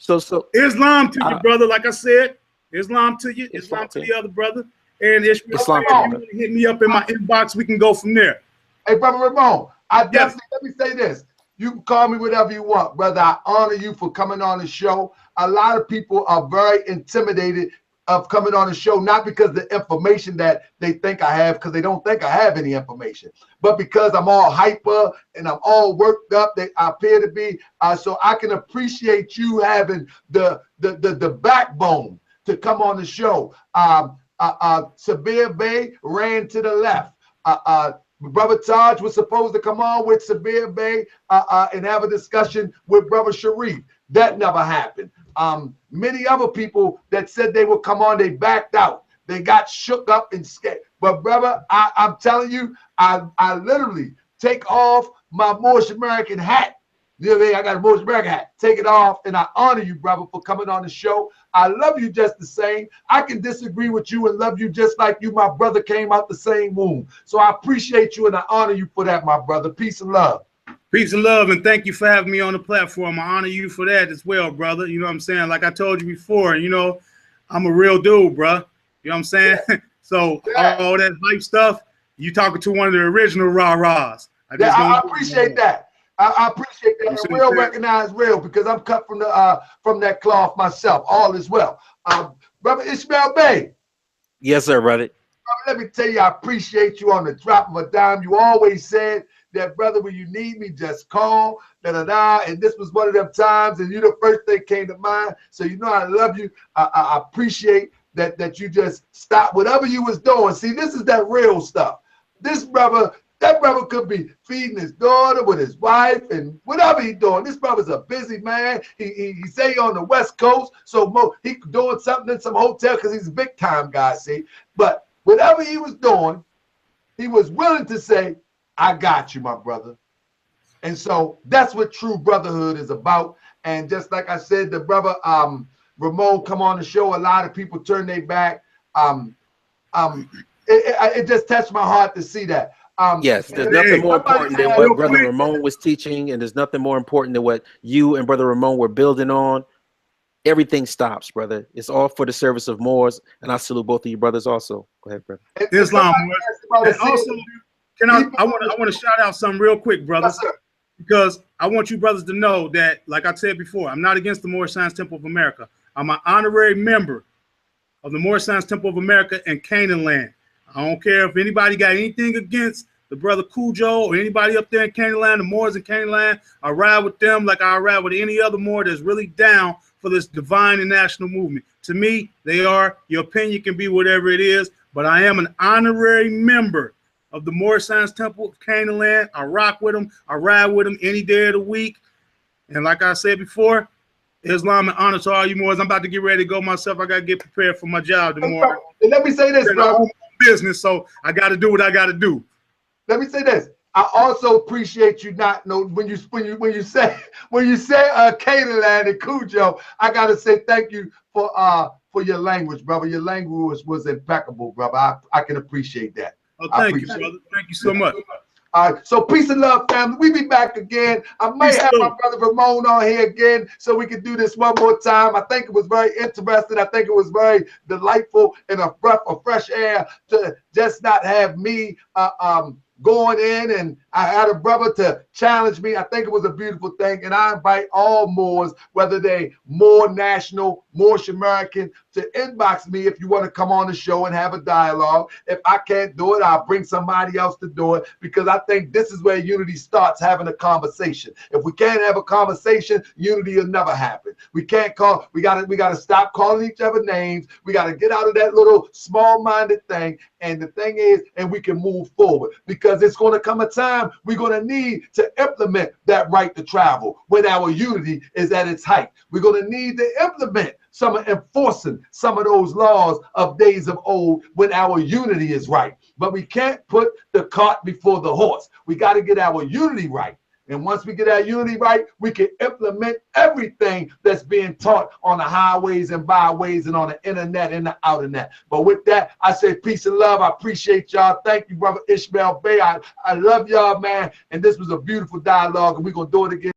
Speaker 3: So
Speaker 2: Islam to you, brother. Like I said, Islam to you. Islam to the other brother. And Ishmael, if you want to hit me up in my inbox, we can go from there.
Speaker 1: Hey, brother Ramon, let me say this. You can call me whatever you want, brother. I honor you for coming on the show. A lot of people are very intimidated of coming on the show, not because of the information that they think I have, because they don't think I have any information, but because I'm all hyper and I'm all worked up that I appear to be. So I can appreciate you having the backbone to come on the show. Ishmael Bey ran to the left. Brother Taj was supposed to come on with Ishmael Bey and have a discussion with Brother Sharif. That never happened. Many other people that said they would come on, they backed out. They got shook up and scared. But brother, I'm telling you, I literally take off my Moorish American hat. You know what I mean? I got a Moorish American hat. Take it off, and I honor you, brother, for coming on the show. I love you just the same. I can disagree with you and love you just like you, my brother, came out the same womb. So I appreciate you and I honor you for that, my brother. Peace and love.
Speaker 2: Peace and love, and thank you for having me on the platform. I honor you for that as well, brother. You know what I'm saying? Like I told you before, you know, I'm a real dude, bro. You know what I'm saying? So all that hype stuff, You talking to one of the original rah-rahs.
Speaker 1: I appreciate that. I appreciate that. And real recognize real, because I'm cut from that cloth myself. All is well. Brother Ishmael Bey.
Speaker 3: Yes, sir, brother.
Speaker 1: Let me tell you, I appreciate you on the drop of a dime. You always said that, brother, when you need me, just call, and this was one of them times, and you the first thing came to mind. So you know I love you. I appreciate that you just stopped whatever you was doing. See, this is that real stuff. This brother, that brother could be feeding his daughter with his wife and whatever he's doing. This brother's a busy man. He say he on the West Coast, so he doing something in some hotel because he's a big time guy, see. But whatever he was doing, he was willing to say, I got you, my brother. And so that's what true brotherhood is about. And just like I said, the brother Ramon come on the show, a lot of people turn their back. It just touched my heart to see that.
Speaker 3: Yes, there's nothing more important than what Brother Ramon was teaching, and there's nothing more important than what you and Brother Ramon were building on. Everything stops, brother. It's all for the service of Moors, and I salute both of you brothers also. Go ahead, brother.
Speaker 2: Islam, and also, I want to shout out something real quick, brothers, because I want you brothers to know that, like I said before, I'm not against the Moorish Science Temple of America. I'm an honorary member of the Moorish Science Temple of America in Canaan land. I don't care if anybody got anything against the brother Cujo or anybody up there in Canaan land, the Moors in Canaan land. I ride with them like I ride with any other Moor that's really down for this divine and national movement. To me, they are. Your opinion can be whatever it is, but I am an honorary member of the Moorish Science Temple of Canaan land. I rock with them. I ride with them any day of the week. And like I said before, Islam and honor to all you Moors. I'm about to get ready to go myself. I got to get prepared for my job tomorrow.
Speaker 1: And let me say this, bro.
Speaker 2: Business, so I got to do what I got to do.
Speaker 1: Let me say this. I also appreciate you not know when you say Canaan land and Cujo. I gotta say thank you for your language, brother. Your language was impeccable, brother. I can appreciate that.
Speaker 2: Oh, thank you, brother. Thank you so much.
Speaker 1: All right, so peace and love, family. We be back again. I might have my brother Ramon on here again so we can do this one more time. I think it was very interesting. I think it was very delightful and a breath of fresh air to just not have me going in, and I had a brother to challenge me. I think it was a beautiful thing, and I invite all Moors, whether they Moor National, Moorish American, to inbox me if you want to come on the show and have a dialogue. If I can't do it, I'll bring somebody else to do it, because I think this is where unity starts, having a conversation. If we can't have a conversation, unity will never happen. We can't call, we gotta stop calling each other names. We gotta get out of that little small-minded thing. And the thing is, and we can move forward, because it's going to come a time we're going to need to implement that right to travel when our unity is at its height. We're going to need to implement enforcing some of those laws of days of old when our unity is right. But we can't put the cart before the horse. We got to get our unity right. And once we get our unity right, we can implement everything that's being taught on the highways and byways and on the internet and the outernet. But with that, I say peace and love. I appreciate y'all. Thank you, brother Ishmael Bey. I love y'all, man. And this was a beautiful dialogue, and we're going to do it again.